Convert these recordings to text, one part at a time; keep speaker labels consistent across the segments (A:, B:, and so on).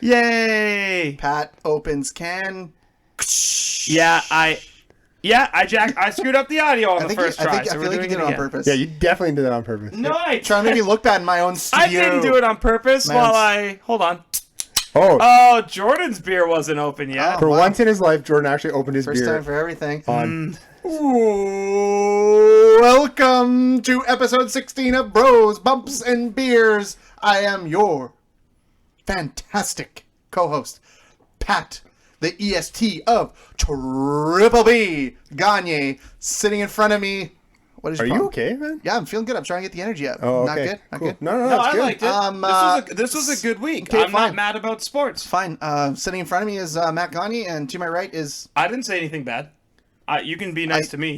A: Yay!
B: Pat opens can.
A: I screwed up the audio on the first try.
B: I feel like you did it on purpose.
C: Yeah, you definitely did it on purpose.
A: Nice.
B: Trying to make me look bad in my own studio.
A: I didn't do it on purpose hold on.
C: Oh,
A: Jordan's beer wasn't open yet.
C: for once in his life, Jordan actually opened his
B: First
C: beer.
B: time for everything.
C: On.
B: Welcome to episode 16 of Bros, Bumps, and Beers. I am your fantastic co-host, Pat, the EST of Triple B Gagne, sitting in front of me. What is
C: Are
B: your
C: you
B: problem?
C: okay, man?
B: Yeah, I'm feeling good. I'm trying to get the energy up.
C: Oh,
B: Not
C: okay.
B: good? Not
C: Cool.
B: good?
C: No,
A: No,
C: it's
A: I
C: good.
A: liked it. This was a good week.
B: Okay,
A: I'm
B: fine.
A: not mad about sports.
B: Fine. Sitting in front of me is Matt Gagne, and to my right is...
A: I didn't say anything bad. You can be nice to me.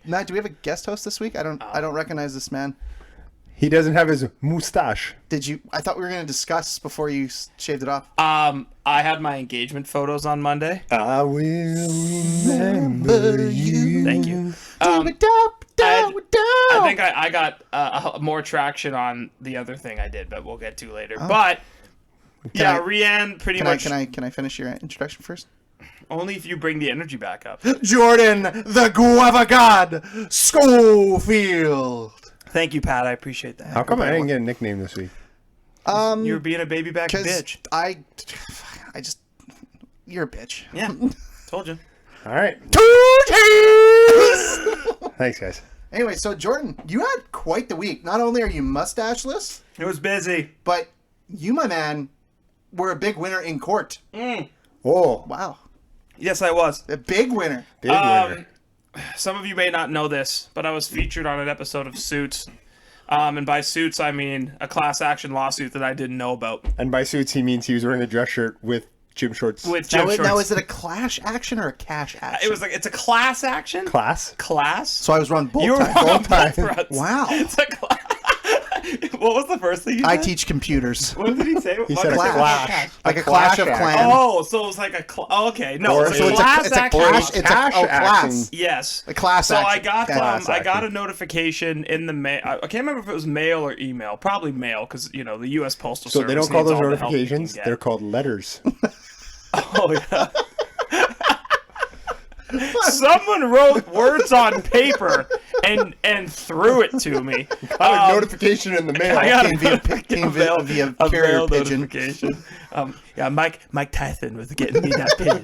B: Matt, do we have a guest host this week? I don't recognize this man.
C: He doesn't have his mustache.
B: Did you? I thought we were going to discuss before you shaved it off.
A: I had my engagement photos on Monday.
C: I will remember you.
A: Thank you. I think I got more traction on the other thing I did, but we'll get to later.
B: Oh.
A: But
B: Can
A: Rhiannon pretty much.
B: Can I finish your introduction first?
A: Only if you bring the energy back up.
B: Jordan, the Guava God, Schofield.
A: Thank you, Pat. I appreciate that.
C: How come I didn't get a nickname this week?
A: You were being a baby back bitch.
B: I just, you're a bitch.
A: Yeah, told you.
C: All right.
B: Tooties!
C: Thanks, guys.
B: Anyway, so Jordan, you had quite the week. Not only are you mustacheless,
A: It was busy.
B: but you, my man, were a big winner in court.
C: Oh,
B: Wow.
A: Yes, I was.
B: A big winner.
C: big winner.
A: Some of you may not know this, but I was featured on an episode of Suits. And by Suits, I mean a class action lawsuit that I didn't know about.
C: And by suits, he means he was wearing a dress shirt with gym shorts.
A: With gym shorts.
B: Now, is it a clash action or a cash action?
A: It was like, it's a class action?
C: Class?
A: Class?
B: So I was wrong both
A: You were
B: times.
A: wrong on
C: Both times.
A: both fronts.
B: Wow.
A: It's a class. What was the first thing you
B: I
A: said?
B: teach computers.
A: What did he say?
C: He said a
B: clash.
C: clash.
B: Like a clash of
C: action.
B: clans.
A: Oh, so it was like a... okay, no.
C: Or-
A: It's
C: so
A: a
C: it's a-
A: class
B: it's a
A: action.
B: clash. It's a
C: Cash
B: class.
C: action.
A: Yes.
B: A class
A: So
B: action.
A: I got
C: Class
A: I got a
C: action.
A: notification in the mail. I can't remember if it was mail or email. Probably mail, because the U.S. Postal
C: So
A: Service.
C: they don't call
A: needs
C: those
A: all the help they can
C: notifications.
A: get.
C: They're called letters.
A: Oh yeah. Someone wrote words on paper and threw it to me.
C: Got a notification in the mail.
A: I got
B: Came via
A: a
B: carrier
A: mail
B: pigeon.
A: notification. Mike Tyson was getting me that pin.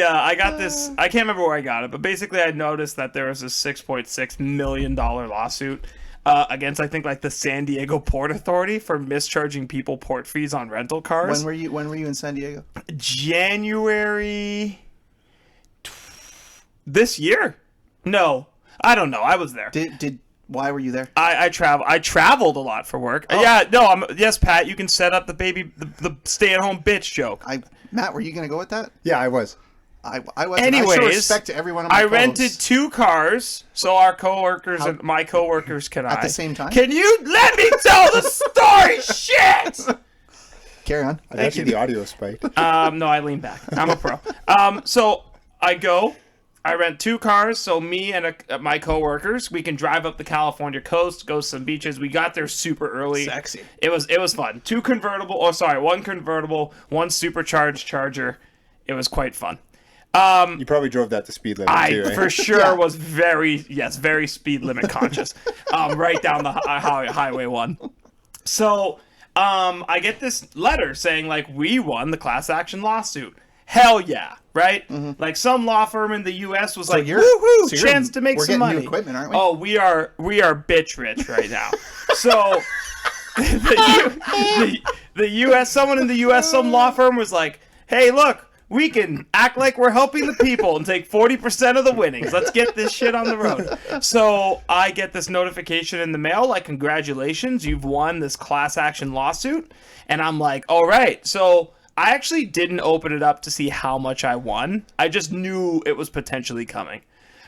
A: I got this. I can't remember where I got it, but basically I noticed that there was a $6.6 million lawsuit against, I think, like the San Diego Port Authority for mischarging people port fees on rental cars.
B: When were you in San Diego?
A: January this year? No, I don't know. I was there.
B: Why were you there?
A: I traveled a lot for work.
B: Oh.
A: Yeah, no, yes, Pat, you can set up the stay-at-home bitch joke.
B: Matt, were you gonna go with that?
C: Yeah, I was.
B: I was.
A: Anyways,
B: I show respect to every one of my
A: I
B: co-hosts.
A: rented 2 cars, so our coworkers and my coworkers can
B: At the same time?
A: Can you let me tell the story? Shit.
B: Carry on.
C: I bet you the audio spiked.
A: No, I lean back. I'm a pro. So I rent 2 cars, so me and my coworkers, we can drive up the California coast, go to some beaches. We got there super early.
B: Sexy.
A: It was fun. 1 convertible, 1 supercharged Charger. It was quite fun.
C: You probably drove that to speed limit too, right?
A: For sure was very speed limit conscious. Right down the Highway 1. So I get this letter saying, like, we won the class action lawsuit. Hell yeah, right? Mm-hmm. Like, some law firm in the U.S. was like, woohoo, chance to make some money.
B: We're getting new equipment, aren't we?
A: Oh, we are bitch rich right now. So the U.S., someone in the U.S., some law firm was like, hey, look, we can act like we're helping the people and take 40% of the winnings. Let's get this shit on the road. So I get this notification in the mail, like, congratulations, you've won this class action lawsuit. And I'm like, all right. So I actually didn't open it up to see how much I won. I just knew it was potentially coming.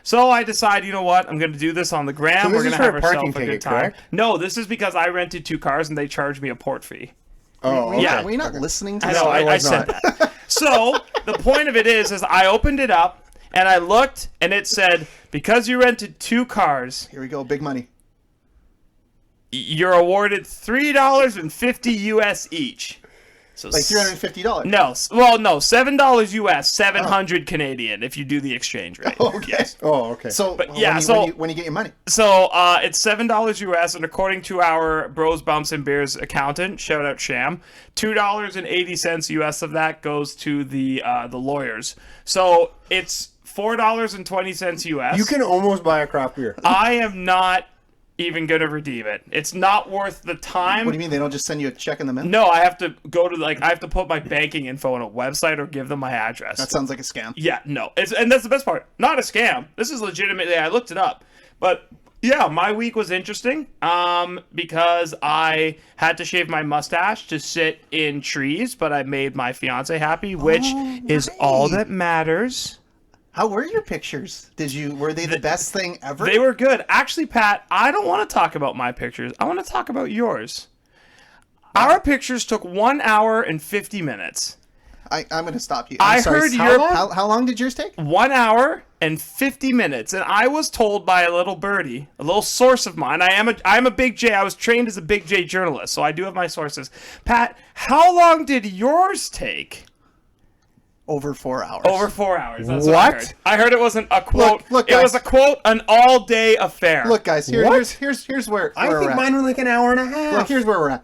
A: So I decide, you know what? I'm going to do this on the gram.
C: So this
A: We're going
C: is
A: to have
C: for a parking
A: ourselves a good
C: ticket,
A: time.
C: correct?
A: No, this is because I rented 2 cars and they charged me a port fee.
C: Oh, okay.
A: Yeah.
B: Were you not listening to
A: I
B: this?
A: know,
C: I
A: I
C: was
A: said
C: not.
A: that. So the point of it is I opened it up and I looked and it said, because you rented 2 cars,
B: Here we go. Big money.
A: you're awarded $3.50 US each. So
B: Like $350.
A: No, well, no, $7 US, 700 Canadian if you do the exchange rate.
B: Okay.
A: Yes.
C: Oh, okay.
B: So,
A: But
B: well,
A: yeah,
B: when you get your money.
A: So it's $7 US, and according to our Bros Bumps and Beers accountant, shout out Sham, $2.80 US of that goes to the lawyers. So it's $4.20 US.
C: You can almost buy a craft beer.
A: I am not even gonna redeem it. It's not worth the time.
B: What do you mean they don't just send you a check in the mail?
A: No, I have to go to I have to put my banking info on a website or give them my address.
B: That sounds like a scam.
A: Yeah, no. And that's the best part. Not a scam. This is legitimately, I looked it up. But yeah, my week was interesting because I had to shave my mustache to sit in trees, but I made my fiance happy, which is all that matters.
B: How were your pictures? Were they the best thing ever?
A: They were good. Actually, Pat, I don't want to talk about my pictures. I want to talk about yours. Our pictures took 1 hour and 50 minutes.
B: I'm going to stop you.
A: I
B: sorry.
A: heard your...
B: How long did yours take?
A: 1 hour and 50 minutes. And I was told by a little birdie, a little source of mine. I'm a Big J. I was trained as a Big J journalist, so I do have my sources. Pat, how long did yours take?
B: Over 4 hours.
A: Over 4 hours. That's what I heard. I heard it wasn't a quote.
B: Look,
A: it
B: guys.
A: was a quote, an all-day affair.
B: Look, guys. Here's where
C: I
B: we're
C: think
B: at.
C: mine were like an hour and a half.
B: Look, here's where we're at.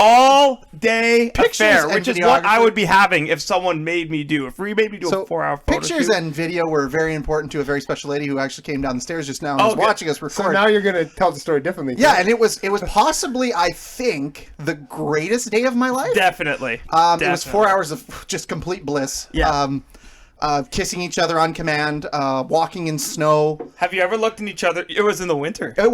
A: All-day
B: Pictures
A: affair,
B: and
A: which is what I
B: videography.
A: would be having if someone made me do. If Rhea made me do a 4-hour photo
B: pictures
A: shoot.
B: and video were very important to a very special lady who actually came down the stairs just now and was
A: Okay.
B: watching us
C: So
B: record.
C: now you're gonna tell the story differently.
B: Yeah, and it was possibly, I think, the greatest day of my life.
A: Definitely.
B: It was 4 hours of just complete bliss.
A: Yeah.
B: Kissing each other on command, walking in snow.
A: Have you ever looked in each other? It was in the winter.
B: It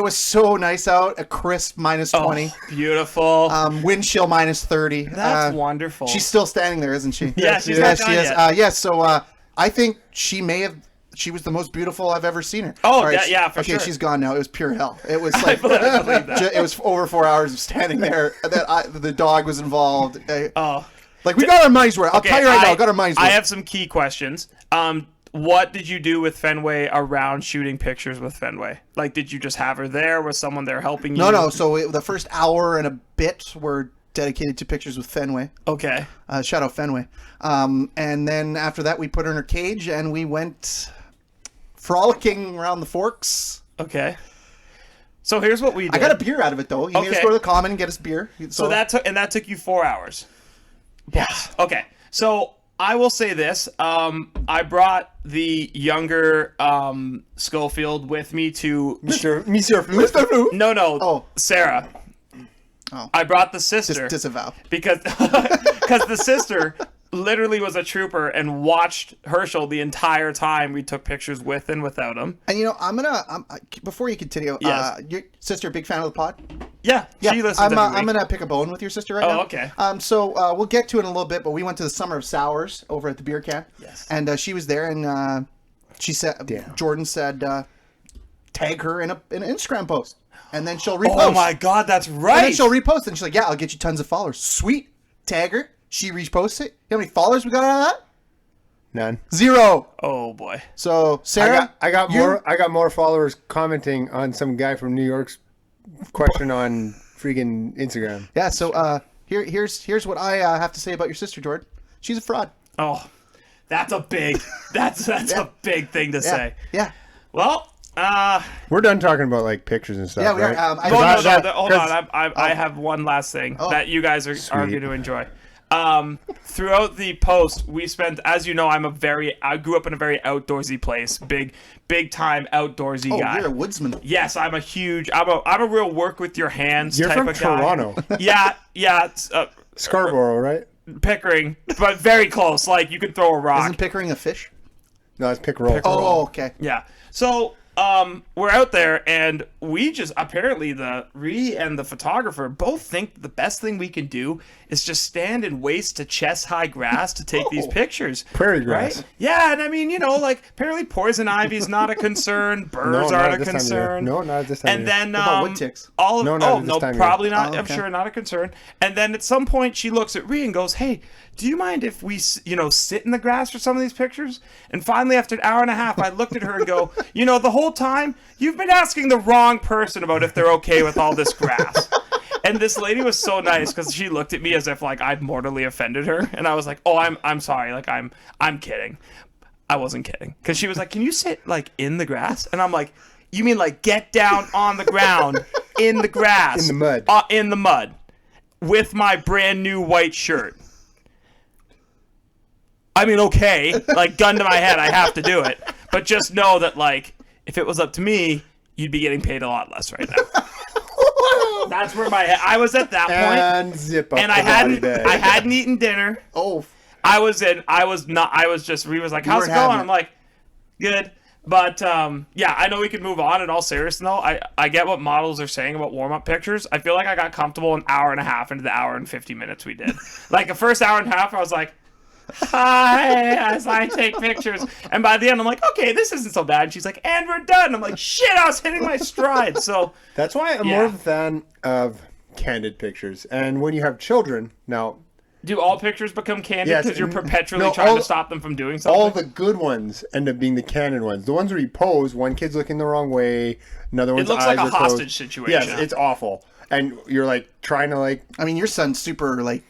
B: was so nice out. A crisp -20.
A: Beautiful.
B: Wind chill -30.
A: That's wonderful.
B: She's still standing there, isn't she?
A: Yeah, she's not
B: she
A: gone
B: is.
A: yet.
B: Yes. So I think she was the most beautiful I've ever seen her.
A: Oh,
B: All right,
A: yeah, for
B: okay,
A: sure.
B: she's gone now. It was pure hell. It was like
A: believe that.
B: it was over 4 hours of standing there. The dog was involved.
A: Oh.
B: Like, we got our money's worth. I'll tell you right now, got our money's worth.
A: I have some key questions. What did you do with Fenway around shooting pictures with Fenway? Like, did you just have her there? Was someone there helping you?
B: No. So the first hour and a bit were dedicated to pictures with Fenway.
A: Okay.
B: Shout out Fenway. And then after that, we put her in her cage and we went frolicking around the forks.
A: Okay. So here's what we did.
B: I got a beer out of it, though. He made us
A: Okay.
B: go to the Common and get us beer.
A: So that took you 4 hours.
B: Yes.
A: Okay. So I will say this. I brought the younger Schofield with me to...
C: Mr. Flu.
A: No.
B: Oh.
A: Sarah.
B: Oh.
A: I brought the sister.
B: Disavow.
A: Because the sister literally was a trooper and watched Herschel the entire time we took pictures with and without him.
B: And before you continue,
A: Yes.
B: your sister, big fan of the pod?
A: Yeah, she listens every
B: I'm
A: week.
B: gonna pick a bone with your sister right
A: Oh,
B: now.
A: okay.
B: So we'll get to it in a little bit, but we went to the Summer of Sours over at the beer can.
A: Yes.
B: And she was there, and she said,
C: Damn.
B: Jordan said, tag her in an Instagram post, and then she'll repost.
A: Oh my God, that's right.
B: And then she'll repost, and she's like, "Yeah, I'll get you tons of followers." Sweet. Tag her. She reposts it. You know how many followers we got out of that?
C: None.
B: 0.
A: Oh boy.
B: So Sarah,
C: I got more followers commenting on some guy from New York's question on freaking Instagram.
B: Yeah. So here's what I have to say about your sister, Jordan. She's a fraud.
A: Oh, that's a big a big thing to say.
B: Yeah.
A: Well,
C: We're done talking about like pictures and stuff.
B: Yeah, we are.
C: right?
A: hold on. I have one last thing that you guys are going to enjoy. Throughout the post, we spent, as you know, I grew up in a very outdoorsy place, big time outdoorsy guy.
B: You're a woodsman.
A: Yes, I'm a real work with your hands
C: You're
A: type
C: from
A: of guy.
C: Toronto.
A: Yeah, it's,
C: Scarborough, right?
A: Pickering, but very close. Like you could throw a rock.
B: Isn't Pickering a fish?
C: No, it's Pickerel.
B: Oh, okay.
A: Yeah. So we're out there, and we just apparently the Rhea and the photographer both think the best thing we can do is just stand in waist to chest high grass to take these pictures.
C: Prairie grass.
A: Right? Yeah, and I mean, like apparently poison ivy is not a concern, birds
C: not
A: aren't
C: at
A: a
C: this time of
A: concern.
C: year. No, not at this time
A: And
C: of year.
A: then
B: What about wood ticks?
A: all of
C: No, not at this time of
A: probably
C: year.
A: not.
B: Oh,
A: I'm
B: okay.
A: sure not a concern. And then at some point she looks at Rhea and goes, "Hey, do you mind if we sit in the grass for some of these pictures?" And finally, after an hour and a half, I looked at her and go, the whole time you've been asking the wrong person about if they're okay with all this grass. And this lady was so nice because she looked at me as if like I'd mortally offended her, and I was like, "Oh, I'm sorry. Like I'm kidding. I wasn't kidding." Because she was like, "Can you sit like in the grass?" And I'm like, "You mean like get down on the ground in the grass
C: In the mud.
A: in the mud with my brand new white shirt?" I mean, okay, like gun to my head, I have to do it. But just know that like if it was up to me, you'd be getting paid a lot less right now. That's where my head. I was at that point,
C: And zip up
A: and
C: the
A: I
C: body bag.
A: hadn't eaten dinner.
B: Oh,
A: I was just. He was like, "How's it
B: weren't having
A: going?"
B: it.
A: I'm like, "Good." But yeah, I know we can move on. In all seriousness, though, I get what models are saying about warm up pictures. I feel like I got comfortable an hour and a half into the hour and 50 minutes we did. Like the first hour and a half, I was like, "Hi," as I take pictures, and by the end, I'm like, "Okay, this isn't so bad." And she's like, "And we're done." I'm like, "Shit, I was hitting my stride." So
C: That's why I'm
A: Yeah.
C: more of a fan of candid pictures. And when you have children, now,
A: do all pictures become candid
C: Yes,
A: because you're perpetually
C: no,
A: trying
C: all-
A: to stop them from doing something?
C: all the good ones end up being the candid ones. The ones where you pose, one kid's looking the wrong way, another one's
A: looks
C: eyes
A: like a
C: are closed.
A: hostage situation.
C: Yes, it's awful. And you're like trying to like,
B: I mean, your son's super like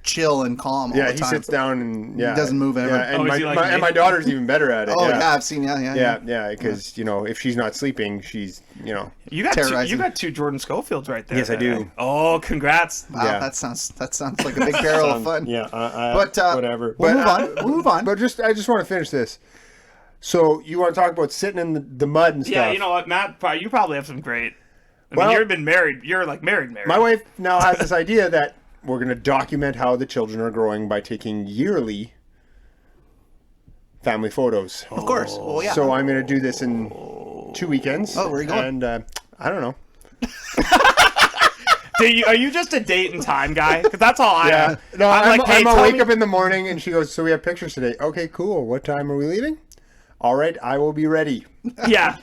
B: chill and calm all
C: yeah,
B: the
C: he
B: time.
C: sits down and yeah,
B: He doesn't move ever.
C: Yeah, and,
A: Oh, is
C: my,
A: he like
C: my,
A: me?
C: and my daughter's even better at it.
B: Oh
C: yeah.
B: yeah, I've seen.
C: Yeah, because you know if she's not sleeping, she's
A: You got two,
B: Terrorizing.
A: you got two Jordan Schofields right there.
C: Yes, I
A: then,
C: do.
A: eh? Oh, congrats!
B: Wow,
C: Yeah.
B: that sounds like a big barrel of fun.
C: Yeah,
B: But
C: whatever.
B: We'll
C: But,
B: move on. We'll move on.
C: But I just want to finish this. So you want to talk about sitting in the mud and stuff?
A: Yeah, you know what, Matt? You probably have some great. I
C: Well-
A: mean, you've been married. You're like married.
C: My wife now has this idea that we're going to document how the children are growing by taking yearly family photos.
B: Of course. Well, yeah.
C: So I'm going to do this in 2 weekends.
B: Oh, where are you going?
C: And I don't know.
A: Are you just a date and time guy? Because that's all I am.
C: No, I'm
A: "Hey,
C: I'll
A: tell
C: wake
A: me-"
C: up in the morning and she goes, "So we have pictures today." Okay, cool. What time are we leaving? All right, I will be ready.
A: Yeah.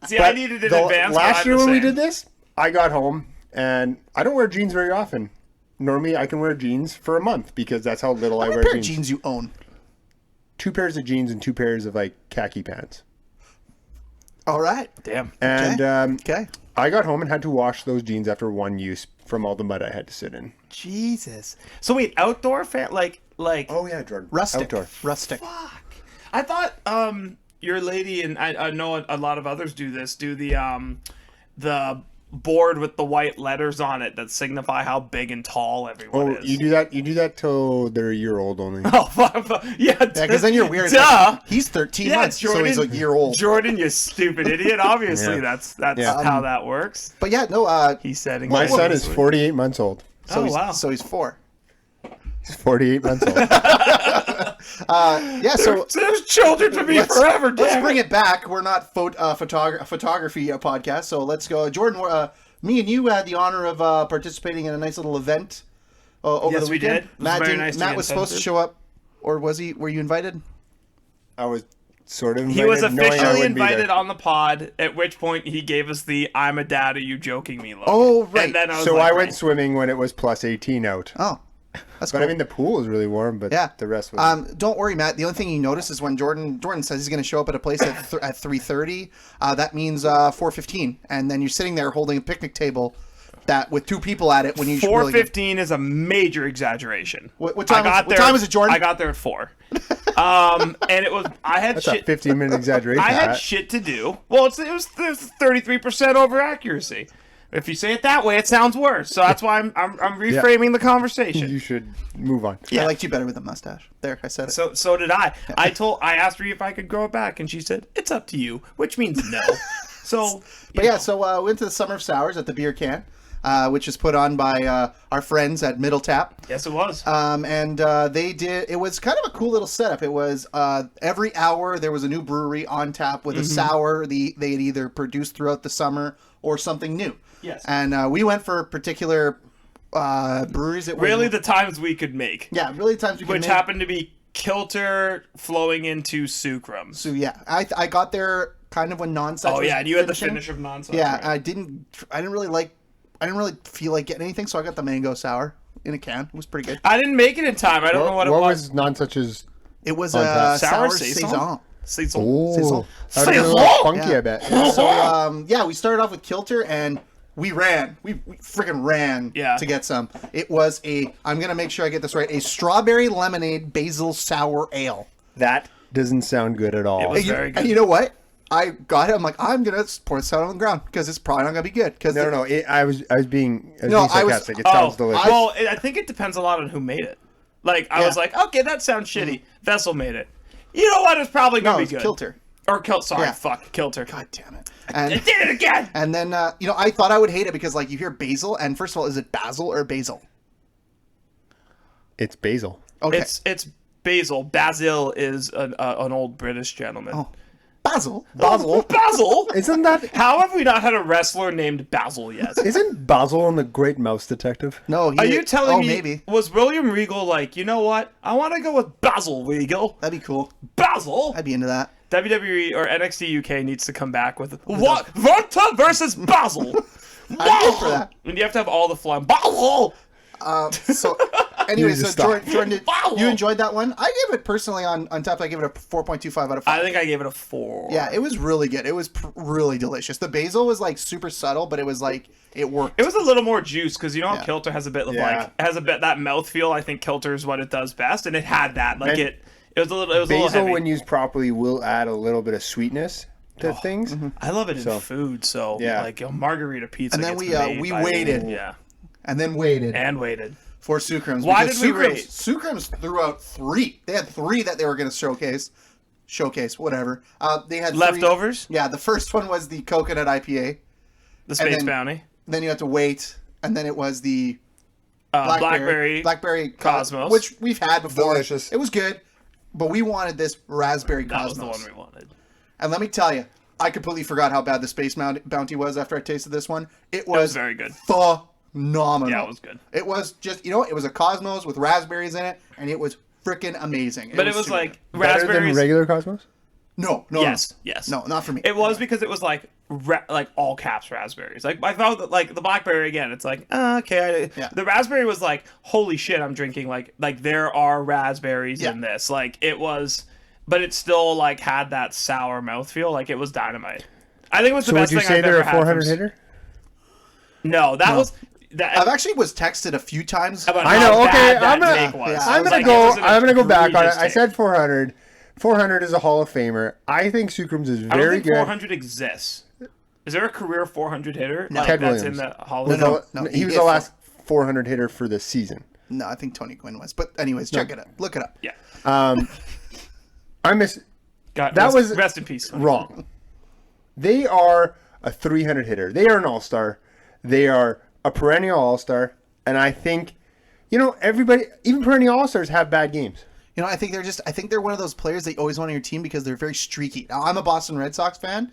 A: See, I needed it in advance. but
C: Last
A: I'm
C: year
A: the
C: when we
A: same.
C: did this, I got home and I don't wear jeans very often. Normally, I can wear jeans for a month because that's how little I
B: What
C: wear
B: pair of
C: jeans.
B: jeans you own?
C: 2 pairs of jeans and 2 pairs of like khaki pants.
B: All right.
A: Damn.
C: And
B: Okay.
C: I got home and had to wash those jeans after one use from all the mud I had to sit in.
B: Jesus.
A: So wait, outdoor fan like.
C: Oh yeah, Jordan.
B: Rustic.
C: Outdoor.
B: Rustic.
A: Fuck. I thought your lady and I know a lot of others do this. Do the board with the white letters on it that signify how big and tall everyone
C: Oh,
A: is.
C: you do that. You do that till they're a year old only.
A: Oh, fuck. Yeah,
B: Yeah, because then you're weird. It's
A: Duh.
B: like, he's 13
A: Yeah,
B: months, so he's a year old.
A: Jordan, you stupid idiot. Obviously,
C: Yeah.
A: that's
C: Yeah.
A: how that works.
B: But yeah, no.
A: He's setting.
C: My
A: goals.
C: son is 48 months old.
B: So
A: Oh,
B: he's,
A: wow.
B: So he's 4.
C: He's 48 months old.
B: Yeah. So
A: There's children to be forever.
B: let's
A: damn
B: bring
A: it.
B: it back. We're not photography podcast, so let's go. Jordan, me and you had the honor of participating in a nice little event over
A: Yes,
B: the
A: we
B: weekend.
A: did. It was
B: Matt,
A: very
B: didn't-
A: nice to
B: Matt
A: get
B: was supposed to
A: invited.
B: show up, or was he? Were you invited?
C: I was sort of.
A: He was
C: invited, knowing I
A: officially
C: wouldn't be there.
A: invited on the pod, at which point he gave us the "I'm a dad, are you joking me?" look.
B: Oh, right.
A: And then I was
C: So
A: like,
C: I went
A: right.
C: swimming when it was plus 18 out.
B: Oh, that's
C: But
B: cool.
C: I mean, the pool was really warm, but
B: Yeah.
C: the rest was.
B: Don't worry, Matt. The only thing you notice is when Jordan says he's going to show up at a place at 3:30. That means 4:15, and then you're sitting there holding a picnic table that with 2 people at it. When you should really
A: 4:15 is a major exaggeration.
B: What time
A: I got
B: was- what
A: there,
B: time was it, Jordan?
A: I got there at 4. And it was I had
C: That's a
A: shit.
C: 15-minute exaggeration.
A: I had shit to do. Well, it was 33% over accuracy. If you say it that way, it sounds worse. So that's why I'm reframing the conversation.
C: You should move on.
B: I liked you better with a mustache. There, I said it.
A: So did I. I asked Rhea if I could grow it back, and she said it's up to you, which means no. So,
B: But yeah, so we went to the Summer of Sours at the Beer Can, which is put on by our friends at Middle Tap.
A: yes, it was.
B: And they did. It was kind of a cool little setup. It was every hour there was a new brewery on tap with a sour they had either produced throughout the summer or something new.
A: Yes.
B: And we went for particular breweries that were
A: Really, the times we could make,
B: yeah, really times we could
A: which
B: make.
A: happened to be Kilter flowing into Sucrum.
B: So yeah, I got there kind of when non-such.
A: Oh
B: was
A: yeah, and you had the
B: finishing.
A: finish of non-such.
B: Yeah,
A: right?
B: I didn't really feel like getting anything, so I got the mango sour in a can. It was pretty good.
A: I didn't make it in time. I don't know what it was.
C: was non-such as...
B: It was
C: On
B: a
C: tap.
B: sour
A: Saison?
B: saison.
A: Saison.
C: Oh,
B: Saison.
C: that would've been a little
A: Saison?
C: funky,
B: Yeah.
C: I bet.
B: So yeah, we started off with Kilter, and We freaking ran to get some. It was I'm going to make sure I get this right, a strawberry lemonade basil sour ale.
C: That doesn't sound good at all.
A: It was very good.
B: And you know what? I got it. I'm like, I'm going to pour this out on the ground because it's probably not going to be good.
C: No. I was being sarcastic. It sounds delicious.
A: Well, I think it depends a lot on who made it. Like, I was like, okay, that sounds shitty. Vessel made it. You know what? It's probably going to be good.
B: Kilter.
A: Or Kilter.
B: God damn it. And
A: I did it again!
B: And then, I thought I would hate it because, like, you hear basil, and first of all, is it basil or basil?
C: It's basil.
B: Okay.
A: It's basil. Basil is an old British gentleman.
B: Oh. Basil?
A: Basil?
C: Isn't that...
A: How have we not had a wrestler named Basil yet?
C: Isn't Basil on the Great Mouse Detective?
B: No.
A: Are you telling me,
B: maybe.
A: Was William Regal like, you know what? I want to go with Basil Regal.
B: That'd be cool.
A: Basil?
B: I'd be into that.
A: WWE or NXT UK needs to come back with what? Vanta versus Basil.
B: I'm good for that.
A: And you have to have all the flying Basil.
B: So, anyway, Jordan,
A: Basil.
B: you enjoyed that one? I gave it personally on top. I gave it a 4.25 out of 5.
A: I think I gave it a 4.
B: Yeah, it was really good. It was really delicious. The basil was like super subtle, but it was like it worked.
A: It was a little more juice because you know how Kilter has a bit of that mouthfeel. I think Kilter is what it does best, and it had that. Like it was a little
C: basil
A: heavy.
C: when used properly will add a little bit of sweetness to things.
B: Mm-hmm.
A: I love it in food. So like a margarita pizza.
B: And then
A: gets
B: we waited. And then waited for Sucrums.
A: Why did we wait?
B: Sucrums threw out 3. They had 3 that they were going to showcase, whatever. They had
A: leftovers.
B: 3. Yeah, the first one was the coconut IPA,
A: The Space Bounty.
B: Then you had to wait, and then it was the
A: Blackberry Cosmos,
B: which we've had before.
C: Delicious.
B: It was good, but we wanted this raspberry
A: That
B: Cosmos.
A: was the one we wanted.
B: And let me tell you, I completely forgot how bad the Space Bounty was after I tasted this one. It
A: was very good.
B: Phenomenal.
A: Yeah, it was good.
B: It was just, it was a Cosmos with raspberries in it, and it was freaking amazing.
A: But it was like
B: good.
C: Better
A: raspberries.
C: than regular Cosmos?
B: No.
A: Yes.
B: No, not for me.
A: It was because it was like all caps raspberries. Like I thought that like the blackberry again. It's like okay. The raspberry was like holy shit. I'm drinking like there are raspberries in this. Like it was, but it still like had that sour mouthfeel. Like it was dynamite. I think it was the best thing I've ever had.
C: So would you say they're a 400 hitter?
A: No, that was.
B: I've actually was texted a few times.
C: I know. Okay, I'm gonna go back on it. I said 400. 400 is a Hall of Famer. I think Sucrums is very
A: I don't think
C: good.
A: 400 exists. Is there a career 400 hitter?
C: No.
A: Like,
C: Ted
A: that's
C: Williams.
A: in the Hall of Fame?
B: No,
C: he was the last 400 hitter for the season.
B: No, I think Tony Gwynn was. But anyways, check it up. Look it up.
A: Yeah. Rest in peace.
C: Wrong. They are a 300 hitter. They are an all-star. They are a perennial all-star. And I think, everybody, even perennial all-stars have bad games.
B: I think they're one of those players that you always want on your team because they're very streaky. Now, I'm a Boston Red Sox fan.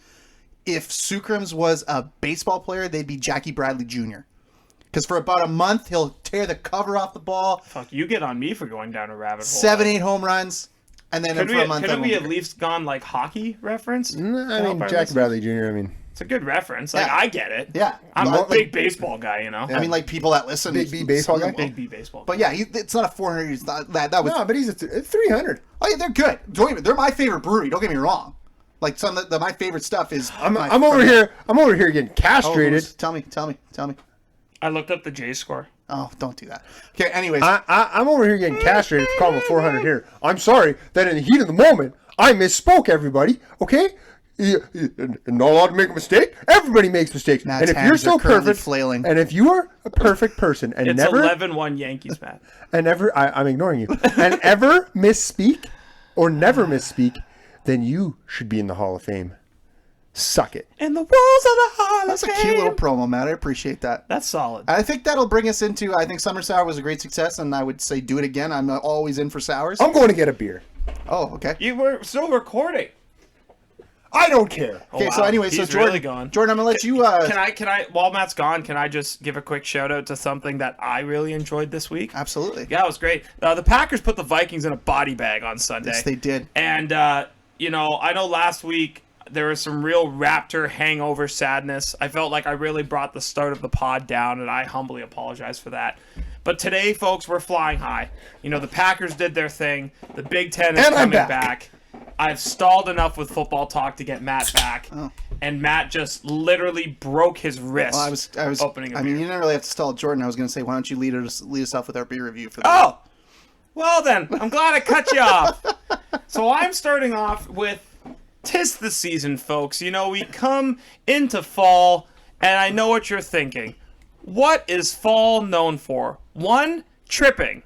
B: If Sucrums was a baseball player, they'd be Jackie Bradley Jr. Because for about a month, he'll tear the cover off the ball.
A: Fuck, you get on me for going down a rabbit hole.
B: 7-8 home runs. And then for a month...
A: Could we at least gone like hockey reference?
C: Jackie Bradley Jr.,
A: It's a good reference. Like, I get it.
B: Yeah.
A: I'm a big baseball guy,
B: Yeah. I mean, like, people that listen...
C: Big B baseball guy?
A: Big B baseball guy.
B: But yeah, it's not a 400. It's not, that was...
C: No, but he's a 300.
B: Oh, yeah, they're good. They're my favorite brewery. Don't get me wrong. Like, some of my favorite stuff is...
C: I'm over here getting castrated.
B: Tell me.
A: I looked up the J score.
B: Oh, don't do that. Okay, anyways.
C: I'm over here getting castrated for calling him a 400 hitter. I'm sorry that in the heat of the moment, I misspoke, everybody. Okay? You're not allowed to make a mistake. Everybody makes mistakes.
B: Matt's
C: and if you're so perfect,
B: flailing.
C: and if you are a perfect person, and
A: It's
C: never
A: 11-1 Yankees, Matt.
C: and never, I'm ignoring you, and ever misspeak or never misspeak, then you should be in the Hall of Fame. Suck it.
A: In the walls of the Hall
B: That's
A: of
B: a
A: Fame.
B: cute little promo, Matt. I appreciate that.
A: That's solid.
B: I think that'll bring us into... I think Summer Sour was a great success, and I would say do it again. I'm always in for sours.
C: I'm going to get a beer.
B: Oh, okay.
A: You were still recording.
C: I don't care.
B: Okay, so anyway,
A: He's
B: Jordan,
A: really gone.
B: Jordan, I'm gonna let you.
A: Can I? While Matt's gone, can I just give a quick shout out to something that I really enjoyed this week?
B: Absolutely.
A: Yeah, it was great. The Packers put the Vikings in a body bag on Sunday.
B: Yes, they did.
A: And I know last week there was some real Raptor hangover sadness. I felt like I really brought the start of the pod down, and I humbly apologize for that. But today, folks, we're flying high. The Packers did their thing. The Big Ten is coming back. I've stalled enough with football talk to get Matt back.
B: Oh.
A: and Matt just literally broke his wrist.
B: Well, I was
A: opening.
B: I mean, you didn't really have to stall Jordan. I was going to say, why don't you lead us off with our beer review for the
A: Oh, well then, I'm glad I cut you off. So I'm starting off with 'tis the season, folks. You know, we come into fall, and I know what you're thinking. What is fall known for? One, tripping.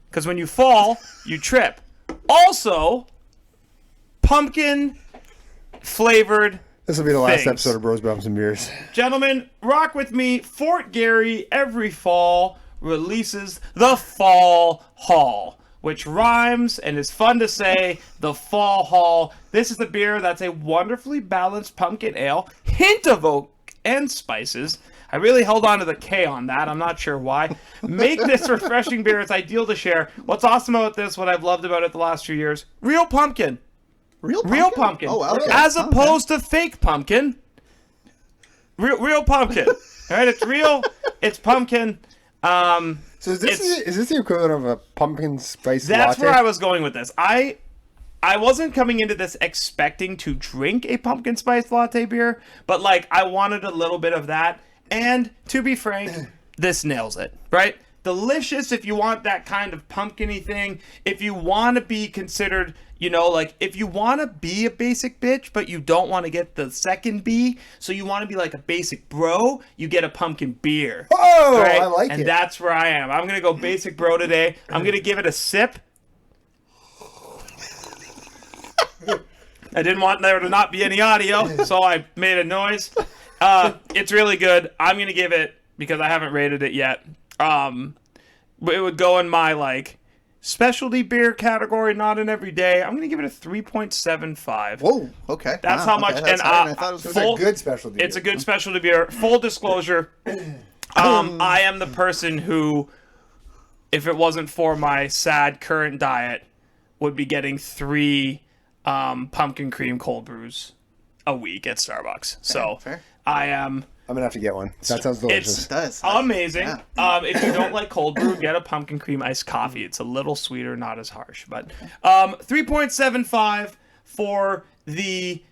A: Because when you fall, you trip. Also, pumpkin flavored.
C: This will be the last
A: things.
C: episode of Bros, Bumps, and Beers.
A: Gentlemen, rock with me. Fort Garry every fall releases the FaulHaul, which rhymes and is fun to say. The FaulHaul. This is a beer that's a wonderfully balanced pumpkin ale, hint of oak and spices. I really held on to the K on that. I'm not sure why. Make this refreshing beer. It's ideal to share. What's awesome about this, what I've loved about it the last few years, real pumpkin.
B: real pumpkin.
A: Oh,
B: okay.
A: As opposed to fake pumpkin. Real pumpkin. All right, it's real. It's pumpkin.
C: So is this the equivalent of a pumpkin spice latte?
A: That's where I was going with this. I wasn't coming into this expecting to drink a pumpkin spice latte beer, but like I wanted a little bit of that. And to be frank, this nails it, right? Delicious if you want that kind of pumpkin-y thing. If you want to be considered, you know, like if you want to be a basic bitch, but you don't want to get the second B, so you want to be like a basic bro, you get a pumpkin beer.
C: Oh,
A: right?
C: I like it.
A: And that's where I am. I'm going to go basic bro today. I'm going to give it a sip. I didn't want there to not be any audio, so I made a noise. It's really good. I'm going to give it, because I haven't rated it yet, it would go in my, like, specialty beer category, not an everyday. I'm going to give it a 3.75.
B: Whoa, okay.
A: That's how much.
B: That's
A: And
B: higher than I thought it was
C: It's
B: gonna
C: a good specialty.
A: it's a good specialty beer. Full disclosure, I am the person who, if it wasn't for my sad current diet, would be getting 3 pumpkin cream cold brews a week at Starbucks. So
B: fair.
A: I am.
C: I'm gonna have to get one. That sounds delicious.
B: It does.
A: Amazing.
B: Yeah.
A: If you don't like cold brew, get a pumpkin cream iced coffee. It's a little sweeter, not as harsh. But 3.75 for the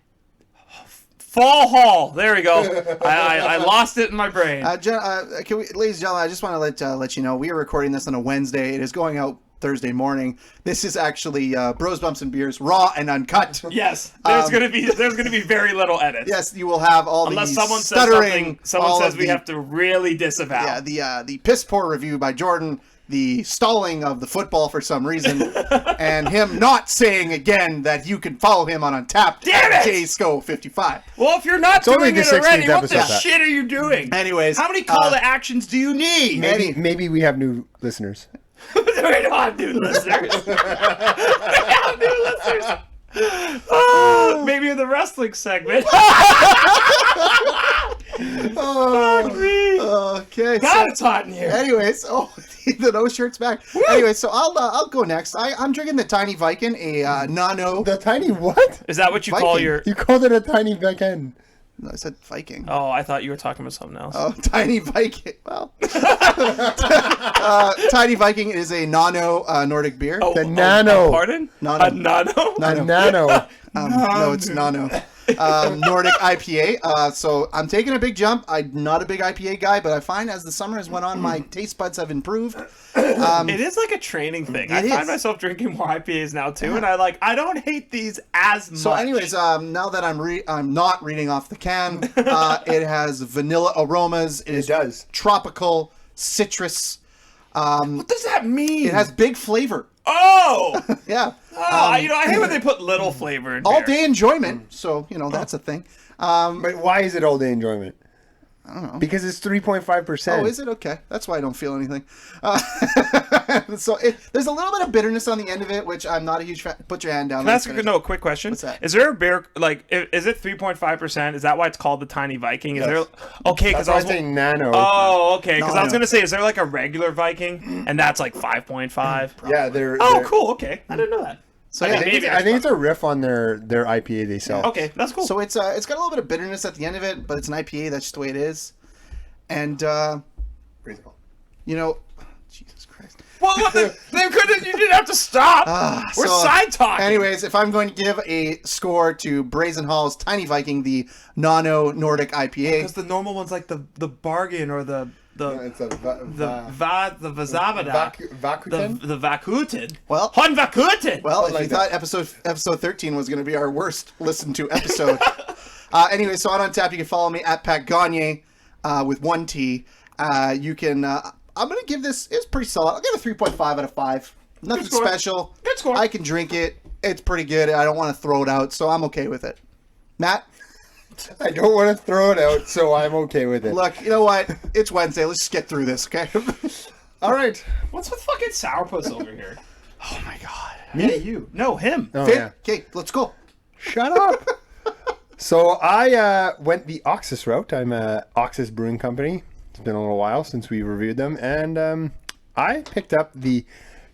A: FaulHaul. There we go. I lost it in my brain.
B: Ladies and gentlemen, I just want to let you know we are recording this on a Wednesday. It is going out Thursday morning. This is actually Bros, Bumps, and Beers, raw and uncut.
A: Yes, there's gonna be very little edit.
B: Yes, you will have all
A: Unless
B: the
A: someone says
B: stuttering.
A: someone says we have to really disavow.
B: Yeah, the piss poor review by Jordan, the stalling of the football for some reason, and him not saying again that you can follow him on Untapped
A: Damn
B: at
A: it!
B: JSco55.
A: Well, if you're not
C: only
A: doing
C: the
A: it already,
C: 16th
A: what the
C: episode,
A: shit are you doing?
B: Anyways,
A: how many call to actions do you need?
C: Maybe we have new listeners.
A: Wait on, dude, listeners. Oh, maybe in the wrestling segment. Fuck me.
B: Okay.
A: God, it's hot in here.
B: Anyways, the no shirt's back. Anyways, so I'll go next. I'm drinking the Tiny Viking, a nano.
C: The tiny what?
A: Is that what you call
B: Viking.
A: your?
C: You called it a tiny Viking.
B: No, I said Viking.
A: Oh, I thought you were talking about something else.
B: Oh, Tiny Viking. Well, Tiny Viking is a nano Nordic beer.
C: The nano.
A: Pardon?
B: Nano.
A: A nano?
C: A nano.
B: No, it's nano. Nordic IPA. So I'm taking a big jump. I'm not a big IPA guy, but I find as the summer has went on, my taste buds have improved.
A: It is like a training thing. I find myself drinking more IPAs now too, and I don't hate these as much.
B: So, anyways, now that I'm not reading off the can, it has vanilla aromas. It does tropical citrus.
A: what does that mean?
B: It has big flavor.
A: Oh,
B: Yeah.
A: I hate when they put little flavor in
B: All
A: beer.
B: day enjoyment. So that's a thing.
C: But why is it all day enjoyment?
B: I don't know.
C: Because it's 3.5%.
B: Oh, is it? Okay. That's why I don't feel anything. So there's a little bit of bitterness on the end of it, which I'm not a huge fan. Put your hand down.
A: Can I ask a quick question?
B: What's that?
A: Is there a beer, like, is it 3.5%? Is that why it's called the Tiny Viking? Is there? Okay, because
C: That's
A: I
C: why
A: was
C: I'm saying nano.
A: Oh, okay. Because I was
B: No.
A: gonna say, is there like a regular Viking, and that's like 5.5?
C: Yeah, they're.
A: Oh,
C: they're-
A: cool. Okay, I didn't know that.
B: So
A: I
B: yeah,
A: mean, maybe
C: I think it's a riff on their IPA they sell.
A: Okay, that's cool.
B: so it's got a little bit of bitterness at the end of it, but it's an IPA. That's just the way it is. And
C: Brazen Hall.
B: Jesus Christ.
A: Well, they couldn't. You didn't have to stop. We're side talking.
B: Anyways, if I'm going to give a score to Brazen Hall's Tiny Viking, the Nano Nordic IPA,
A: because the normal one's like the bargain or the
C: It's a
A: Vazavada.
C: Vakuten?
A: The Vakuten.
B: Well-
A: Hun Vakuten.
B: well, if
C: like
B: you
C: that.
B: thought episode 13 was going to be our worst listened to episode. Anyway, so on Tap, you can follow me at Pat Gagne with 1 T. You can. I'm going to give this. It's pretty solid. I'll give it a 3.5 out of 5. Nothing
A: score.
B: special.
A: Good score.
B: I can drink it. It's pretty good. I don't want to throw it out, so I'm okay with it. Matt,
C: I don't want to throw it out, so I'm okay with it.
B: look, you know what? It's Wednesday. Let's just get through this, okay?
C: All right.
A: What's with fucking sourpuss over here?
B: Oh my God.
A: Me? You? No, him.
C: Oh,
B: Finn,
C: yeah.
B: okay, let's go.
C: Shut up. So I went the Oxus route. I'm a Oxus Brewing Company. It's been a little while since we reviewed them, and I picked up the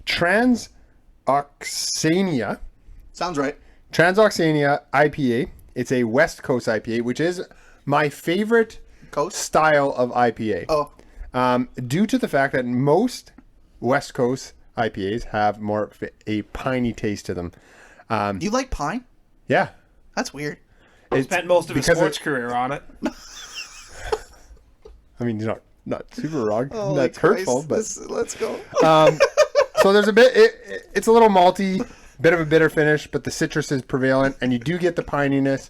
C: Transoxania
B: Sounds right.
C: IPA. It's a West Coast IPA, which is my favorite
B: Coast?
C: style of IPA.
B: Oh,
C: Due to the fact that most West Coast IPAs have more of a piney taste to them.
B: you like pine?
C: Yeah.
B: That's weird.
A: Spent most of his
C: because
A: sports career on it.
C: I mean, he's not super wrong.
B: Holy
C: That's
B: Christ,
C: hurtful, but
B: let's go.
C: so there's a bit. It's a little malty, bit of a bitter finish, but the citrus is prevalent, and you do get the pininess.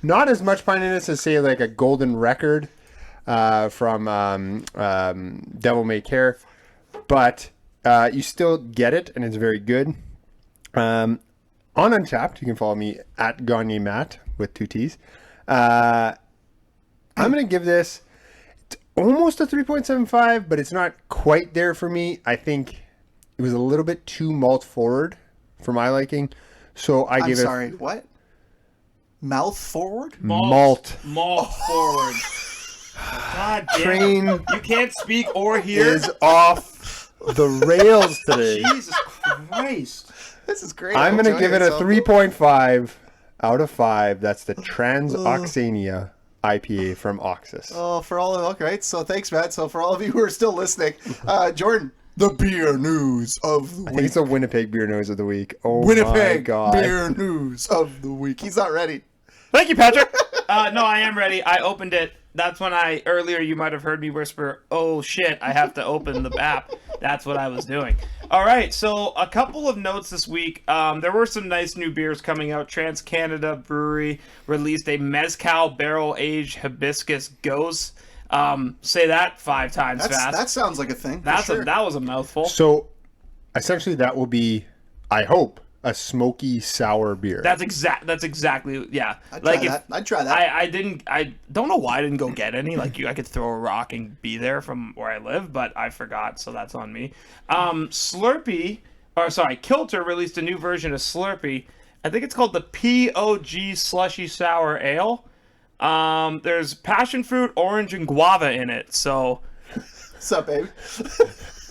C: Not as much pininess as say like a Golden Record from Devil May Care, but you still get it, and it's very good. On Untapped, you can follow me at Gagne Matt with 2 T's. I'm gonna give this almost a 3.75, but it's not quite there for me. I think it was a little bit too malt forward for my liking, so I
B: I'm
C: give
B: sorry, what? Mouth forward?
C: Malt
A: forward. God damn.
C: train
A: You can't speak or hear.
C: is off the rails today.
A: Jesus Christ.
B: This is great.
C: I'm gonna
B: enjoying
C: give it a
B: myself.
C: 3.5 out of 5. That's the Transoxania IPA from Oxus.
B: Oh, for all of okay, right? So thanks, Matt. So for all of you who are still listening, Jordan, the beer news of the
C: I think
B: week.
C: it's a Winnipeg beer nose of the week. Oh my
B: Winnipeg
C: god!
B: beer news of the week. He's not ready.
A: Thank you, Patrick. No, I am ready. I opened it. That's when earlier you might have heard me whisper, oh shit, I have to open the app. That's what I was doing. All right, so a couple of notes this week. There were some nice new beers coming out. Trans Canada Brewery released a Mezcal Barrel-Aged Hibiscus Gose. Say that 5 times fast.
B: That sounds like a thing. for sure.
A: That was a mouthful.
C: So, essentially, that will be, I hope, a smoky sour beer.
A: That's exactly, yeah.
B: I'd try that.
A: I don't know why I didn't go get any. Like I could throw a rock and be there from where I live, but I forgot, so that's on me. Kilter released a new version of Slurpee. I think it's called the POG Slushy Sour Ale. There's passion fruit, orange, and guava in it, so
B: What's up, baby?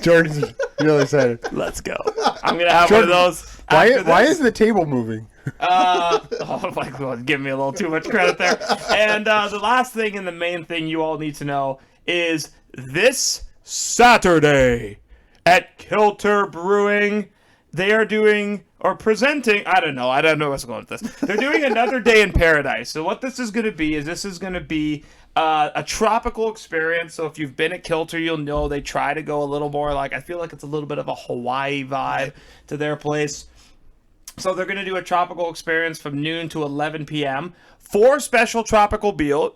C: Jordan's really excited.
A: let's go. I'm gonna have one of those.
C: Why is the table moving?
A: Oh my god, give me a little too much credit there. And the last thing and the main thing you all need to know is this Saturday at Kilter Brewing, they are doing or presenting, I don't know what's going with this. They're doing another day in paradise. So what this is going to be a tropical experience. So if you've been at Kilter, you'll know they try to go a little more like, I feel like it's a little bit of a Hawaii vibe to their place. So they're going to do a tropical experience from noon to 11 p.m. 4 special tropical beer.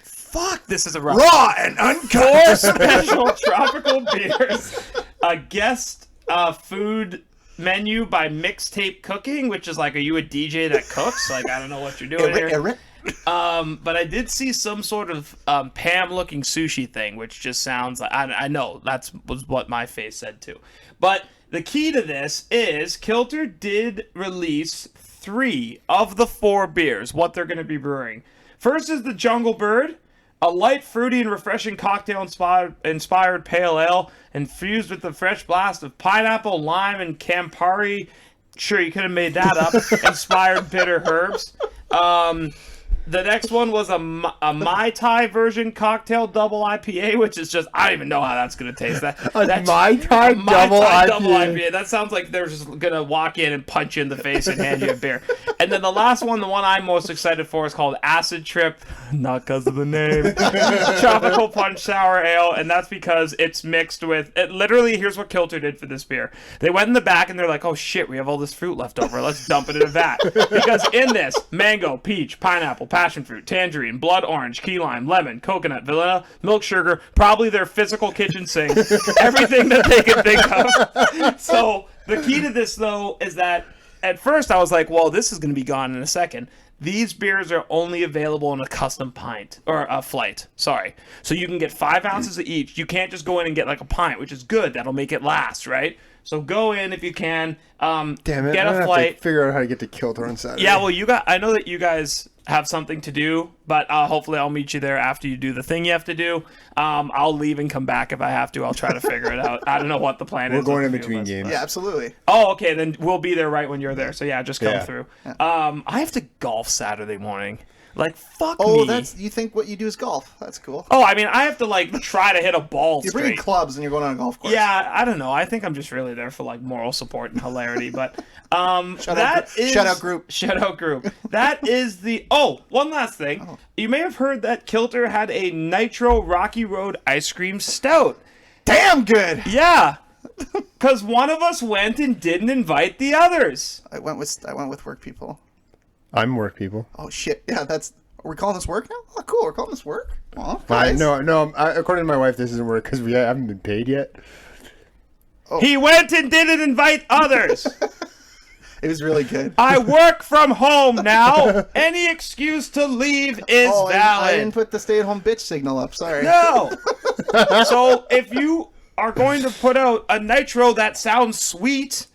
A: Fuck, this is a rough.
B: Raw and uncut.
A: 4 special tropical beers. A guest food menu by Mixtape Cooking, which is like, are you a DJ that cooks? Like, I don't know what you're doing here. But I did see some sort of Pam-looking sushi thing, which just sounds like, I know, was what my face said too. But the key to this is Kilter did release 3 of the 4 beers, what they're going to be brewing. First is the Jungle Bird, a light, fruity, and refreshing cocktail-inspired pale ale, infused with the fresh blast of pineapple, lime, and Campari. Sure, you could have made that up. Inspired bitter herbs. The next one was a Mai Tai version cocktail double IPA, which is just, I don't even know how that's going to taste. That's
C: Mai Tai double IPA.
A: That sounds like they're just going to walk in and punch you in the face and hand you a beer. And then the last one, the one I'm most excited for, is called Acid Trip, not because of the name, Tropical Punch Sour Ale, and that's because it's mixed with, literally, here's what Kilter did for this beer. They went in the back and they're like, oh shit, we have all this fruit left over, let's dump it in a vat. Because in this, mango, peach, pineapple, passion fruit, tangerine, blood orange, key lime, lemon, coconut, vanilla, milk sugar, probably their physical kitchen sink, everything that they could think of. So the key to this, though, is that at first I was like, well, this is going to be gone in a second. These beers are only available in a custom pint, or a flight, sorry. So you can get 5 ounces of each. You can't just go in and get like a pint, which is good. That'll make it last, right? So go in if you can.
C: Damn it!
A: Get a flight.
C: Have to figure out how to get to Kilter on Saturday.
A: Yeah, well, I know that you guys have something to do, but hopefully I'll meet you there after you do the thing you have to do. I'll leave and come back if I have to. I'll try to figure it out. I don't know what the plan is.
C: We're going in between games.
B: Yeah, absolutely.
A: Oh, okay, then we'll be there right when you're there. So yeah, just come through.
B: Yeah.
A: I have to golf Saturday morning. Like, fuck me.
B: Oh, you think what you do is golf. That's cool.
A: Oh, I mean, I have to, like, try to hit a ball
B: You're
A: straight.
B: bringing clubs and you're going on a golf course.
A: Yeah, I don't know. I think I'm just really there for, like, moral support and hilarity. But
B: Shout out group.
A: Shout out group. That is the... Oh, one last thing. Oh. You may have heard that Kilter had a Nitro Rocky Road ice cream stout.
B: Damn good.
A: Yeah. Because one of us went and didn't invite the others.
B: I went with work people.
C: I'm work people.
B: Oh shit! Yeah, are we calling this work now? Oh, cool. We're calling this work. Oh, nice.
C: No. According to my wife, this isn't work because we haven't been paid yet.
A: Oh. He went and didn't invite others.
B: It was really good.
A: I work from home now. Any excuse to leave is valid.
B: I didn't put the stay-at-home bitch signal up. Sorry.
A: No. So if you are going to put out a nitro that sounds sweet,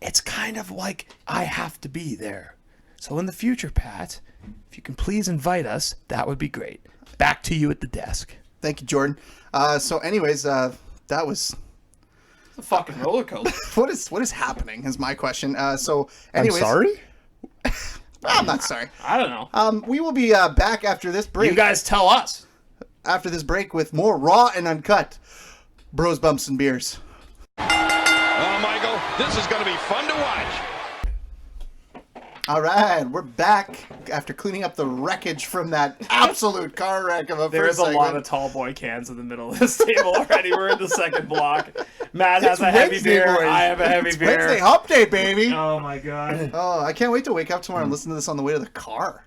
A: it's kind of like I have to be there. So in the future, Pat, if you can please invite us, that would be great. Back to you at the desk.
B: Thank you, Jordan. So anyways, that was...
A: It's a fucking roller coaster.
B: What is happening is my question. So anyways...
C: I'm sorry?
B: I'm not sorry.
A: I don't know.
B: We will be back after this break.
A: You guys tell us.
B: After this break with more raw and uncut Bros, Bumps, and Beers.
D: Oh, Michael, this is going to be fun to watch.
B: All right, we're back after cleaning up the wreckage from that absolute car wreck of a
A: There
B: first
A: is a lot
B: segment.
A: of tall boy cans in the middle of this table already. We're in the second block. Matt has
B: It's
A: a heavy
B: Wednesday,
A: beer.
B: boys.
A: I have a heavy
B: It's
A: beer.
B: Wednesday hump day, baby.
A: Oh my god.
B: Oh, I can't wait to wake up tomorrow and listen to this on the way to the car.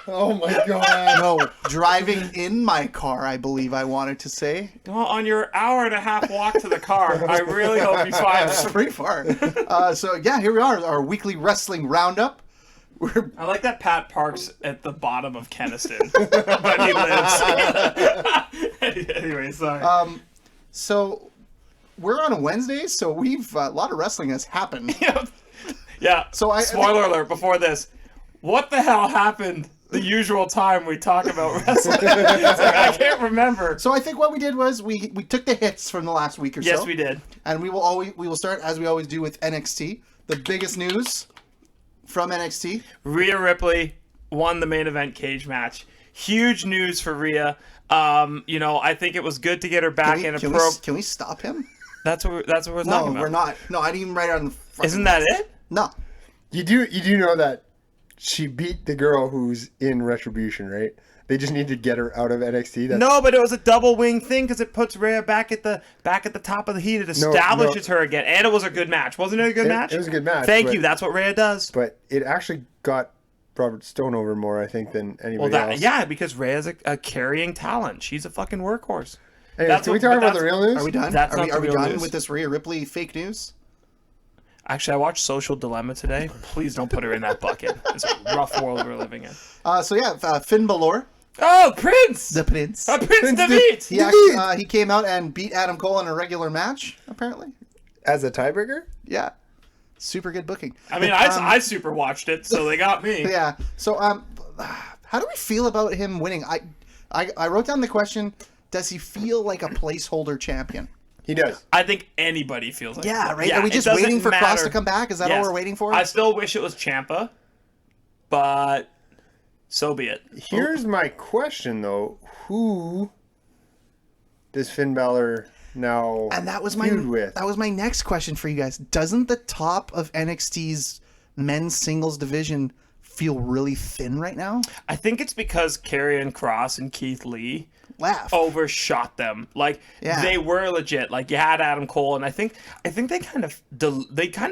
C: Oh my god.
B: No, driving in my car, I believe I wanted to say.
A: Well, on your hour and a half walk to the car, I really hope you find
B: It's
A: it.
B: pretty far. So, yeah, here we are, our weekly wrestling roundup.
A: I like that Pat parks at the bottom of Kenniston, but he lives. Anyway, sorry.
B: So, we're on a Wednesday, so we've a lot of wrestling has happened.
A: Yeah.
B: So
A: Spoiler alert before this. What the hell happened the usual time we talk about wrestling? It's like, I can't remember.
B: So I think what we did was we took the hits from the last week or so.
A: Yes, we did.
B: And we will start as we always do with NXT. The biggest news from NXT.
A: Rhea Ripley won the main event cage match. Huge news for Rhea. I think it was good to get her back in a pro.
B: Can we stop him?
A: That's what we're talking
B: No,
A: about.
B: we're not. No, I didn't even write it on the front.
A: Isn't that it?
B: No.
C: You do know that she beat the girl who's in Retribution, right? They just need to get her out of NXT.
A: No, but it was a double wing thing because it puts Rhea back at the top of the heat. It establishes her again, and it was a good match. Wasn't it a good match?
C: It was a good match.
A: Thank you. That's what Rhea does.
C: But it actually got Robert Stone over more, I think, than anybody else.
A: Yeah, because Rhea's a carrying talent. She's a fucking workhorse.
C: Anyways, can we talk about the real news?
B: Are we done?
A: That's
B: are
A: not
B: we,
A: the
B: are we
A: real
B: done
A: news.
B: with this Rhea Ripley fake news?
A: Actually, I watched Social Dilemma today. Please don't put her in that bucket. It's a rough world we're living in.
B: Finn Balor.
A: Oh, Prince!
B: The Prince.
A: Prince David!
B: He came out and beat Adam Cole in a regular match, apparently.
C: As a tiebreaker?
B: Yeah. Super good booking.
A: I mean, I super watched it, so they got me.
B: Yeah. So, how do we feel about him winning? I wrote down the question, does he feel like a placeholder champion?
C: He does.
A: I think anybody feels like
B: Yeah,
A: that.
B: right?
A: Yeah,
B: Are we
A: it
B: just
A: doesn't
B: waiting for Cross
A: matter.
B: to come back? Is that all
A: Yes.
B: we're waiting for?
A: I still wish it was Ciampa. but so be it.
C: Here's my question, though. Who does Finn Balor now
B: And that was
C: feud with?
B: that was my next question for you guys. Doesn't the top of NXT's men's singles division feel really thin right now?
A: I think it's because Karrion Kross and Keith Lee
B: Laugh.
A: overshot them. Like
B: Yeah.
A: they were legit. Like you had Adam Cole, and I think they kind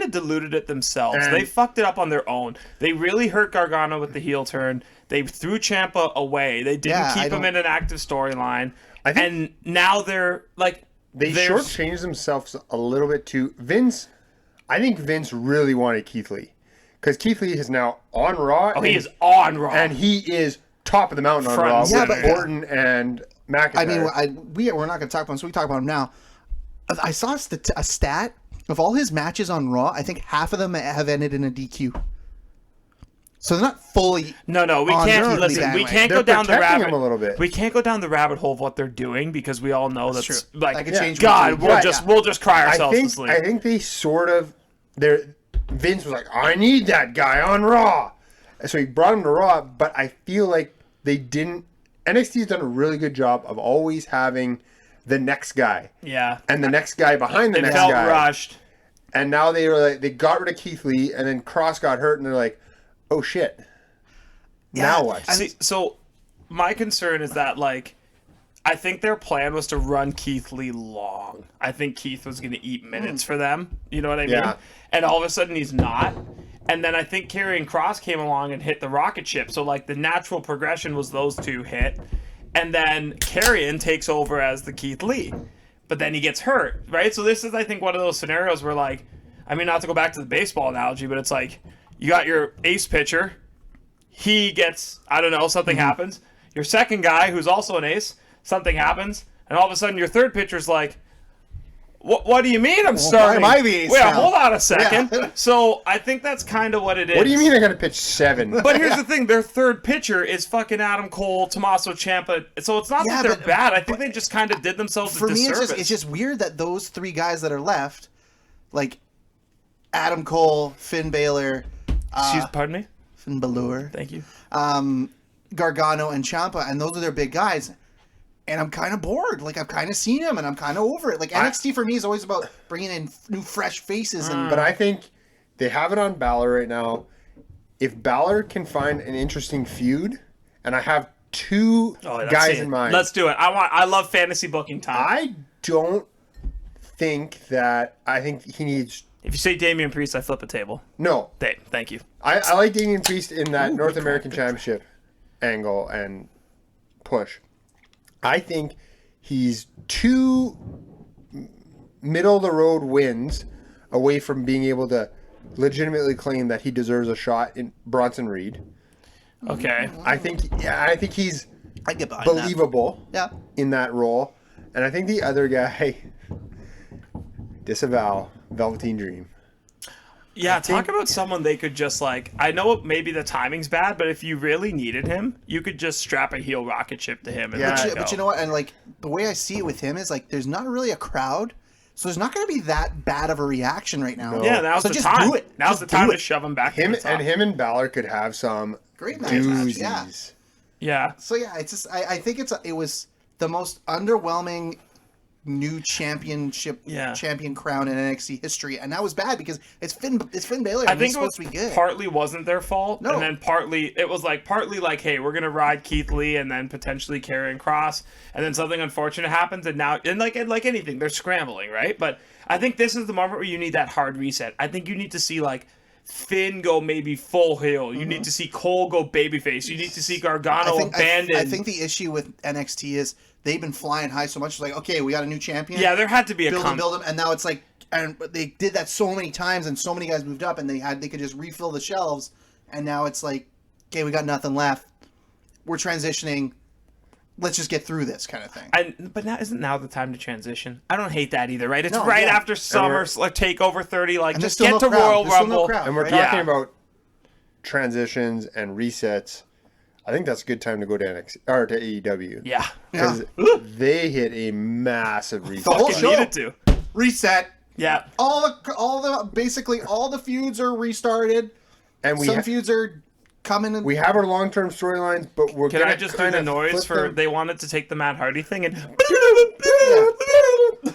A: of diluted it themselves.
C: And-
A: they fucked it up on their own. They really hurt Gargano with the heel turn. They threw Ciampa away. They didn't
B: Yeah, I
A: keep him
B: don't-
A: in an active storyline.
C: I think-
A: And now they're like
C: They
A: there's-
C: shortchanged themselves a little bit too. Vince, I think Vince really wanted Keith Lee. Because Keith Lee is now on Raw.
A: Oh, he is on Raw.
C: And he is top of the mountain on
A: Front
C: Raw
A: and
C: with
A: center.
C: Orton and McIntyre.
B: I mean, we're not going to talk about him, so we talk about him now. I saw a stat of all his matches on Raw. I think half of them have ended in a DQ. So they're not fully.
A: No, we
B: on
A: can't
B: the
A: listen. We
B: bandwagon.
A: can't
C: They're
A: go down the
C: protecting
A: rabbit.
C: him a little bit.
A: We can't go down the rabbit hole of what they're doing because we all know that's
B: true.
A: like
B: That could change
A: God.
B: week to
A: We'll
B: week.
A: just
B: Yeah.
A: we'll just cry ourselves to sleep.
C: I think they sort of. Vince was like, I need that guy on Raw. And so he brought him to Raw, but I feel like they didn't. NXT's done a really good job of always having the next guy.
A: Yeah,
C: And the next guy behind the
A: it
C: next
A: felt
C: guy.
A: rushed.
C: And now they were like, they got rid of Keith Lee, and then Cross got hurt, and they're like, oh shit. Now what?
A: See, so my concern is that like I think their plan was to run Keith Lee long. I think Keith was going to eat minutes for them. You know what I mean?
C: Yeah.
A: And all of a sudden he's not. And then I think Karrion Kross came along and hit the rocket ship. So like the natural progression was those two hit, and then Karrion takes over as the Keith Lee, but then he gets hurt, right? So this is I think one of those scenarios where like, I mean not to go back to the baseball analogy, but it's like you got your ace pitcher. He gets, I don't know, something happens. Your second guy, who's also an ace, something happens. And all of a sudden, your third pitcher's like, what do you mean I'm starting?
B: why am I the ace
A: Wait,
B: now?"
A: hold on a second.
B: Yeah.
A: So I think that's kind of what it is.
C: What do you mean they're going to pitch 7?
A: But here's the thing. Their third pitcher is fucking Adam Cole, Tommaso Ciampa. So it's not
B: Yeah,
A: that they're
B: but-
A: bad. I think they just kind of did themselves
B: For
A: a
B: me,
A: disservice.
B: it's just weird that those three guys that are left, like Adam Cole, Finn Balor,
A: Pardon me?
B: Finn Balor,
A: Thank you.
B: Gargano, and Ciampa, and those are their big guys. And I'm kind of bored. Like, I've kind of seen them, and I'm kind of over it. Like, NXT for me is always about bringing in new, fresh faces. And
C: But I think they have it on Balor right now. If Balor can find an interesting feud, and I have two
A: Let's
C: guys
A: see it.
C: in mind.
A: Let's do it. I love fantasy booking time.
C: I don't think that. I think he needs.
A: If you say Damian Priest, I flip a table.
C: No.
A: Thank you.
C: I like Damian Priest in that North American Championship angle and push. I think he's 2 middle of the road wins away from being able to legitimately claim that he deserves a shot in Bronson Reed.
A: Okay.
C: I think he's
B: I get behind
C: believable
B: that.
C: in that role. And I think the other guy, disavow, Velveteen Dream.
A: Yeah, talk about someone they could just like. I know maybe the timing's bad, but if you really needed him, you could just strap a heel rocket ship to him. And
C: Yeah.
A: let it
B: But
A: go.
B: you know what? And like the way I see it with him is like there's not really a crowd, so there's not going to be that bad of a reaction right now.
A: Yeah, now's
B: so
A: the
B: just
A: time.
B: do it.
A: Now's
B: Just
A: the time
B: do
A: to
B: it.
A: shove him back.
C: Him
A: to the top.
C: him and Balor could have some
B: Great match,
C: doozies.
B: yeah.
A: Yeah.
B: So yeah, it's just I think it was the most underwhelming new champion crown in NXT history, and that was bad because it's Finn Balor.
A: I
B: and
A: think
B: he's
A: it was
B: supposed to be good.
A: partly wasn't their fault,
B: No.
A: and then partly like, hey, we're gonna ride Keith Lee and then potentially Karrion Kross, and then something unfortunate happens, and now like anything, they're scrambling, right? But I think this is the moment where you need that hard reset. I think you need to see like Finn go maybe full heel. You need to see Cole go babyface. You need to see Gargano abandon.
B: I think the issue with NXT is they've been flying high so much. It's like, okay, we got a new champion.
A: Yeah, there had to be a
B: build them, and now it's like, and they did that so many times, and so many guys moved up, and they could just refill the shelves, and now it's like, okay, we got nothing left. We're transitioning. Let's just get through this kind of thing.
A: But now isn't now the time to transition? I don't hate that either, right? It's
B: No,
A: right
B: yeah.
A: after summer, like Takeover 30, like
B: And
A: just
B: there's
A: get
B: still
A: to
B: no crowd.
A: Royal
B: There's still no
A: Rumble.
B: crowd.
C: And we're
B: Right.
C: talking
A: Yeah.
C: about transitions and resets. I think that's a good time to go to NXT or to AEW.
A: Yeah.
C: Because they hit a massive reset.
B: The whole
A: Fucking
B: show.
A: needed to.
B: Reset.
A: Yeah.
B: All the basically all the feuds are restarted.
C: And we
B: Some feuds are come in and...
C: We have our long-term storylines, but we're
A: Can
C: gonna
A: I just do
C: kind
A: the
C: of
A: noise
C: flip
A: for
C: them.
A: they wanted to take the Matt Hardy thing and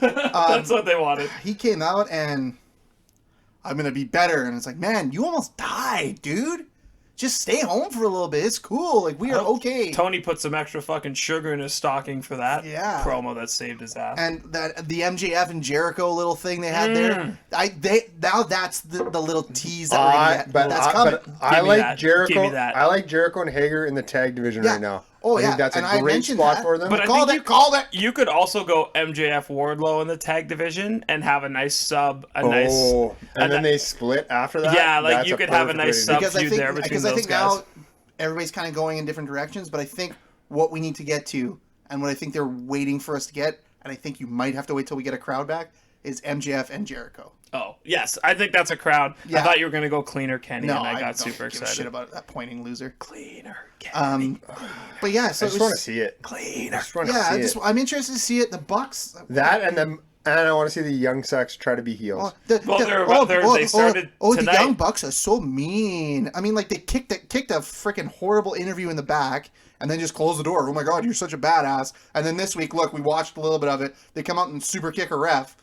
A: that's what they wanted.
B: He came out and I'm going to be better. And it's like, man, you almost died, dude. Just stay home for a little bit. It's cool. Like, we are okay.
A: Tony put some extra fucking sugar in his stocking for that promo that saved his ass.
B: And that the MJF and Jericho little thing they had there, now that's the little tease that we're gonna get. That's coming.
C: But I like
A: that.
C: Jericho.
A: Give me that.
C: I like Jericho and Hager in the tag division right now.
B: Oh,
C: I
B: yeah.
C: think that's
B: And
C: a
B: I
C: great
B: mentioned
C: spot
B: that.
C: for them.
A: But I
B: Called
A: think
B: it. Called it.
A: you could also go MJF Wardlow in the tag division and have a nice sub, and
C: then they split after that.
A: Yeah, like
C: That's
A: you could have a
C: perfect way
A: nice
C: to do it.
A: sub feud there between those guys.
B: Now everybody's kind of going in different directions, but I think what we need to get to, and what I think they're waiting for us to get, and I think you might have to wait till we get a crowd back, is MJF and Jericho.
A: Oh, yes. I think that's a crowd.
B: Yeah.
A: I thought you were going to go Cleaner Kenny,
B: No,
A: and I got
B: don't
A: super
B: give a
A: excited.
B: shit about that pointing loser.
A: Cleaner Kenny.
B: But yeah, so
C: I just want to see it.
A: Cleaner.
C: I just want to see it.
B: I'm interested to see it. The Bucks.
C: That and I want to see the Young Bucks try to be heels.
A: They started
B: the
A: tonight.
B: Young Bucks are so mean. I mean, like, they kicked a freaking horrible interview in the back and then just closed the door. Oh my God, you're such a badass. And then this week, look, we watched a little bit of it. They come out and super kick a ref,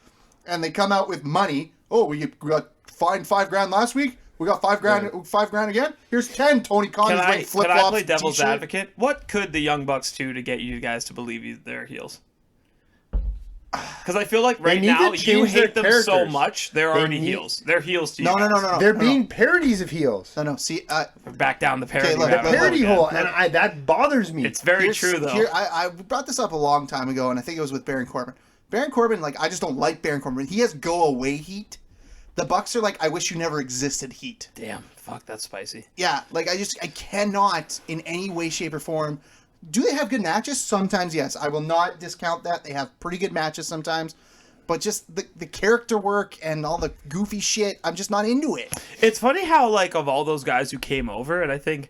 B: and they come out with money. Oh, we got fined $5,000 last week. We got $5,000 again. Here's 10. Tony Khan is wearing flip flops.
A: Can I play devil's
B: t-shirt.
A: advocate? What could the Young Bucks do to get you guys to believe they're heels? Because I feel like right
C: need
A: now
C: to
A: you
C: change their
A: hate them so
C: characters.
A: much, they're already heels. They're heels to you.
B: No.
C: They're being parodies of heels.
B: No. See,
A: back down the parody.
B: look,
A: rabbit hole
C: Parody
A: again.
C: hole, and that bothers me.
A: It's very true though.
B: I brought this up a long time ago, and I think it was with Baron Corbin. Baron Corbin, like, I just don't like Baron Corbin. He has go away heat. The Bucks are like, I wish you never existed heat.
A: Damn, fuck, that's spicy.
B: Yeah, like, I cannot in any way, shape, or form. Do they have good matches? Sometimes, yes. I will not discount that. They have pretty good matches sometimes. But just the character work and all the goofy shit, I'm just not into it.
A: It's funny how, like, of all those guys who came over, and I think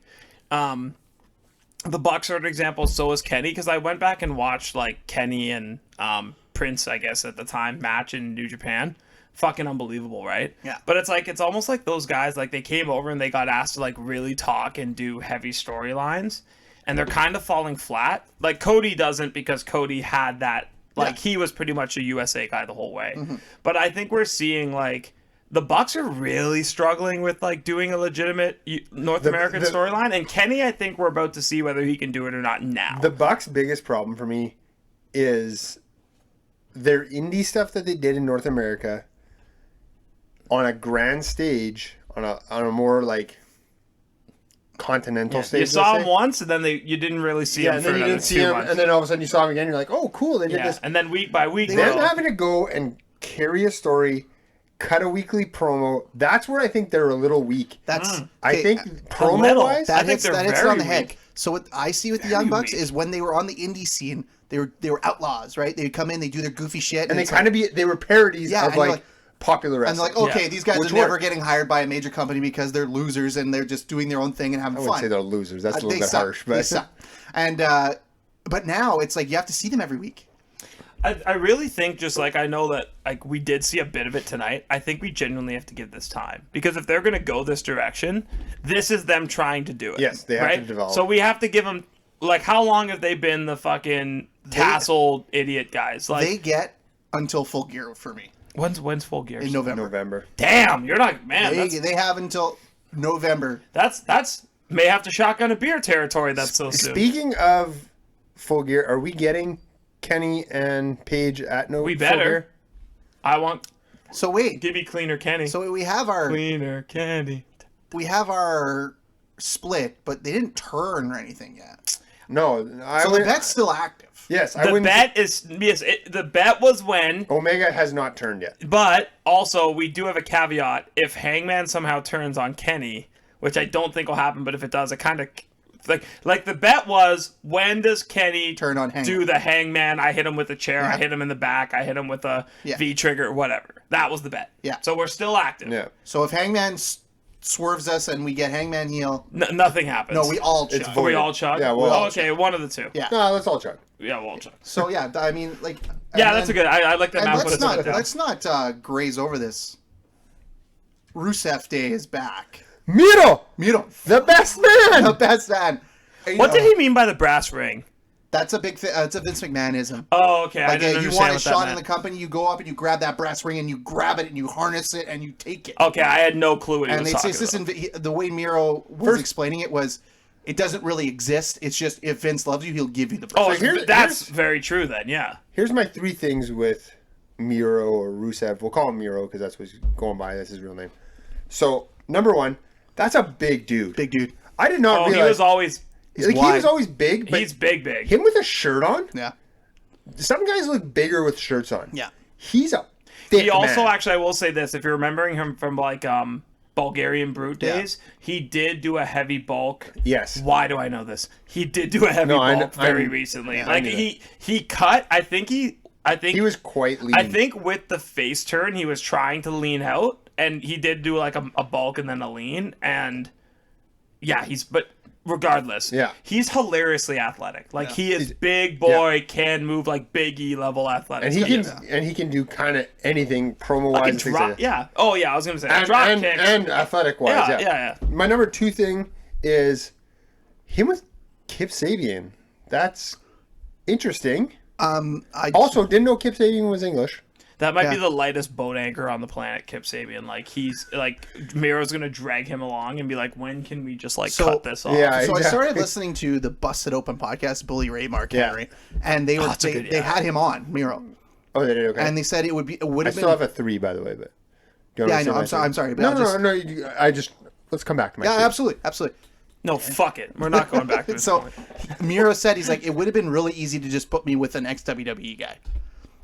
A: the Bucks are an example, so is Kenny, because I went back and watched, like, Kenny and Prince, I guess, at the time, match in New Japan. Fucking unbelievable, right?
B: Yeah.
A: But it's almost like those guys, like, they came over and they got asked to, like, really talk and do heavy storylines, and they're kind of falling flat. Like, Cody doesn't, because Cody had that, like, he was pretty much a USA guy the whole way. Mm-hmm. But I think we're seeing, like, the Bucks are really struggling with, like, doing a legitimate North American storyline, and Kenny, I think we're about to see whether he can do it or not now.
C: The Bucks' biggest problem for me is their indie stuff that they did in North America on a grand stage, on a more, like, continental stage.
A: You saw him once, and then you didn't really see him for another 2 months.
C: And then all of a sudden you saw him again, you're like, oh, cool, they did this.
A: And then week by week,
C: Them having to go and carry a story, cut a weekly promo, that's where I think they're a little weak. I think promo-wise,
B: that hits it on the head.
A: weak.
B: So what I see with the Young Bucks is when they were on the indie scene, they were outlaws, right? They'd come in, they do their goofy shit,
C: and they were parodies of, like, popular wrestling.
B: And they're like, okay, these guys are never getting hired by a major company because they're losers and they're just doing their own thing and having fun.
C: I wouldn't say they're losers. That's a little bit harsh. But...
B: They suck. And, but now it's like you have to see them every week.
A: I really think, just like, I know that, like, we did see a bit of it tonight. I think we genuinely have to give this time, because if they're going to go this direction, this is them trying to do it.
C: Yes, they have to develop.
A: So we have to give them, like, how long have they been the fucking tasseled idiot guys? Like,
B: they get until Full Gear for me.
A: When's Full Gear?
B: In November.
A: Damn, you're not, man.
B: They have until November.
A: That's may have to shotgun a beer territory. That's so soon.
C: Speaking of Full Gear, are we getting Kenny and Paige at
A: We
C: Full
A: better.
C: Gear?
A: I want.
B: So wait.
A: Give me Cleaner Kenny.
B: So we have our
A: Cleaner Kenny.
B: We have our split, but they didn't turn or anything yet.
C: No,
B: so the bet's still active.
C: Yes,
A: the bet was when
C: Omega has not turned yet.
A: But also, we do have a caveat: if Hangman somehow turns on Kenny, which I don't think will happen, but if it does, it kind of like the bet was, when does Kenny
B: turn on Hangman?
A: Do the Hangman? I hit him with a chair. I hit him in the back. I hit him with a V trigger, whatever. That was the bet.
B: Yeah.
A: So we're still active.
C: Yeah.
B: So if Hangman swerves us and we get Hangman heel,
A: nothing happens.
B: No, we all chug.
A: We all chug?
C: Yeah,
A: okay, one of the two.
B: Yeah.
C: No, let's all chug.
A: Yeah, we'll all chug.
B: So yeah, I mean, like.
A: Yeah, that's a good. I like that.
B: Let's not graze over this. Rusev Day is back.
C: Miro,
B: The
C: best man.
B: The best man. And,
A: What did he mean by the brass ring?
B: That's a big thing. It's a Vince McMahonism.
A: Oh, okay. I
B: Like,
A: didn't
B: you
A: understand
B: want a
A: what that
B: shot in
A: meant.
B: the company, you go up and you grab that brass ring and you grab it and you harness it and you take it.
A: Okay, I had no clue what he
B: And
A: was
B: it's
A: talking
B: just
A: about.
B: the way Miro was explaining it was, it doesn't really exist. It's just if Vince loves you, he'll give you the brass.
A: Oh, that's very true then, yeah.
C: Here's my 3 things with Miro or Rusev. We'll call him Miro because that's what he's going by. That's his real name. So, number 1, that's a big dude.
B: Big dude.
C: I did not
A: Oh,
C: realize.
A: he was always...
C: Like, he was always big, but
A: He's big.
C: him with a shirt on.
B: Yeah.
C: Some guys look bigger with shirts on.
B: Yeah.
C: He's a thick
A: He also,
C: man.
A: actually, I will say this, if you're remembering him from, like, Bulgarian Brute
B: Yeah.
A: days, he did do a heavy bulk.
C: Yes.
A: Why do I know this? He did do a heavy bulk very recently.
C: I
A: Like,
C: knew
A: he cut, I think he
C: was quite lean.
A: I think with the face turn, he was trying to lean out, and he did do like a bulk and then a lean, and yeah, but regardless,
C: Yeah.
A: he's hilariously athletic. Like he is big boy, can move like Big E level athletic.
C: and he can do kind of anything promo
A: Like
C: wise.
A: drop, yeah. Oh yeah, I was gonna say
C: and,
A: drop
C: and,
A: kicks.
C: and athletic wise.
A: Yeah.
C: My number 2 thing is him with Kip Sabian. That's interesting.
B: I
C: Also, didn't know Kip Sabian was English.
A: That might be the lightest boat anchor on the planet, Kip Sabian. Like he's like Miro's gonna drag him along and be like, when can we just like cut this off?
C: yeah,
B: So I
C: exactly.
B: started listening to the Busted Open podcast, Bully Ray, Mark Henry, and they were they had him on Miro,
C: Oh, they did, okay.
B: and they said it would
C: I
B: have been.
C: still have a 3, by the way, but. Do you want
B: Yeah,
C: me
B: I
C: to
B: know.
C: say my
B: I'm sorry. But
C: No,
B: I'll
C: no,
B: just,
C: no. I just let's come back to my.
B: Yeah,
C: 3.
B: absolutely.
A: No, fuck it. We're not going back to this
B: So
A: point.
B: Miro said he's like, it would have been really easy to just put me with an ex WWE guy.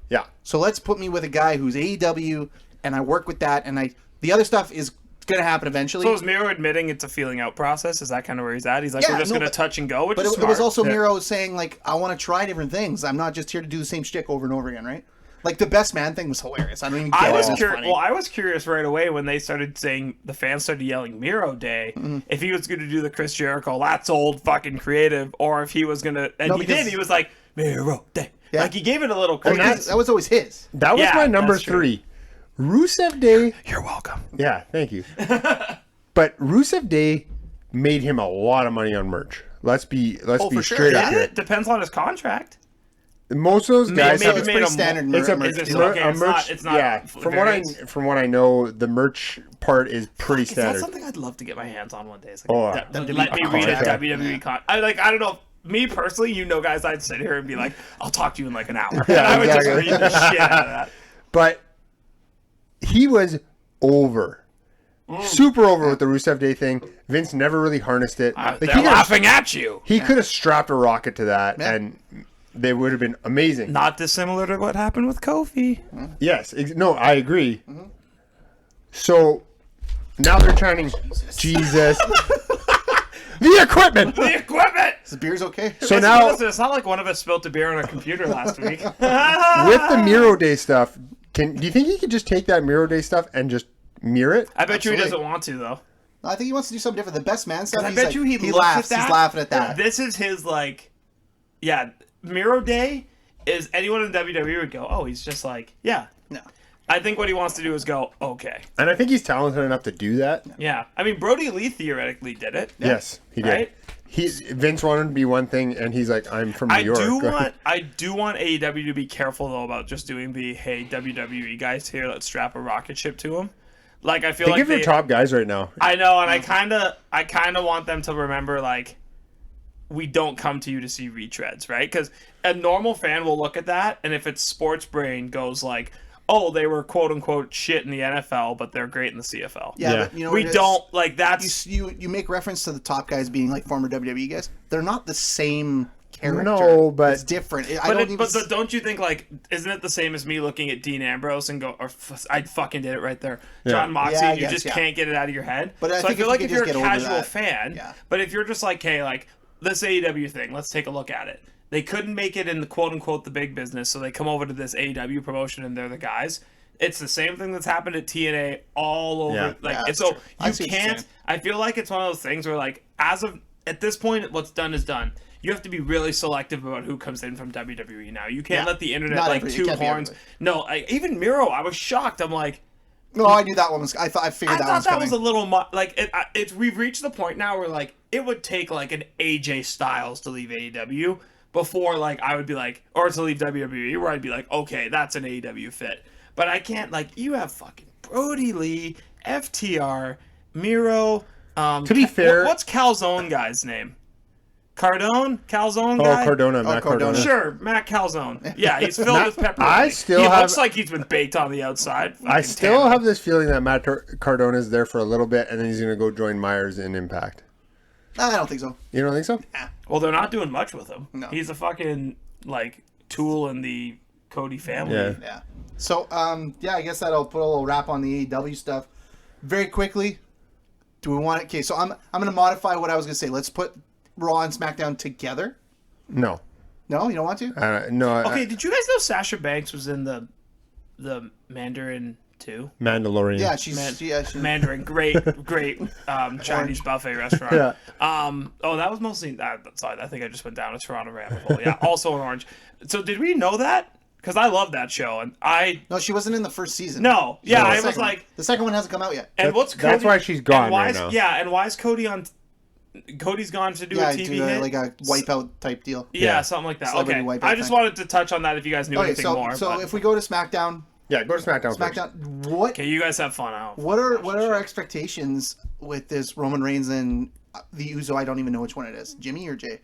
C: Yeah.
B: So let's put me with a guy who's AEW, and I work with that, and the other stuff is going to happen eventually.
A: So is Miro admitting it's a feeling out process? Is that kind of where he's at? He's like,
B: Yeah,
A: we're just
B: no,
A: going to touch and go, which
B: but
A: is
B: it
A: smart.
B: was also Miro saying, like, I want to try different things. I'm not just here to do the same shtick over and over again, right? Like, the best man thing was hilarious. I don't even get
A: I
B: it.
A: was
B: It's
A: curious.
B: funny.
A: Well, I was curious right away when they started saying the fans started yelling Miro Day. If he was going to do the Chris Jericho, that's old fucking creative, or if he was going to, and
B: No,
A: he
B: because-
A: did. He was like Miro Day.
B: Yeah.
A: Like he gave it a little.
B: Well,
A: crazy.
B: that was always his.
C: That was
A: Yeah,
C: my number
A: that's true.
C: 3. Rusev Day.
A: You're welcome.
C: Yeah, thank you. But Rusev Day made him a lot of money on merch. Let's be
B: for sure.
C: straight up
A: Yeah,
C: here.
A: it depends on his contract.
C: Most of those guys
A: maybe
C: have
B: It's
A: made
B: pretty
A: him
B: standard
A: more-
C: it's a,
B: merch
A: Is it
B: deal.
A: okay?
C: a
A: It's
C: merch.
A: not- it's not
C: yeah,
A: variants.
C: from what I know, the merch part is pretty
A: Is that
C: standard.
A: something I'd love to get my hands on one day? It's like,
C: Oh,
A: let me read a
C: contract.
A: WWE con. I don't know. Me personally, guys, I'd sit here and be like, I'll talk to you in like an hour.
C: Yeah,
A: And I would
C: exactly.
A: just read the shit out of that.
C: But he was over. Super over with the Rusev Day thing. Vince never really harnessed it. Like,
A: They're laughing at you.
C: he could have strapped a rocket to that,
B: Yeah.
C: and they would have been amazing.
A: Not dissimilar to what happened with Kofi.
C: Yes. No, I agree. So now they're trying to. Jesus. The equipment!
A: The equipment.
B: Is the beer's okay?
C: So now,
A: Listen, it's not like one of us spilled a beer on a computer last week.
C: with the Miro Day stuff, do you think he could just take that Miro Day stuff and just mirror it?
A: I bet you he
B: Absolutely.
A: doesn't want to though.
B: I think he wants to do something different. The best man stuff.
A: I
B: he's
A: bet
B: like,
A: you he looks
B: laughs.
A: at that.
B: He's laughing at that.
A: This is his like, yeah. Miro Day is anyone in WWE would go, oh, he's just like, yeah.
B: No.
A: I think what he wants to do is go, okay,
C: And I think he's talented enough to do that.
A: yeah. I mean, Brody Lee theoretically did it.
C: Yes, he did.
A: Right?
C: Vince wanted to be one thing, and he's like, I'm from New York.
A: I do want AEW to be careful though about just doing the hey WWE guys here, let's strap a rocket ship to them. Like I feel
C: Think
A: like
C: of your top guys right now.
A: I know, and I kind of want them to remember like we don't come to you to see retreads, right? Because a normal fan will look at that, and if it's sports brain goes like, oh, they were quote unquote shit in the NFL, but they're great in the CFL.
B: Yeah,
C: Yeah.
B: but you know
A: We
B: what it is?
A: don't like that's
B: You make reference to the top guys being like former WWE guys. They're not the same character.
C: No, but-
B: it's different.
A: Don't you think like isn't it the same as me looking at Dean Ambrose and go, I fucking did it right there, John Moxley,
B: Yeah, I
A: and you
B: guess,
A: just
B: yeah.
A: can't get it out of your head.
B: But I
A: so I
B: think
A: feel
B: if
A: like
B: you
A: if
B: could
A: you're a
B: just get over
A: casual
B: that,
A: fan,
B: yeah.
A: but if you're just like, hey, like this AEW thing, let's take a look at it. They couldn't make it in the quote unquote the big business, so they come over to this AEW promotion and they're the guys. It's the same thing that's happened at TNA all over.
C: Yeah.
A: Like
B: Yeah,
A: it's
B: that's
A: so
B: true. I
A: you
B: see what you're
A: can't.
B: saying.
A: I feel like it's one of those things where like at this point, what's done is done. You have to be really selective about who comes in from WWE now. You can't
B: Yeah.
A: let the internet
B: Not
A: like
B: every- it
A: two
B: can't be
A: horns.
B: everybody.
A: No, even Miro, I was shocked. I'm like,
B: No, I knew that one was. I figured that one was
A: that
B: coming.
A: was a little we've reached the point now where like it would take like an AJ Styles to leave AEW before like I would be like, or to leave WWE, where I'd be like, okay, that's an AEW fit. But I can't, like, you have fucking Brody Lee, FTR, Miro.
C: To be fair,
A: what's Calzone guy's name? Calzone
C: Oh,
A: guy?
C: Cardona, Matt
B: Cardona.
C: Cardona.
A: Sure, Matt Calzone. Yeah, he's filled with pepperoni.
C: I still
A: he
C: have-
A: looks like he's been baked on the outside.
C: I
A: Fucking
C: still
A: tan.
C: have this feeling that Matt Cardona is there for a little bit, and then he's going to go join Myers in Impact.
B: I don't think so.
C: You don't think so?
A: Well, they're not doing much with him.
B: No.
A: He's a fucking, like, tool in the Cody family.
C: Yeah.
B: Yeah. So, I guess that'll put a little wrap on the AEW stuff. Very quickly, do we want it? Okay, so I'm going to modify what I was going to say. Let's put Raw and SmackDown together.
C: No.
B: No, you don't want to?
C: No.
A: Okay, did you guys know Sasha Banks was in the Mandarin too?
C: Mandalorian.
B: Yeah, she's
A: Mandarin, great Chinese buffet restaurant.
C: Yeah.
A: That was mostly. Sorry, I think I just went down a Toronto rabbit hole. Yeah, also in Orange. So did we know that? Because I love that show, and
B: No, she wasn't in the first season.
A: No, yeah,
B: The
A: I was
B: second one.
A: like,
B: the second one hasn't come out yet.
A: and what's Cody?
C: That's why she's gone
A: and why
C: right
A: is,
C: now.
A: Yeah, and why is Cody on? Cody's gone to do a TV hit.
B: like a wipeout type deal.
A: Yeah, something like that.
B: Celebrity
A: Okay,
B: wipeout
A: I just
B: thing.
A: wanted to touch on that if you guys knew
B: Okay,
A: anything more.
B: so
A: but-
B: if we go to SmackDown,
C: Yeah, go to SmackDown. First.
B: what
A: okay, you guys have fun.
B: what are our expectations with this Roman Reigns and the Uso? I don't even know which one it is, Jimmy or Jay.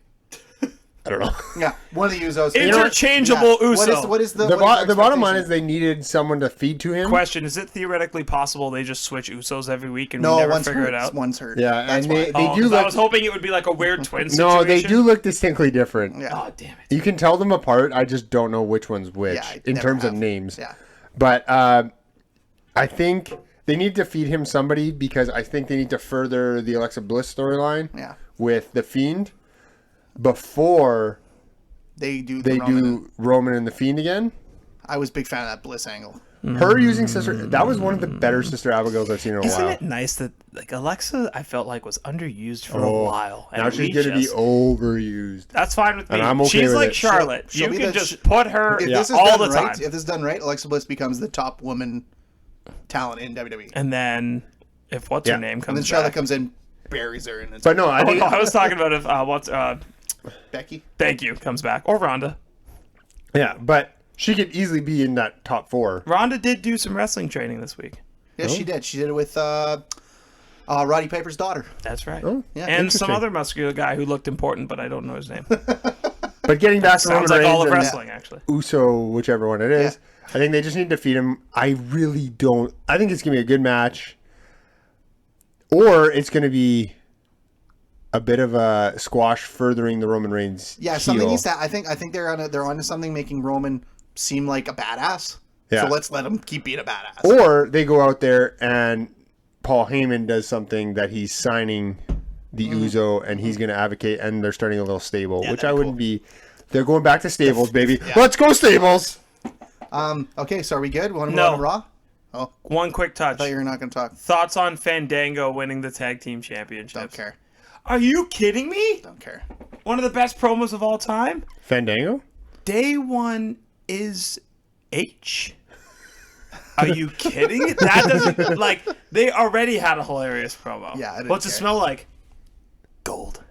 C: I don't know.
B: Yeah, one of the Usos.
A: Interchangeable
B: Yeah.
A: Uso.
B: What is the
C: The bottom line
B: expectation?
C: is they needed someone to feed to him.
A: Question: is it theoretically possible they just switch Usos every week and
B: no,
A: we never
B: one's
A: figure
B: hurt.
A: it out?
B: One's hurt.
C: Yeah,
B: That's
C: and they
B: why.
C: do
A: 'Cause
C: look.
A: I was hoping it would be like a weird twin situation.
C: No, they do look distinctly different.
B: Yeah.
A: Oh damn it!
C: You can tell them apart. I just don't know which one's which
B: Yeah, I
C: in
B: never
C: terms of
B: have.
C: names.
B: Yeah.
C: But I think they need to feed him somebody because I think they need to further the Alexa Bliss storyline
B: Yeah.
C: with the Fiend before
B: They do.
C: they
B: Roman.
C: do Roman and the Fiend again.
B: I was a big fan of that Bliss angle.
C: Her using Sister, that was one of the better Sister Abigails I've seen in a
A: Isn't
C: while.
A: it nice that like Alexa? I felt like was underused for a
C: Oh,
A: while. And
C: now she's going to be overused.
A: That's fine with me.
C: And I'm okay
A: She's
C: with
A: like
C: it.
A: Charlotte.
B: She'll
A: you
B: be
A: can
B: the
A: just put her
B: If this is
A: all
B: done
A: the
B: right,
A: time.
B: if this is done right, Alexa Bliss becomes the top woman talent in WWE.
A: And then if what's her name
B: And
A: comes
B: then Charlotte
A: back.
B: comes in, buries her, and it's
C: But no, I
A: Oh,
C: think
A: no, I was talking about if
B: Becky.
A: Thank You comes back or Ronda.
C: yeah, but she could easily be in that top 4.
A: Ronda did do some wrestling training this week.
B: Yes, she did. She did it with Roddy Piper's daughter.
A: That's right.
C: Oh,
B: Yeah,
A: and some
C: interesting.
A: other muscular guy who looked important, but I don't know his name.
C: But getting back to
A: Sounds
C: Roman
A: like all
C: Reigns
A: of
C: and
A: wrestling, actually.
C: Uso, whichever one it is, I think they just need to feed him. I really don't. I think it's going to be a good match. Or it's going to be a bit of a squash furthering the Roman Reigns
B: Yeah,
C: heel.
B: something needs to. I think they're onto something, making Roman seem like a badass.
C: Yeah.
B: So let's let him keep being a badass.
C: Or they go out there and Paul Heyman does something that he's signing the Uso and he's going to advocate, and they're starting a little stable, which I wouldn't be. They're going back to stables, baby. Let's go stables.
B: Okay, so are we good? Want to move
A: No.
B: on to Raw? Oh,
A: One quick touch.
B: I thought you were not going to talk.
A: Thoughts on Fandango winning the tag team championships?
B: Don't care.
A: Are you kidding me?
B: Don't care.
A: One of the best promos of all time?
C: Fandango?
A: Day one is H. Are you kidding? That doesn't like they already had a hilarious promo.
B: Yeah, I didn't
A: What's it
B: care.
A: smell like? Gold.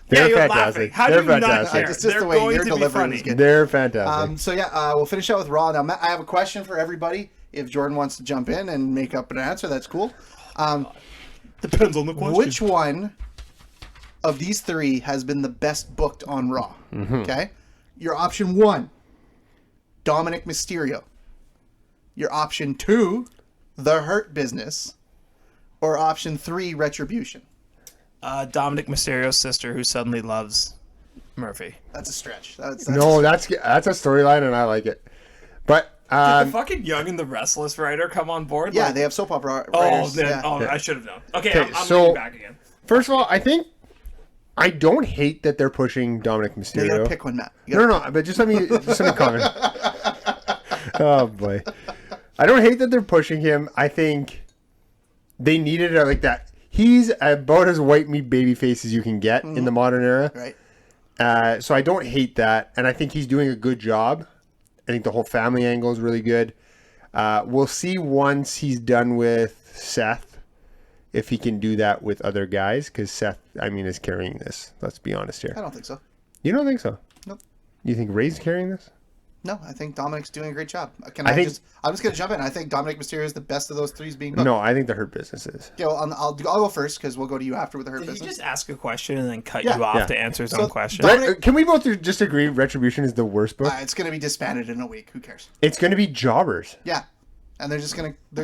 C: They're
A: you're
C: fantastic.
A: laughing. How
C: They're
A: do you not
C: fantastic.
A: care?
B: It's just
A: They're
B: the way
A: going
B: your
A: to be
B: delivery
A: funny.
B: was good.
C: They're fantastic.
B: So we'll finish out with Raw now. Matt, I have a question for everybody. If Jordan wants to jump in and make up an answer, that's cool.
A: Depends on the question.
B: Which one of these three has been the best booked on Raw? Okay, your option 1, Dominic Mysterio. Your option 2, The Hurt Business, or option 3, Retribution.
A: Dominic Mysterio's sister who suddenly loves Murphy.
B: That's a stretch. That's
C: No, that's a storyline, and I like it. But
A: Did the fucking Young and the Restless writer come on board?
B: yeah,
A: Like,
B: they have soap opera
A: oh,
B: writers.
A: then,
B: yeah.
A: oh, I should have known. Okay,
C: Okay,
A: I'm
C: so-
A: moving back again.
C: first of all, I think I don't hate that they're pushing Dominic
B: You
C: Mysterio.
B: gotta pick one, Matt. You
C: No,
B: gotta
C: no, but just let me comment. Oh boy, I don't hate that they're pushing him. I think they needed it like that. He's about as white meat babyface as you can get in the modern era.
B: Right.
C: So I don't hate that, and I think he's doing a good job. I think the whole family angle is really good. We'll see once he's done with Seth if he can do that with other guys, because Seth, is carrying this. Let's be honest here.
B: I don't think so.
C: You don't think so?
B: Nope.
C: You think Ray's carrying this?
B: No, I think Dominic's doing a great job. I'm just going to jump in. I think Dominic Mysterio is the best of those threes being booked.
C: No, I think the Hurt Business is.
B: Okay, well, I'll go first because we'll go to you after with the Hurt
A: Did he
B: Business.
A: just ask a question and then cut you off to answer his own question?
C: Can we both just agree Retribution is the worst book?
B: It's going to be disbanded in a week. Who cares?
C: It's going to be jobbers.
B: Yeah. And they're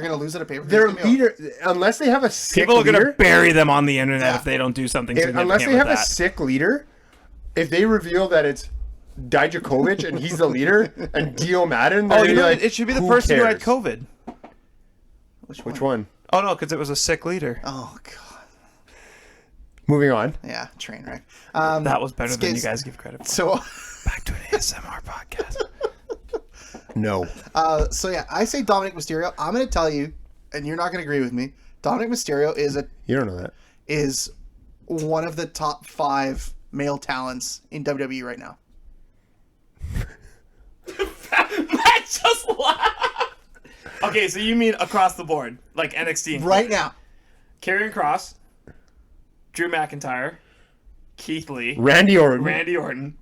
B: gonna lose it at paper.
C: Their leader, unless they have a sick
A: People are going to
C: leader,
A: bury them on the internet if they don't do something significant
C: unless they
A: with
C: have a
A: that.
C: sick leader, if they reveal that it's Dijakovic and he's the leader and Dio Madden,
A: it should be the
C: who
A: person who had
C: cares?
A: COVID.
C: Which one?
A: Oh, no, because it was a sick leader.
B: Oh god.
C: Moving on.
B: Yeah, train wreck.
A: That was better than you
B: Skids.
A: guys give credit for.
B: So,
A: Back to an ASMR podcast.
C: No.
B: I say Dominic Mysterio. I'm going to tell you, and you're not going to agree with me. Dominic Mysterio
C: You don't know that.
B: is one of the top 5 male talents in WWE right now.
A: Matt just laughed. Okay, so you mean across the board, like NXT?
B: Right now.
A: Karrion Kross, Drew McIntyre, Keith Lee,
C: Randy Orton,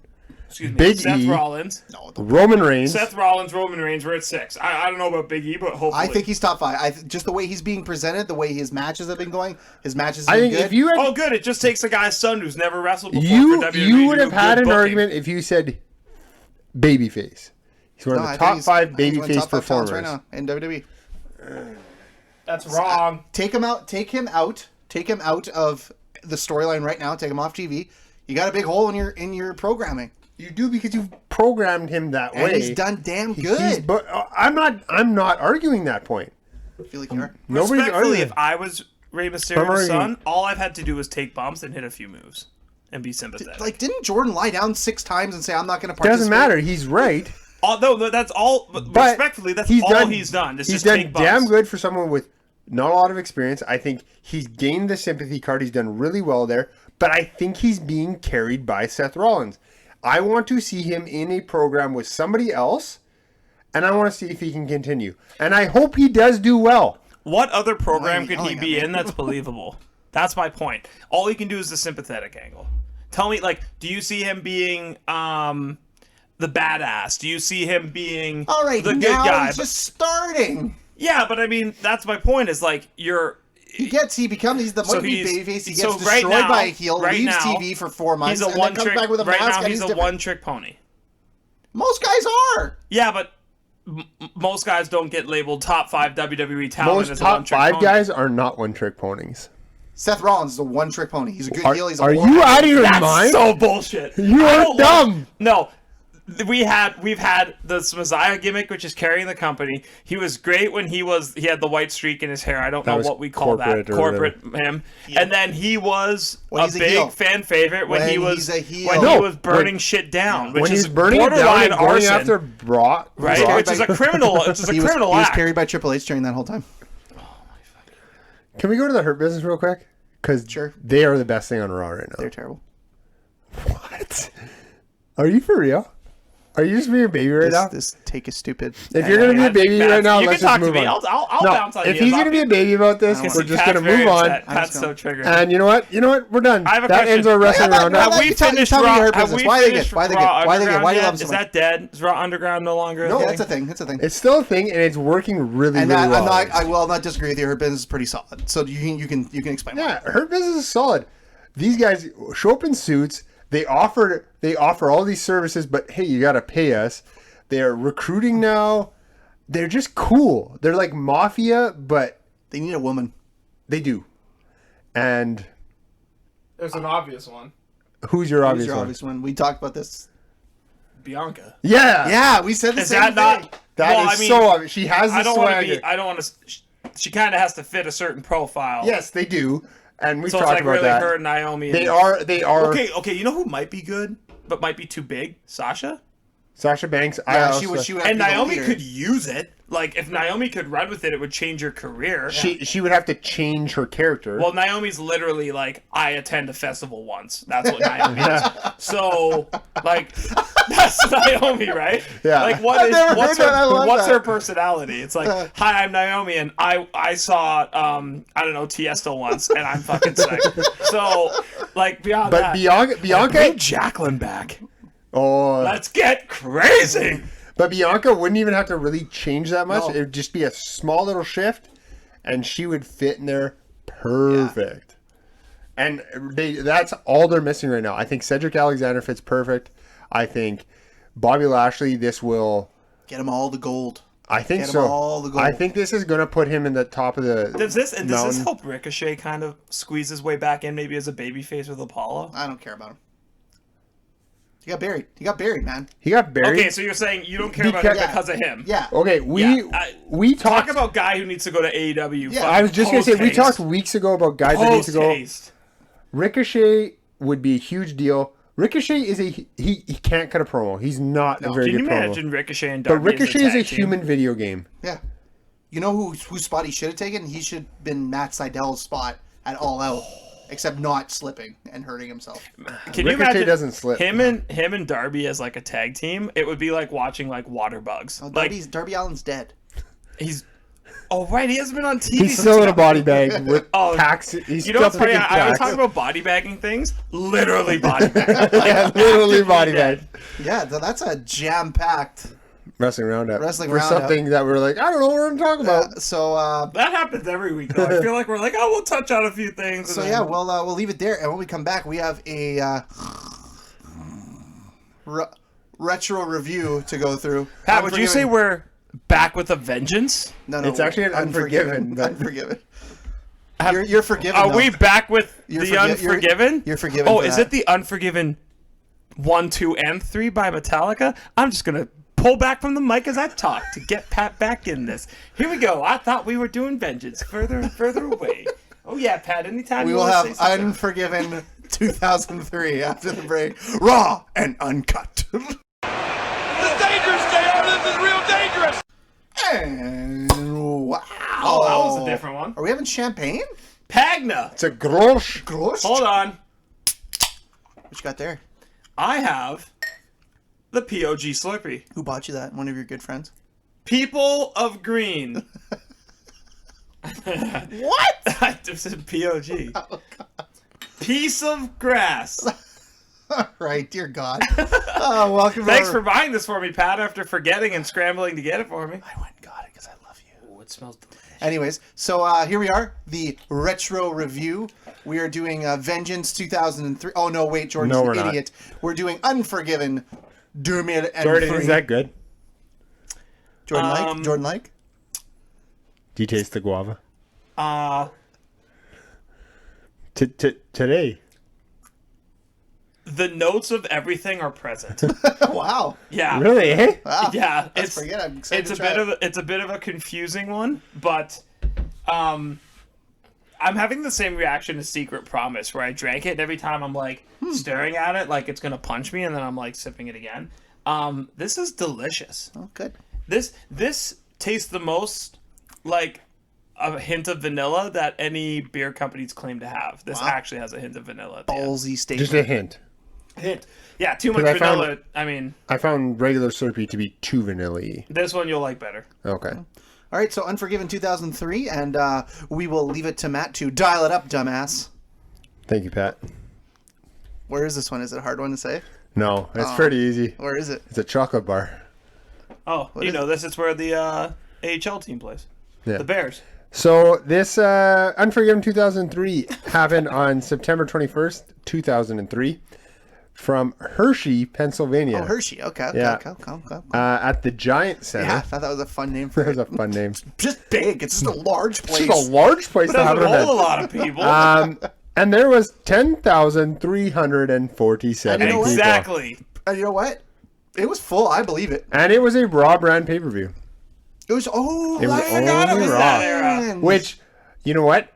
A: excuse me,
C: Big
A: Seth
C: E.
A: Rollins.
C: Roman Reigns.
A: Seth Rollins, Roman Reigns, we're at 6. I don't know about Big E, but hopefully.
B: I think he's top 5. Just the way he's being presented, the way his matches have been going, his matches have
C: I
B: been
C: think
B: good.
C: if you had,
A: Oh, good. It just takes a guy's son who's never wrestled before
C: you
A: for WWE
C: you would
A: to
C: have
A: do
C: had
A: good
C: an
A: booking.
C: argument if you said babyface. He's one of
B: I
C: the
B: think
C: top
B: he's-
C: 5
B: I think he's one of the
C: babyface
B: top 5 talents
C: performers.
B: right now in WWE.
A: That's wrong.
B: Take him out. Take him out of the storyline right now. Take him off TV. You got a big hole in your programming.
C: You do because you've programmed him that
B: And
C: way.
B: he's done damn good.
C: But I'm not arguing that point.
B: I feel like you are.
C: Nobody's
A: Respectfully,
C: arguing.
A: if I was Rey Mysterio's son, all I've had to do was take bumps and hit a few moves and be sympathetic.
B: Like, didn't Jordan lie down 6 times and say, "I'm not going to participate"?
C: Doesn't matter. He's right.
A: Although that's all. But respectfully, that's all he's done. It's
C: He's
A: just
C: done
A: take bumps.
C: damn good for someone with not a lot of experience. I think he's gained the sympathy card. He's done really well there. But I think he's being carried by Seth Rollins. I want to see him in a program with somebody else, and I want to see if he can continue. And I hope he does do well.
A: What other program could he
B: yelling at
A: be
B: me?
A: in that's believable? That's my point. All he can do is the sympathetic angle. Tell me, do you see him being the badass? Do you see him being
B: All right,
A: the good
B: now
A: guy?
B: he's just starting.
A: Yeah, but I mean, that's my point. Is you're.
B: He's the might be babyface. He gets
A: so
B: destroyed
A: right now,
B: by a heel,
A: right
B: leaves
A: now,
B: TV for 4 months,
A: He's a
B: and
A: one
B: then comes
A: trick.
B: back with a
A: Right
B: mask.
A: now,
B: and
A: he's a
B: different.
A: one-trick pony.
B: Most guys are.
A: Yeah, but most guys don't get labeled top 5 WWE talent
C: Most
A: as a
C: top
A: one-trick
C: 5
A: pony.
C: guys are not one-trick ponies.
B: Seth Rollins is a one-trick pony. He's a good heel. He's a
C: Are
B: warrior.
C: you out of your
A: That's
C: mind?
A: so bullshit.
C: You
A: I
C: are
A: don't
C: dumb.
A: No, we've had the Smaziah gimmick, which is carrying the company. He was great when he had the white streak in his hair. I don't know
C: was
A: what we call that.
C: corporate or
A: Corporate him. And then he was
B: When
A: a
B: he's a
A: big
B: heel.
A: fan favorite when he was
B: he's a heel.
A: when
C: No,
A: he was burning
C: when-
A: shit down, which
C: When
A: is
C: he's burning it down
A: borderline
C: and going
A: arson,
C: after Brock,
A: right?
B: Brock-
A: Which is a criminal. Which is a
B: He was
A: criminal act.
B: carried by Triple H during that whole time.
C: Can we go to the Hurt Business real quick? Because
B: Sure.
C: they are the best thing on Raw right now.
B: They're terrible.
C: What? Are you for real? Are you just being a baby right now?
B: This take is stupid.
C: If you're gonna be a baby
A: Matt,
C: right now,
A: you
C: let's
A: can
C: just
A: talk to
C: move
A: me.
C: on.
A: I'll
C: No,
A: bounce on
C: if
A: you.
C: he's gonna be a baby about this,
B: I
C: we're just
A: Pat's
C: gonna
A: very
C: move on.
A: upset. Pat's so triggered.
C: And you know what? We're done.
A: I have a
C: That
A: question.
C: ends our wrestling
B: Yeah,
C: roundup.
B: but-
A: Have we
B: Tell me
A: finished
B: your
A: Raw?
B: Hurt
A: Have
B: Business.
A: we
B: Why they
A: finished
B: get? Why they
A: Raw
B: get? Why they get?
A: Underground
B: Why do you
A: yet?
B: love them
A: Is
B: so
A: that dead? Is Raw Underground no longer?
B: No,
A: a thing?
B: that's a thing. That's a thing.
C: It's still a thing, and it's working really, really well.
B: I will not disagree with you. Her business is pretty solid. So you can explain. why.
C: Yeah, Hurt Business is solid. These guys show up in suits. They offer all these services, but hey, you got to pay us. They are recruiting now. They're just cool. They're like mafia, but
B: They need a woman.
C: they do. And
A: There's an obvious one.
C: who's your
B: Who's
C: obvious
B: your
C: one?
B: obvious one? We talked about this.
A: Bianca.
C: Yeah,
B: Yeah, we said the
A: Is
B: same
A: that
B: thing.
A: not?
C: that
A: well,
C: is
A: I mean,
C: so obvious. She has the
A: I don't want to
C: swagger.
A: be. I don't want to. She kind of has to fit a certain profile.
C: Yes, they do, and we've
A: So it's
C: talked
A: like
C: about
A: really
C: that.
A: her and Naomi.
C: They
A: and-
C: are.
A: Okay. You know who might be good, but might be too big? Sasha.
C: Sasha Banks.
B: Yeah, she would have
A: And
B: to be the
A: Naomi
B: leader.
A: could use it. Like if Naomi could run with it, it would change her career.
C: She would have to change her character.
A: Well, Naomi's literally like, I attend a festival once. That's what Naomi is. So, like, That's Naomi, right?
C: Yeah.
A: Like,
B: I've never heard that. I love
A: what's
B: that.
A: her personality? It's like, hi, I'm Naomi, and I saw, I don't know, Tiesto once, and I'm fucking sick. So, like, beyond
C: But
A: that.
C: Bianca,
A: Bring Jacqueline back.
C: oh,
A: Let's get crazy.
C: but Bianca wouldn't even have to really change that much.
B: No.
C: It would just be a small little shift, and she would fit in there perfect. And that's all they're missing right now. I think Cedric Alexander fits perfect. I think Bobby Lashley, this will...
B: Get him all the gold.
C: I think
B: Get him
C: so.
B: all the gold.
C: I think this is going to put him in the top of the
A: Does this
C: mountain.
A: help Ricochet kind of squeeze his way back in, maybe as a babyface with Apollo?
B: I don't care about him. He got buried. He got buried, man.
C: He got buried.
A: Okay, so you're saying you don't care about him
C: Because-
A: because of him?
B: Yeah.
C: Okay, we
A: Talk
C: talked
A: about guy who needs to go to AEW.
B: Yeah,
C: I was just going to say, we
A: Post-haste.
C: talked weeks ago about guys that need to go.
A: Post-haste.
C: Ricochet would be a huge deal. Ricochet is he can't cut a promo. He's not a very
A: Can you
C: good promo.
A: imagine Ricochet and
C: But
A: Darby
C: Ricochet is a
A: tag team?
C: human video game.
B: Yeah. You know whose spot he should have taken? He should have been Matt Seidel's spot at All Out, except not slipping and hurting himself.
A: Can you
C: Ricochet
A: imagine
C: doesn't slip.
A: him and Darby as like a tag team? It would be like watching like water bugs.
B: Oh,
A: Like
B: Darby Allin's dead.
A: he's oh right, he hasn't been on TV.
C: He's
A: since
C: still
A: he
C: in a
A: got-
C: body bag with
A: Oh,
C: tax. He's
A: You know what's
C: still
A: funny?
C: picking
A: I was
C: tax.
A: talking about body bagging things. Literally body bag.
C: Yeah, literally body bag.
B: Yeah, that's a jam-packed.
C: Wrestling Roundup.
B: Wrestling
C: For
B: Roundup.
C: something that we're like, I don't know what we're going to talk about.
B: So
A: That happens every week though. I feel like we're like, oh, we'll touch on a few things. and
B: So
A: then-
B: yeah, we'll leave it there, and when we come back, we have a retro review to go through.
A: Pat, would you say
B: Unforgiven-
A: we're back with a vengeance?
B: No,
C: It's actually an Unforgiven, but-
B: Unforgiven. You're forgiven.
A: Are
B: though.
A: we back with
B: You're
A: the
B: forgi- you're-
A: Unforgiven?
B: you're forgiven
A: Oh,
B: for
A: is
B: that.
A: it the Unforgiven 1, 2, and 3 by Metallica? I'm just gonna pull back from the mic as I talk to get Pat back in this. Here we go. I thought we were doing vengeance further and further away. Oh yeah, Pat. Anytime
B: We
A: you
B: will
A: want
B: have
A: to say something.
B: Unforgiven 2003 after the break, raw and uncut.
D: This is dangerous, JR. This is real dangerous.
B: And wow,
A: Oh, that was a different one.
B: Are we having champagne?
A: Pagna.
C: It's a grosh.
B: Gross.
A: Hold on.
B: What you got there?
A: I have the POG Slurpee.
B: Who bought you that? One of your good friends?
A: People of Green.
B: What?
A: I just said POG. Piece of grass.
B: Right, dear God. Oh, welcome.
A: Thanks
B: over.
A: for buying this for me, Pat, after forgetting and scrambling to get it for me.
B: I went and got it because I love you.
A: Oh, it smells delicious.
B: Anyways, so here we are, the retro review. We are doing Vengeance 2003. Oh no, wait, Jordan's
C: No,
B: an
C: we're not.
B: idiot. We're doing Unforgiven. Dermot and
C: Jordan,
B: Free.
C: is that good?
B: Jordan like? Jordan like?
C: Do you taste the guava? Today.
A: The notes of everything are present.
B: Wow.
A: Yeah.
C: Really, eh?
B: Wow.
A: Yeah,
B: That's pretty good. I'm excited
A: it's
B: to
A: a
B: try
A: bit
B: it.
A: of it's a bit of a confusing one, but I'm having the same reaction to Secret Promise, where I drank it and every time I'm like staring at it like it's gonna punch me, and then I'm like sipping it again. This is delicious.
B: Oh, good.
A: This tastes the most like a hint of vanilla that any beer companies claim to have. This
B: Wow.
A: actually has a hint of vanilla. At the end.
B: Ballsy statement.
C: Just a hint.
A: Hint. Yeah, too much
C: 'Cause I found-
A: vanilla. I mean,
C: I found regular Slurpee to be too vanilla-y.
A: this one you'll like better.
C: Okay.
B: All right, so Unforgiven 2003, and we will leave it to Matt to dial it up, dumbass.
C: Thank you, Pat.
B: Where is this one? Is it a hard one to say?
C: No, it's pretty easy.
B: Where is it?
C: It's a chocolate bar.
A: Oh, you
B: is
A: know, this is where the AHL team plays.
C: Yeah.
A: The Bears.
C: So this Unforgiven 2003 happened on September 21st, 2003 from Hershey, Pennsylvania.
B: Oh, Hershey. Okay, okay,
C: Yeah.
B: okay.
C: At the Giant Center.
B: Yeah, I thought that was a fun name for
C: That
B: it.
C: was a fun name.
B: Just big. It's just a large place.
C: It's a large place
A: But
C: to
A: that
C: have
A: would
C: an
A: hold a
C: event.
A: lot of people.
C: And there was 10,347
B: And you know what?
C: people.
A: Exactly.
B: And you know what? It was full. I believe it.
C: And it was a Raw brand pay-per-view.
B: It was. Oh,
C: It was
B: I forgot it
C: only
B: was
C: Raw.
B: that
A: era.
C: Which, you know what?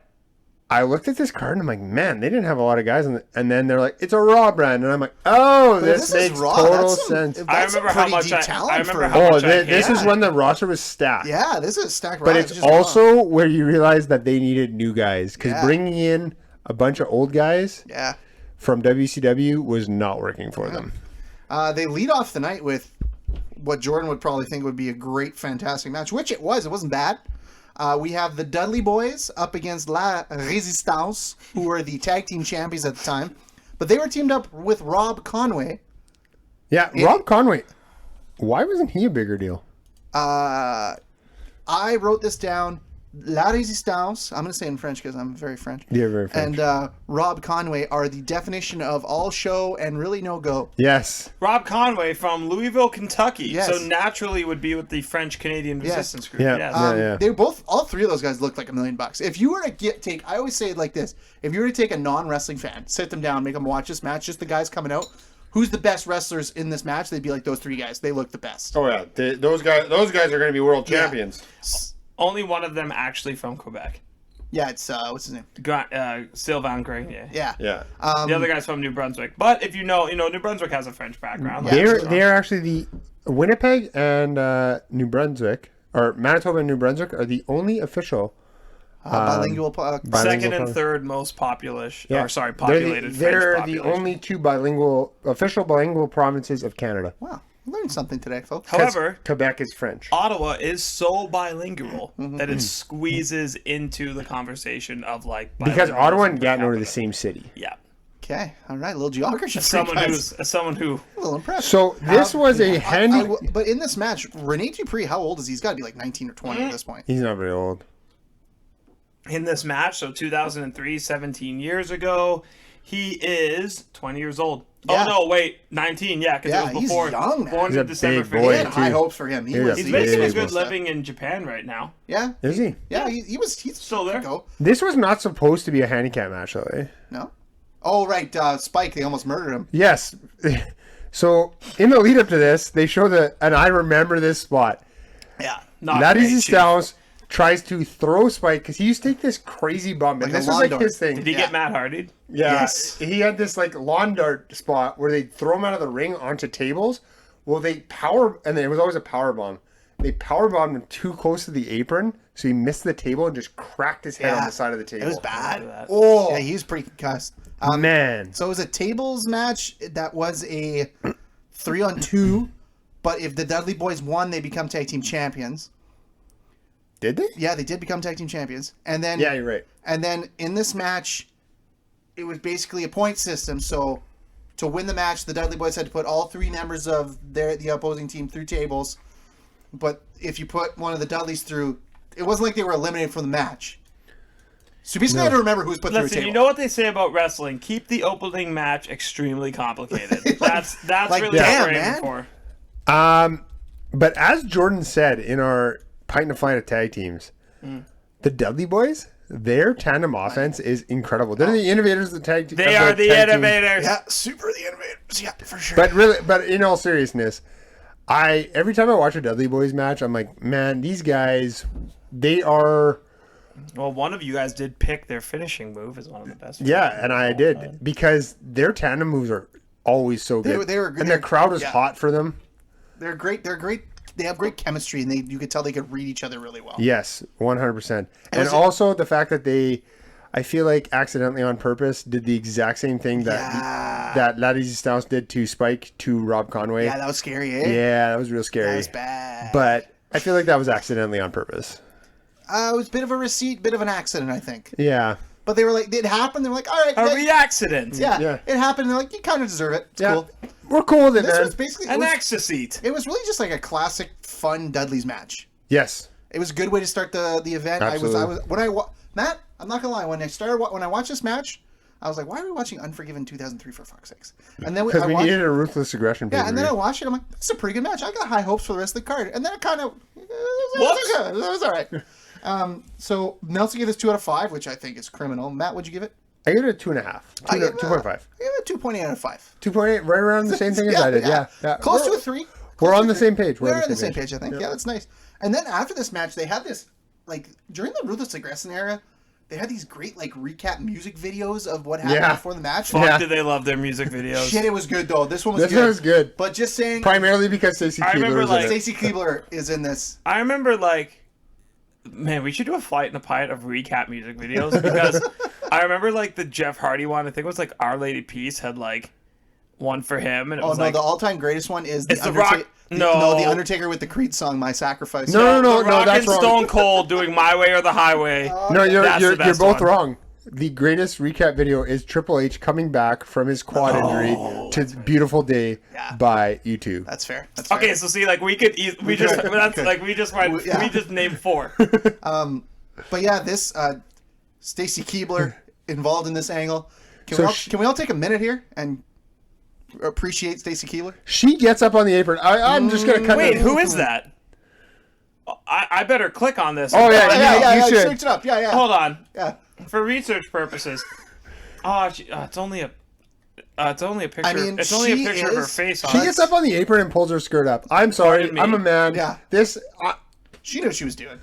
C: I looked at this card and I'm like, man, they didn't have a lot of guys. And then they're like, it's a Raw brand. And I'm like, oh, this
B: is
C: makes
B: Raw.
C: total
B: That's some-
C: sense.
A: I
B: That's some
A: remember how
B: pretty
A: much
B: deep
A: I
B: talent
A: remember
B: for-
A: how
C: Oh,
A: much I
C: this
A: hated
C: is when the roster was stacked.
B: Yeah, this is stacked.
C: But
B: Raw.
C: it's
B: just
C: also where you realize that they needed new guys. Because
B: Yeah.
C: bringing in a bunch of old guys
B: Raw. Yeah.
C: from WCW was not working for them.
B: They lead off the night with what Jordan would probably think would be a great, fantastic match, which it was. It wasn't bad. We have the Dudley Boys up against La Resistance, who were the tag team champions at the time. But they were teamed up with Rob Conway.
C: Yeah, Rob Conway. Why wasn't he a bigger deal?
B: I wrote this down. La Resistance, I'm going to say it in French because I'm very French.
C: Yeah, very French.
B: And Rob Conway are the definition of all show and really no go.
C: Yes.
A: Rob Conway from Louisville, Kentucky.
B: Yes.
A: So naturally would be with the French Canadian Resistance group.
C: Yeah.
A: Yes.
B: They were both, all three of those guys looked like $1 million. If you were to take, I always say it like this: if you were to take a non-wrestling fan, sit them down, make them watch this match, just the guys coming out, who's the best wrestlers in this match? They'd be like those three guys. They look the best.
C: Oh yeah, those guys are going to be world champions.
A: Only one of them actually from Quebec.
B: Yeah, it's what's his name?
A: Sylvain Grenier.
B: Yeah.
C: Yeah.
A: The other guy's from New Brunswick. But if you know, New Brunswick has a French background.
C: They're actually the Winnipeg and New Brunswick, or Manitoba and New Brunswick, are the only official
B: Bilingual.
A: second and third most populated
C: They're the
A: French
C: only two official bilingual provinces of Canada.
B: Wow, learned something today, folks.
A: However,
C: Quebec is French.
A: Ottawa is so bilingual that it squeezes into the conversation of like
C: Because
A: bilingualism
C: Ottawa and
A: per
C: Gatineau are
A: capita.
C: the same city.
A: Yeah.
B: Okay, all right, a little geography.
A: As someone who
B: a little impressed.
C: So this was a handy.
B: But in this match, Rene Dupree, how old is he? He's got to be like 19 or 20 at this point.
C: He's not very old.
A: in this match, so 2003, 17 years ago, he is 20 years old.
B: Yeah.
A: Oh no, wait, 19. Yeah, because
B: Yeah,
A: it was
B: he's
A: before.
B: young, man.
A: Born
C: He's a
A: in December
C: big boy,
B: He had
A: 15th.
B: high hopes for him. He
C: Yeah.
B: was.
A: He's
B: he
A: making a
B: was
A: good
B: supposed to-
A: living in Japan right now.
B: Yeah,
C: Is he?
B: yeah. He was. He's
A: Still there.
B: Go.
C: This was not supposed to be a handicap match, though. Eh?
B: No. Oh right, Spike. They almost murdered him.
C: Yes. So in the lead up to this, they show and I remember this spot.
A: Yeah, not
C: Ladies
A: great,
C: Styles tries to throw Spike because he used to take this crazy bump, and
B: Like a
C: this was
B: lawn
C: like
B: dart.
C: his thing.
A: Did he get Matt Hardy?
C: Yeah,
B: Yes.
C: he had this like lawn dart spot where they throw him out of the ring onto tables. Well, and it was always a power bomb. They power bombed him too close to the apron, so he missed the table and just cracked his head on the side of the table.
B: It was bad.
A: that.
C: Oh
B: Yeah, he was pretty concussed.
C: man!
B: So it was a tables match that was a 3-on-2, but if the Dudley Boys won, they become tag team champions.
C: Did they?
B: Yeah, they did become tag team champions. And then
C: Yeah, you're right.
B: And then in this match, it was basically a point system. So to win the match, the Dudley Boys had to put all three members of the opposing team through tables. But if you put one of the Dudleys through, it wasn't like they were eliminated from the match. So basically, I had to remember who was put through a
A: Listen,
B: table.
A: you know what they say about wrestling? Keep the opening match extremely complicated. That's
B: like,
A: really
B: damn,
A: what we're
B: man.
A: aiming for.
C: But as Jordan said in our Pint and Fight of tag teams, the Dudley Boys, their tandem offense is incredible. They're the innovators of the tag team.
A: They are the innovators.
B: Yeah, super the innovators. Yeah, for sure.
C: But in all seriousness, every time I watch a Dudley Boys match, I'm like, man, these guys, they are.
A: Well, one of you guys did pick their finishing move as one of the best.
C: Yeah, and I did because their tandem moves are always so good.
B: They were
C: and the crowd was
B: yeah.
C: hot for them.
B: They're great. They're great. They have great chemistry, and you could tell they could read each other really well.
C: Yes, 100%. And
B: was it-
C: also the fact that they, I feel like accidentally on purpose, did the exact same thing that Ladies Styles did to Spike to Rob Conway.
B: Yeah, that was scary, eh?
C: Yeah, that was real scary.
B: That was bad.
C: But I feel like that was accidentally on purpose.
B: It was a bit of a receipt, bit of an accident, I think.
C: Yeah.
B: But they were like, it happened. They were like, all right.
A: A re-accident.
B: Yeah, it happened. They're like, you kind of deserve it. It's
C: Yeah.
B: cool.
C: We're cool with it,
B: This
C: man.
B: was basically
A: An exit.
B: it was really just like a classic, fun Dudley's match.
C: Yes.
B: It was a good way to start the event.
C: Absolutely.
B: Matt, I'm not gonna lie. When I watched this match, I was like, why are we watching Unforgiven 2003 for fuck's sakes? And then
C: Because
B: I
C: we
B: watched,
C: needed a ruthless aggression
B: yeah, and then I
C: pay-per-view.
B: watched it. I'm like, this is a pretty good match. I got high hopes for the rest of the card, and then it kind of it was all right. So Nelson gave this 2 out of 5, which I think is criminal. Matt, what'd you give it?
C: I give it a 2.5. 2.5.
B: I gave it a 2.8 out of 5.
C: 2.8, right around the same thing as I did. Yeah.
B: Close to a 3.
C: We're on the same page.
B: We're on the same page, I think. Yeah, that's nice. And then after this match, they had this, like, during the Ruthless Aggression era, they had these great, like, recap music videos of what happened before the match.
A: Fuck,
C: Yeah.
A: do they love their music videos?
B: Shit, it was good, though. This one was
C: This
B: good.
C: one was good.
B: But just saying,
C: Primarily because Stacey
A: I
C: Keebler
A: remember,
C: was in
A: like,
C: it.
B: Stacey Keebler is in this.
A: I remember, like, man, we should do a Fight in a Pint of recap music videos because I remember, like, the Jeff Hardy one. I think it was, like, Our Lady Peace had, like one for him, and it
B: Oh
A: was
B: no,
A: like
B: the all-time greatest one is
A: It's The Rock-
B: No,
A: No.
B: the Undertaker with the Creed song "My Sacrifice."
C: No,
A: The Rock
C: that's
A: and
C: wrong.
A: Stone Cold doing My Way or the Highway.
C: No, you're
A: That's the
C: you're
A: best
C: both
A: one.
C: wrong. The greatest recap video is Triple H coming back from his quad injury to "Beautiful Day" by U2.
B: That's fair. That's
A: Okay,
B: fair.
A: so see, like we just we just went
B: Yeah.
A: we just named 4.
B: But yeah, this Stacy Keibler involved in this angle. Can we all take a minute here and appreciate Stacy Keibler?
C: She gets up on the apron. I'm just gonna cut.
A: Wait,
C: the-
A: who is that? I better click on this.
C: Oh yeah, you should.
B: Search it up. Yeah.
A: Hold on.
B: Yeah.
A: For research purposes. It's only a picture.
B: I mean,
A: it's only a
B: she
A: picture of her
B: is-
A: face on
C: She
A: it.
C: gets up on the apron and pulls her skirt up. I'm sorry,
A: Pardon me.
C: I'm a man.
B: Yeah.
C: This
B: She knew what she was doing.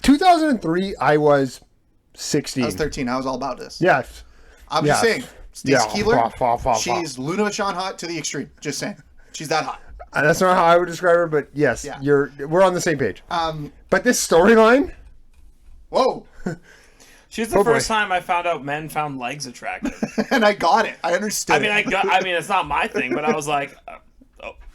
C: 2003. I was 16.
B: I was 13. I was all about this.
C: Yes.
B: I'm just
C: Yeah.
B: saying. Stacy
C: Yeah.
B: Keibler, she's Luna Vachon hot to the extreme. Just saying. She's that hot.
C: And that's not how I would describe her, but yes,
B: Yeah.
C: we're on the same page. But this storyline,
B: Whoa.
A: She's the
C: Oh, boy.
A: first time I found out men found legs attractive.
B: And I got it. I understood
A: I mean, it's not my thing, but I was like,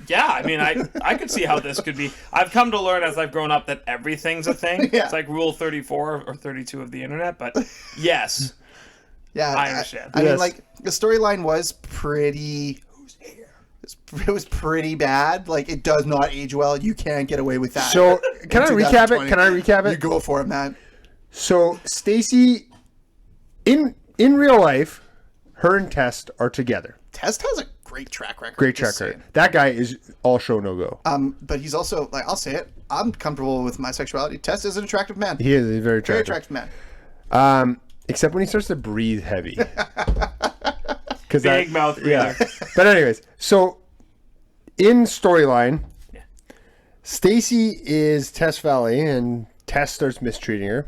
A: yeah. I mean, I could see how this could be. I've come to learn as I've grown up that everything's a thing.
B: Yeah.
A: It's like Rule 34 or 32 of the internet. But yes,
B: Yeah,
A: I understand.
B: I mean,
C: Yes.
B: like, the storyline was pretty... It was pretty bad. Like, it does not age well. You can't get away with that.
C: So can I
B: In
C: recap
B: 2020.
C: it? Can I recap
B: You
C: it?
B: go for it, man.
C: So Stacy, in real life, her and Test are together.
B: Test has a great track record.
C: Great
B: just
C: track record.
B: saying.
C: That guy is all show no go.
B: But he's also, like, I'll say it. I'm comfortable with my sexuality. Test is an attractive man.
C: He is a very
B: Very
C: attractive.
B: attractive man.
C: Except when he starts to breathe heavy.
A: big mouth breather.
C: But anyways, so in storyline, Stacy is Tess Valley and Tess starts mistreating her.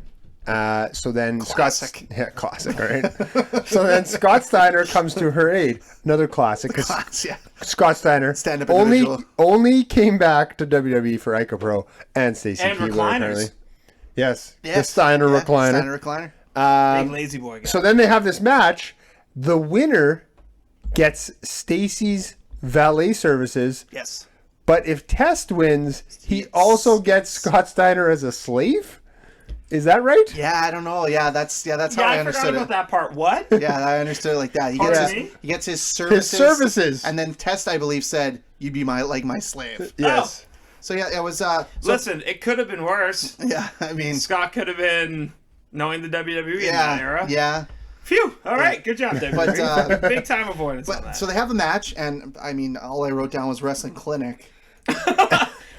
C: So then
B: Classic.
C: classic, all right. So then Scott Steiner comes to her aid. Another classic. 'Cause
B: Yeah.
C: Scott Steiner
B: Stand-up
C: only
B: individual.
C: only came back to WWE for Ica Pro and Stacy
A: And
C: Keibler,
A: recliners.
C: apparently. Yes, the
B: Yes.
C: Steiner
B: Yeah,
C: recliner.
B: Steiner recliner.
A: Big lazy boy guy.
C: So then they have this match. The winner gets Stacy's valet services,
B: Yes.
C: but if Test wins, he also gets Scott Steiner as a slave. Is that right?
B: Yeah, I don't know. Yeah, that's how
A: Yeah,
B: I
A: I forgot
B: understood
A: about
B: it.
A: that part. What?
B: Yeah, I understood it like that. He
A: Pardon
B: gets
A: me?
B: he gets his services.
C: services.
B: And then Test, I believe, said, "You'd be my slave."
C: Yes.
B: So yeah, it was.
A: Listen, it could have been worse.
B: Yeah, I mean,
A: Scott could have been knowing the WWE in that era.
B: yeah.
A: Phew. All right. Good job, WWE.
B: But,
A: Big time avoidance on
B: But
A: that.
B: so they have a match, and I mean, all I wrote down was wrestling clinic.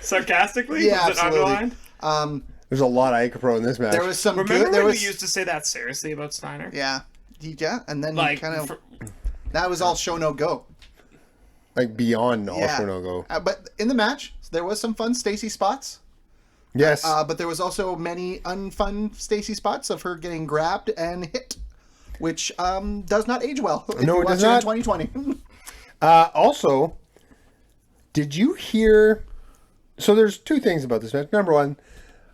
A: Sarcastically?
B: Yeah,
A: Was it
B: absolutely.
A: underlined?
C: There's a lot of Ica Pro in this match.
B: There was some
A: Remember
B: good. There
A: when
B: was
A: we used to say that seriously about Steiner?
B: yeah, and then
A: Like,
B: kind of that was all show no go.
C: like beyond all
B: Yeah.
C: show no go.
B: But in the match, there was some fun Stacy spots.
C: Yes.
B: But there was also many unfun Stacy spots of her getting grabbed and hit, which does not age well. If
C: No,
B: you
C: it
B: watch
C: does
B: it in
C: not.
B: 2020.
C: Also, did you hear? So there's two things about this match. Number one,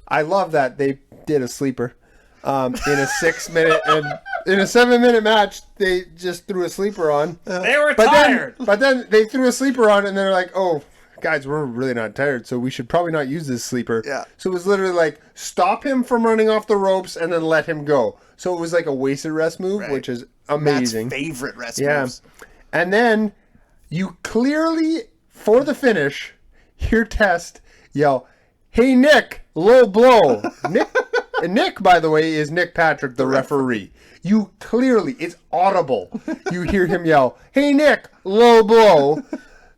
C: I love that they did a sleeper in a 6 minute and in a 7 minute match. They just threw a sleeper on.
A: They were
C: But
A: tired.
C: then they threw a sleeper on, and they're like, "Oh, guys, we're really not tired, so we should probably not use this sleeper."
B: Yeah.
C: So it was literally like stop him from running off the ropes and then let him go. So it was like a wasted rest move,
B: Right.
C: which is
B: Matt's
C: amazing.
B: favorite rest
C: Yeah.
B: moves.
C: And then you clearly, for the finish, hear Test yell, "Hey, Nick, low blow." Nick, by the way, is Nick Patrick, the referee. You clearly, it's audible. You hear him yell, "Hey, Nick, low blow."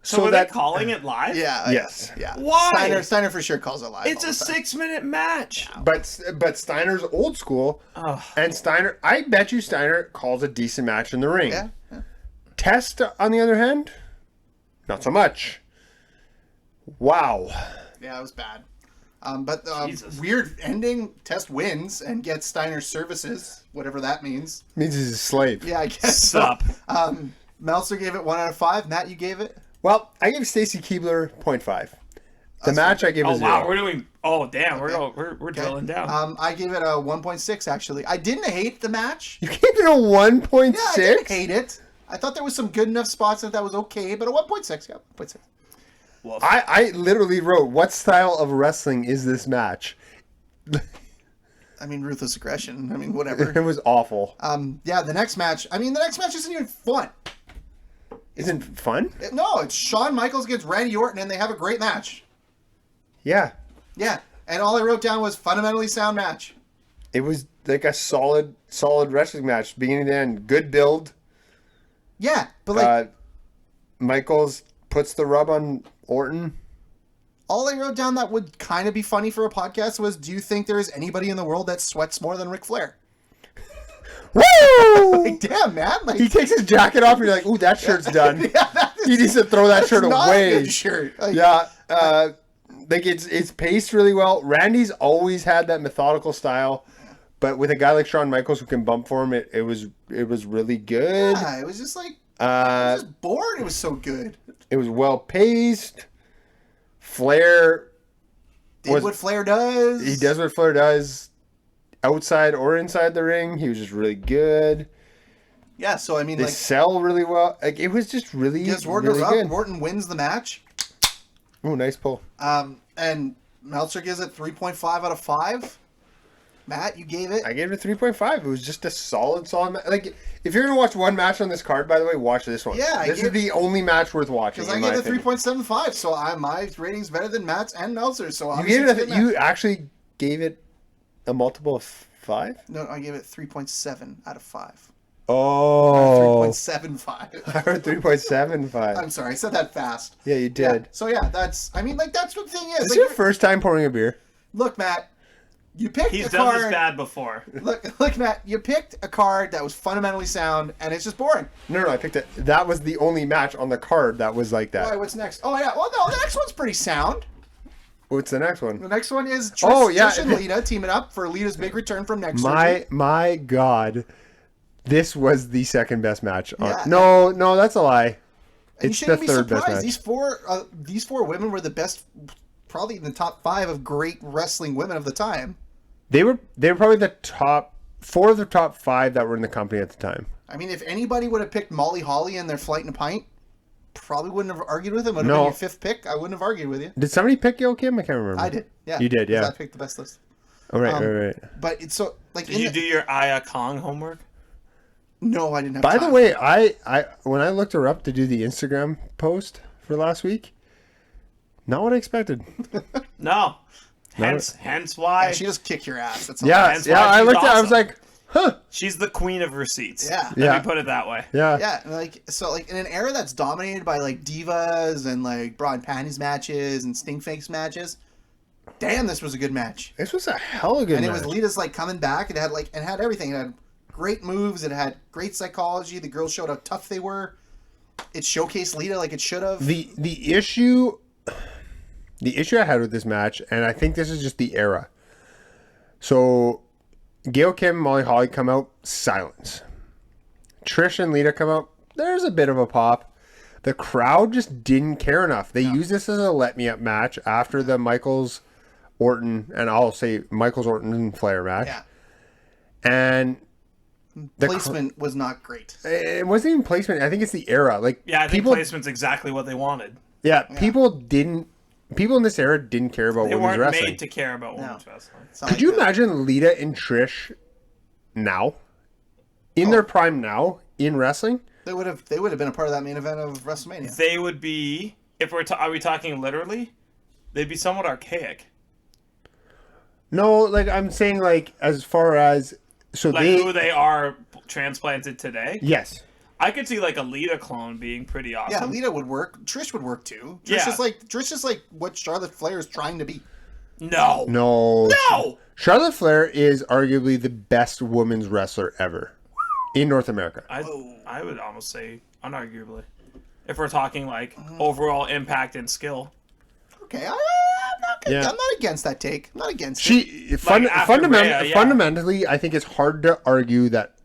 A: So were
C: that
A: they calling it live?
B: Yeah.
C: Yes.
B: Yeah.
A: Why?
B: Steiner for sure calls it live.
A: It's
B: all
A: a
B: the time.
A: 6-minute match.
C: But Steiner's old school, and Steiner, I bet you Steiner calls a decent match in the ring.
B: Yeah.
C: Test, on the other hand, not so much. Wow.
B: Yeah, it was bad. But
A: Jesus.
B: weird ending. Test wins and gets Steiner's services, whatever that means.
C: Means he's a slave.
B: Yeah, I guess. so.
A: Stop.
B: Meltzer gave it 1 out of 5. Matt, you gave it?
C: Well, I gave Stacy Keibler 0.5. The match I gave
A: Oh
C: a 0.
A: wow, we're doing. Oh damn, we're drilling down.
B: I gave it a 1.6 actually. I didn't hate the match.
C: You gave it a 1.6?
B: Yeah, I didn't hate it. I thought there was some good enough spots that was okay, but a 1.6, yeah, 1.6.
A: Well,
C: I literally wrote, what style of wrestling is this match?
B: I mean, ruthless aggression. I mean, whatever.
C: It was awful.
B: Yeah, the next match. I mean, the next match isn't even fun.
C: Isn't fun?
B: No, it's Shawn Michaels against Randy Orton, and they have a great match.
C: Yeah.
B: Yeah, and all I wrote down was fundamentally sound match.
C: It was like a solid wrestling match, beginning to end. Good build.
B: Yeah, but like
C: Michaels puts the rub on Orton.
B: all I wrote down that would kind of be funny for a podcast was, do you think there is anybody in the world that sweats more than Ric Flair?
C: Woo!
B: Like, damn, man. Like,
C: He takes his jacket off, and you're like, ooh, that shirt's done. He needs to throw that shirt
B: not
C: away.
B: a good shirt. Like,
C: Yeah. Like it's paced really well. Randy's always had that methodical style, but with a guy like Shawn Michaels who can bump for him, it was really good.
B: yeah, it was just like, I was just bored. It was so good.
C: It was well paced. Flair
B: Did what Flair does.
C: He does what Flair does, outside or inside the ring. He was just really good.
B: Yeah, so I mean,
C: They
B: like,
C: sell really well. Like it was just really,
B: gives Orton
C: really
B: a rub.
C: good.
B: Orton wins the match.
C: Oh, nice pull.
B: And Meltzer gives it 3.5 out of 5. Matt, you gave it.
C: I gave it a 3.5. It was just a solid match. Like, if you're going to watch one match on this card, by the way, watch this one.
B: Yeah,
C: this is the only match worth watching.
B: Because I gave it 3.75, so my rating's better than Matt's and Meltzer's. So
C: You actually gave it a multiple of 5?
B: No, I gave it 3.7 out of 5.
C: Oh.
B: 3.75.
C: I heard 3.75.
B: I'm sorry, I said that fast.
C: Yeah, you did.
B: Yeah, so yeah, that's what the thing is.
C: Is this
B: Like,
C: your first time pouring a beer?
B: look, Matt, you picked
A: he's
B: a
A: done
B: card.
A: this bad before.
B: Look, Matt, you picked a card that was fundamentally sound, and it's just boring.
C: No, I picked it. That was the only match on the card that was like that.
B: Why? What's next? Oh yeah, well no, the next one's pretty sound.
C: What's the next one?
B: The next one is
C: Oh, yeah.
B: Trish and Lita teaming up for Lita's big return from next surgery.
C: My God. This was the second best match.
B: Yeah.
C: No, that's a lie.
B: And
C: It's
B: you
C: the
B: shouldn't be
C: third best
B: surprised.
C: match.
B: These four women were the best, probably in the top 5 of great wrestling women of the time.
C: They were probably the top 4 of the top 5 that were in the company at the time.
B: I mean, if anybody would have picked Molly Holly in their Flight in a Pint, probably wouldn't have argued with him. Would have
C: No.
B: been your 5th pick. I wouldn't have argued with you.
C: Did somebody pick Gail Kim? I can't remember.
B: I did. Yeah,
C: You did,
B: 'cause
C: yeah.
B: I picked the best list.
C: Oh, right.
B: But it's so like.
A: Did you do your Aya Kong homework?
B: No, I didn't have.
C: By
B: time.
C: the way, I when I looked her up to do the Instagram post for last week, not what I expected.
A: No. Hence why
B: she just kick your ass. That's all.
C: Yeah,
A: That's
C: yeah.
A: why
C: I
A: she's
C: looked at. I was
A: awesome.
C: like, huh.
A: she's the queen of receipts.
B: Yeah.
A: Let
C: Yeah.
A: me put it that way.
C: Yeah.
B: Yeah, and like in an era that's dominated by like divas and like bra and panties matches and stink fakes matches, damn, this was a good match.
C: This was a hell of a good
B: And
C: match.
B: it was Lita's like coming back. It had everything. It had great moves. It had great psychology. The girls showed how tough they were. It showcased Lita like it should have.
C: The issue I had with this match, and I think this is just the era. So, Gail Kim and Molly Holly come out, silence. Trish and Lita come out, there's a bit of a pop. The crowd just didn't care enough. They used this as a let-me-up match after the Michaels, Orton, and I'll say Michaels, Orton, and Flair match.
B: Yeah.
C: And the
B: Placement was not great.
C: it wasn't even placement. I think it's the era. Like,
A: Yeah, I think
C: people,
A: placement's exactly what they wanted.
C: people in this era didn't care about
A: They
C: women's
A: weren't
C: wrestling.
A: made to care about women's wrestling.
B: It's not
C: Could
B: like
C: you
B: that.
C: imagine Lita and Trish now, in their prime now in wrestling?
B: They would have been a part of that main event of WrestleMania.
A: They would be, if are we talking literally? They'd be somewhat archaic.
C: No, like I'm saying, like as far as
A: Like who they are transplanted today.
C: yes,
A: I could see like a Lita clone being pretty
B: Yeah,
A: awesome.
B: Lita would work. Trish would work too.
A: Yeah.
B: Trish is like what Charlotte Flair is trying to be.
A: No.
C: no. Charlotte Flair is arguably the best women's wrestler ever in North America.
A: I would almost say unarguably. If we're talking like overall impact and skill.
B: Okay, I'm
C: Yeah.
B: not against that take. I'm not against it.
C: She
A: after Rhea, yeah.
C: fundamentally, I think it's hard to argue that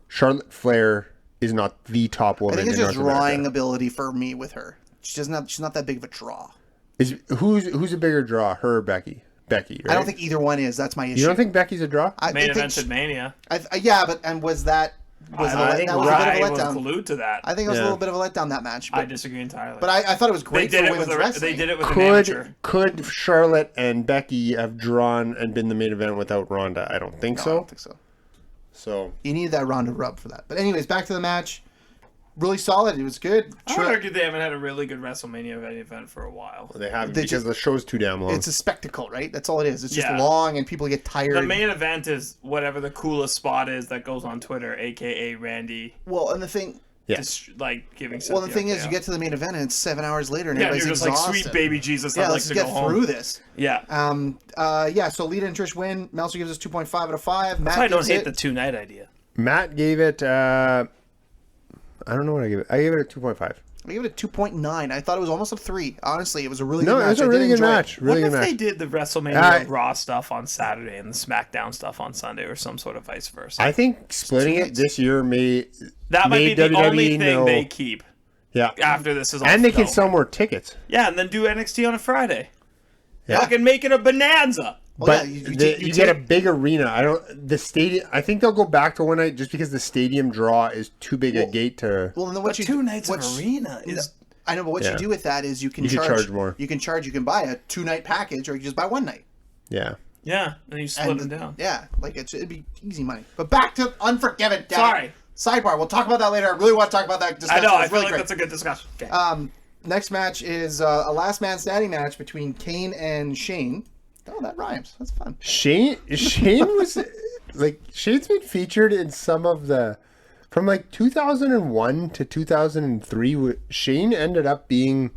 C: Charlotte Flair is not the top
B: I
C: woman
B: think it's
C: in
B: just
C: North
B: drawing
C: America.
B: ability for me with her. She's not that big of a draw.
C: Who's a bigger draw, her or Becky? Becky, right?
B: I don't think either one is. That's my issue.
C: You don't think Becky's a draw?
B: I
A: Main
B: think
A: evented Mania.
B: yeah, but was that
A: I think
B: that was a bit of a
A: Rye was
B: letdown.
A: glued to that.
B: I think it was a little bit of a letdown that match.
A: I
B: But,
A: disagree entirely.
B: but I thought it was great for women's wrestling.
A: They did it with an amateur.
C: Could Charlotte and Becky have drawn and been the main event without Ronda? I don't think
B: No,
C: so.
B: I don't think so.
C: So
B: You needed that Ronda rub for that. But anyways, back to the match. Really solid. It was good.
A: I would argue they haven't had a really good WrestleMania event for a while.
C: they have
B: They
C: because
B: just-
C: the show's too damn long.
B: It's a spectacle, right? That's all it is. It's just
A: Yeah.
B: long and people get tired.
A: The main event is whatever the coolest spot is that goes on Twitter, aka Randy.
B: Well, and the thing...
C: Yeah.
A: Just like giving.
B: Well, the thing is, you get to the main event and it's 7 hours later and
A: yeah, you're
B: everybody's
A: just
B: exhausted.
A: like sweet baby Jesus.
B: Yeah,
A: I'd like
B: let's
A: to
B: get
A: go home.
B: through this.
A: Yeah.
B: So Lita and Trish win. Meltzer gives us 2.5 out of 5. Matt
A: I don't
B: gives
A: hate
B: it,
A: the 2-night idea.
C: Matt gave it. I don't know what I gave it. I gave it a 2.5.
B: I gave it a 2.9. I thought it was almost a 3. Honestly, it was a really
C: No,
B: good match.
C: it was a
B: I did
C: really good
B: enjoy it.
C: match. Really
A: What
C: good
A: if they
C: match.
A: did the WrestleMania Raw stuff on Saturday and the SmackDown stuff on Sunday, or some sort of vice versa?
C: I think splitting it this year may
A: That might be
C: made
A: the
C: WWE
A: only thing
C: know-
A: they keep
C: Yeah,
A: after this is all
C: and they can
A: filmed.
C: sell more tickets.
A: Yeah, and then do NXT on a Friday.
C: Yeah.
A: Fucking make it a bonanza.
B: Well,
C: But
B: yeah,
C: you get a big arena. The stadium. I think they'll go back to one night just because the stadium draw is too big a gate to.
B: Well, and then
A: But
B: what you
A: 2 nights
B: what
A: of
B: you-
A: arena is.
B: I know, but what
C: Yeah.
B: you do with that is you can
C: You can
B: charge,
C: charge more.
B: You can buy a 2-night package, or you can just buy 1 night.
C: Yeah.
A: Yeah, and you split them down.
B: Yeah, like it'd be easy money. But back to Unforgiven. Damn it.
A: Sorry.
B: Sidebar. We'll talk about that later. I really want to talk about that
A: I
B: discussion.
A: know.
B: It
A: I
B: was
A: feel
B: really
A: like
B: great.
A: that's a good discussion. Okay.
B: Next match is a last man standing match between Kane and Shane. Oh, that rhymes. That's fun.
C: Shane was like Shane's been featured in some of the from like 2001 to 2003. Shane ended up being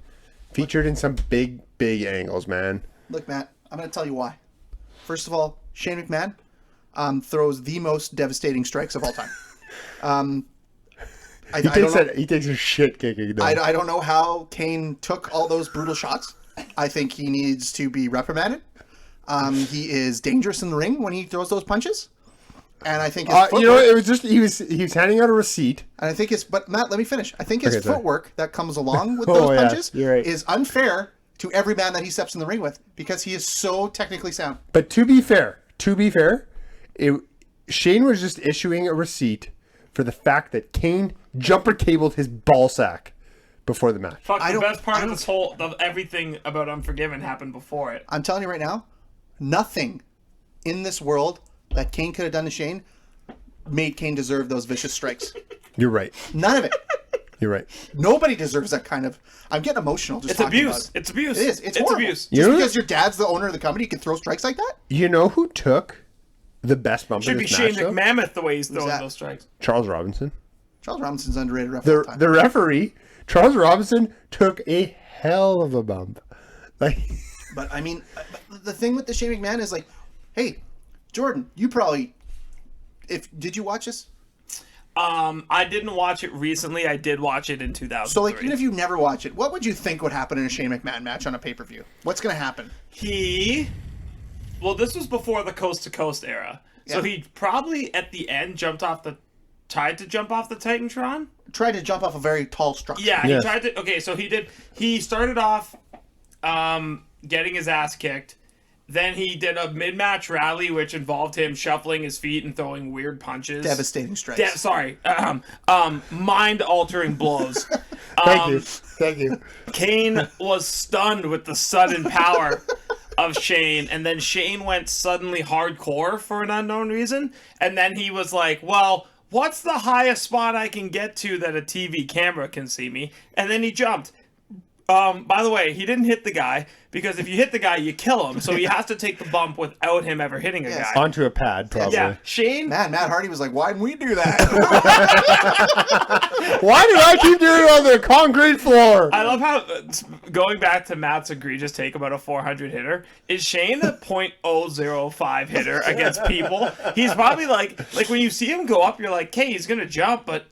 C: featured in some big angles, man.
B: Look, Matt, I'm going to tell you why. First of all, Shane McMahon throws the most devastating strikes of all time.
C: He takes a shit kicking. Though.
B: I don't know how Kane took all those brutal shots. I think he needs to be reprimanded. He is dangerous in the ring when he throws those punches. And I think his footwork,
C: it was just he was handing out a receipt.
B: and I think but Matt, let me finish. I think his
C: Okay, sorry.
B: footwork that comes along with
C: Oh,
B: those
C: yeah,
B: punches
C: you're right.
B: is unfair to every man that he steps in the ring with because he is so technically sound.
C: But to be fair, Shane was just issuing a receipt for the fact that Kane jumper cabled his ball sack before the match.
A: Fuck,
B: I
A: the
B: don't-
A: best part
B: I
A: of
B: don't-
A: this whole, of everything about Unforgiven happened before it.
B: I'm telling you right now, nothing in this world that Kane could have done to Shane made Kane deserve those vicious strikes.
C: You're right.
B: None of it.
C: You're right.
B: Nobody deserves that kind of. I'm getting emotional just
A: It's
B: talking
A: abuse.
B: about it.
A: It's abuse.
B: It is. It's horrible.
A: abuse.
B: Just
C: You-
B: because your dad's the owner of the company, you can throw strikes like that?
C: You know who took the best bump
A: Should
C: in
A: be
C: this
A: Shane
C: match, though?
A: McMammoth the way he's throwing
B: that?
A: those strikes.
C: Charles Robinson.
B: Charles Robinson's underrated ref all the time.
C: The referee, Charles Robinson, took a hell of a bump. Like,
B: But I mean, the thing with the Shane McMahon is like, hey, Jordan, you probably. Did you watch this?
A: I didn't watch it recently. I did watch it in 2003.
B: So like, even if you never watch it, what would you think would happen in a Shane McMahon match on a pay-per-view? What's going to happen?
A: Well, this was before the Coast to Coast era. So
B: Yeah.
A: he probably at the end tried to jump off the Titantron.
B: Tried to jump off a very tall structure.
A: Yeah,
C: Yes.
A: he tried to. Okay, so he started off getting his ass kicked. Then he did a mid-match rally, which involved him shuffling his feet and throwing weird punches.
B: Devastating strikes.
A: Mind-altering blows.
C: Thank you.
A: Kane was stunned with the sudden power of Shane, and then Shane went suddenly hardcore for an unknown reason, and then he was like, well, what's the highest spot I can get to that a TV camera can see me? And then he jumped. By the way, he didn't hit the guy, because if you hit the guy, you kill him, so he has to take the bump without him ever hitting a
B: Yes.
A: guy.
C: Onto a pad, probably.
A: Yeah, Shane...
B: Matt Hardy was like, why didn't we do that?
C: Why do I keep doing it on the concrete floor?
A: I love how, going back to Matt's egregious take about a 400 hitter, is Shane a .005 hitter against people? He's probably like when you see him go up, you're like, okay, he's going to jump, but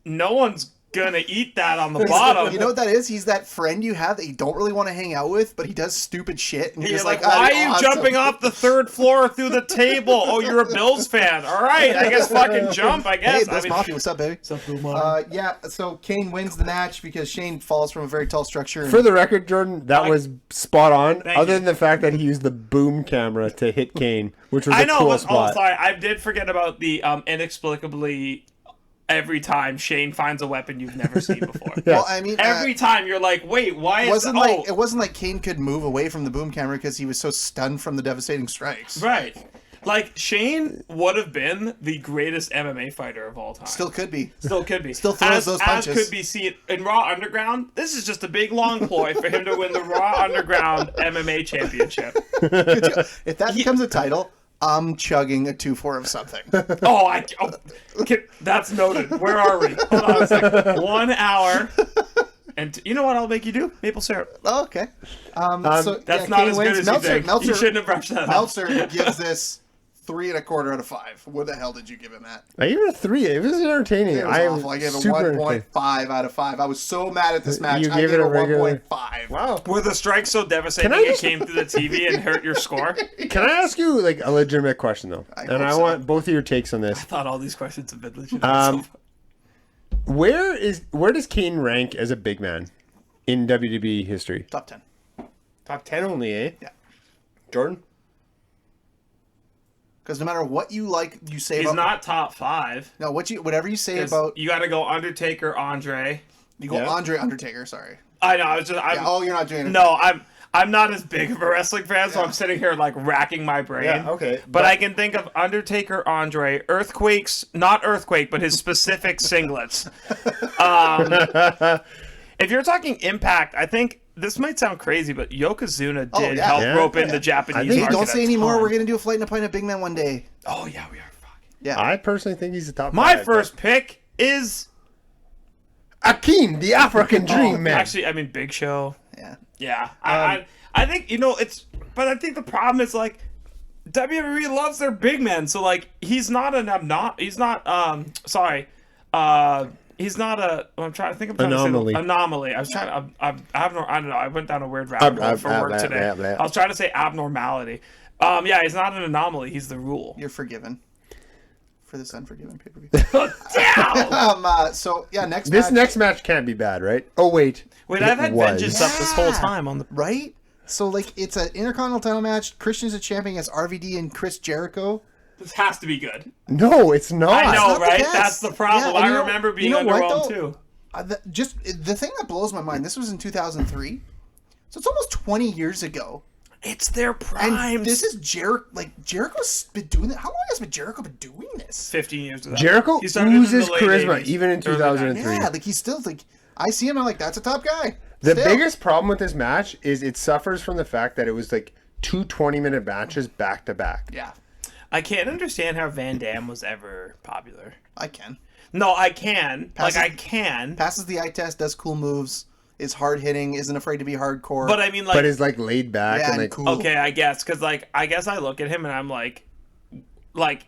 A: no one's going to eat that on the bottom.
B: You know what that is? He's that friend you have that you don't really want to hang out with, but he does stupid shit. And
A: You're
B: just
A: like,
B: like,
A: why
B: "Oh,
A: are you
B: awesome."
A: jumping off the third floor through the table? Oh, you're a Bills fan. All right, I guess fucking jump, I guess.
B: Hey, that's Mafia. What's up, baby?
A: What's up, Bill Mafia?
B: Yeah, so Kane wins the match because Shane falls from a very tall structure. And
C: For the record, Jordan, that was spot on.
A: Thank
C: Other
A: you.
C: than the fact that he used the boom camera to hit Kane, which was
A: I
C: a
A: know,
C: cool
A: but,
C: spot.
A: sorry, I did forget about the inexplicably every time Shane finds a weapon you've never seen before.
B: Well, I mean,
A: Every time you're like, wait, why is
B: it wasn't like Kane could move away from the boom camera because he was so stunned from the devastating strikes.
A: right. Like, Shane would have been the greatest MMA fighter of all time.
B: Still could be.
A: Still could be.
B: Still throws those punches.
A: As could be seen in Raw Underground. This is just a big long ploy for him to win the Raw Underground MMA championship.
B: If that becomes a title, I'm chugging a 2-4 of something.
A: That's noted. Where are we? Hold on a second. 1 hour. And you know what I'll make you do? Maple syrup.
B: Oh, okay.
A: That's not
B: Kane
A: as
B: wins.
A: good as you think. You shouldn't have brushed that up.
B: Meltzer gives this 3.25 out of 5. What the hell did you give him that?
C: I gave it a 3. It was entertaining.
B: It was awful. I gave it 1.5 out of 5. I was so mad at this match.
C: You
B: I
C: gave
B: gave
C: it
B: it
C: a regular-
B: 1.5.
C: Wow.
A: Were the strikes so devastating
C: Can I
A: it
C: just-
A: came through the TV and hurt your score?
C: Can I ask you like a legitimate question though?
B: I
C: And I
B: hope so.
C: want both of your takes on this.
A: I thought all these questions have been legitimate.
C: Where does Kane rank as a big man in WWE history?
B: Top 10.
C: Top 10 only, eh?
B: Yeah.
C: Jordan?
B: Because no matter what you say
A: He's
B: about...
A: not top 5.
B: No, whatever you say
A: 'Cause
B: about...
A: you got to go Undertaker, Andre.
B: You go
C: Yeah.
B: Undertaker, sorry.
A: I know. I'm,
B: you're not doing it.
A: No, I'm not as big of a wrestling fan, so I'm sitting here like racking my brain.
C: Yeah, okay.
A: But I can think of Undertaker, Andre, Earthquakes, not Earthquake, but his specific singlets. If you're talking Impact, I think this might sound crazy, but Yokozuna did
B: yeah.
A: help
C: Yeah.
A: rope in
C: Yeah.
A: the Japanese
C: I think-
A: market.
B: Don't say
A: a
B: anymore.
A: ton.
B: We're going to do a Flight and a Pint of Big Man one day.
A: Oh yeah, we are. Fuck.
B: Yeah.
C: I personally think he's the top
A: My
C: 5,
A: first pick is
C: Akeem, the African Dream Man.
A: actually, I mean, Big Show.
B: Yeah.
A: Yeah, I think but I think the problem is like WWE loves their big men, so like he's not a. I'm trying to think. I'm trying
C: Anomaly.
A: to say anomaly. I was trying to. I don't know. I went down a weird rabbit hole for work today. I was trying to say abnormality. Yeah, he's not an anomaly. He's the rule.
B: You're forgiven. For this Unforgiven pay-per-view.
A: Damn!
B: So, yeah, next
C: This
B: match.
C: next match can't be bad, right? Oh, wait.
A: Wait,
C: It
A: I've had
C: was.
A: vengeance up this whole time on the.
B: Right? So, like, it's an Intercontinental title match. Christian's a champion against RVD and Chris Jericho.
A: This has to be good.
C: No, it's not.
A: I know,
B: not the
A: right?
B: best.
A: That's the problem.
B: Yeah, and
A: I
B: you know-
A: remember being
B: you know what,
A: underwhelmed
B: though?
A: too.
B: The thing that blows my mind, this was in 2003. So it's almost 20 years ago.
A: It's their prime.
B: And this is Jericho. Like, Jericho's been doing it. How long has Jericho been doing this?
A: 15 years ago.
C: Jericho
A: He started in
C: oozes
A: the late
C: charisma,
A: 80s,
C: even in
A: early
C: 2003.
B: Yeah, like, he's still, like, I see him, I'm like, that's a top guy.
C: The
B: Still.
C: biggest problem with this match is it suffers from the fact that it was like 2 20-minute matches back to back.
B: Yeah,
A: I can't understand how Van Damme was ever popular.
B: I can.
A: No, I can.
B: Passes-
A: I can.
B: Passes the eye test, does cool moves, is hard hitting, isn't afraid to be hardcore.
A: But I mean, like,
C: But is like laid back
B: Yeah,
C: and
B: and
C: like
B: cool.
A: okay, I guess, because like, I guess I look at him and I'm like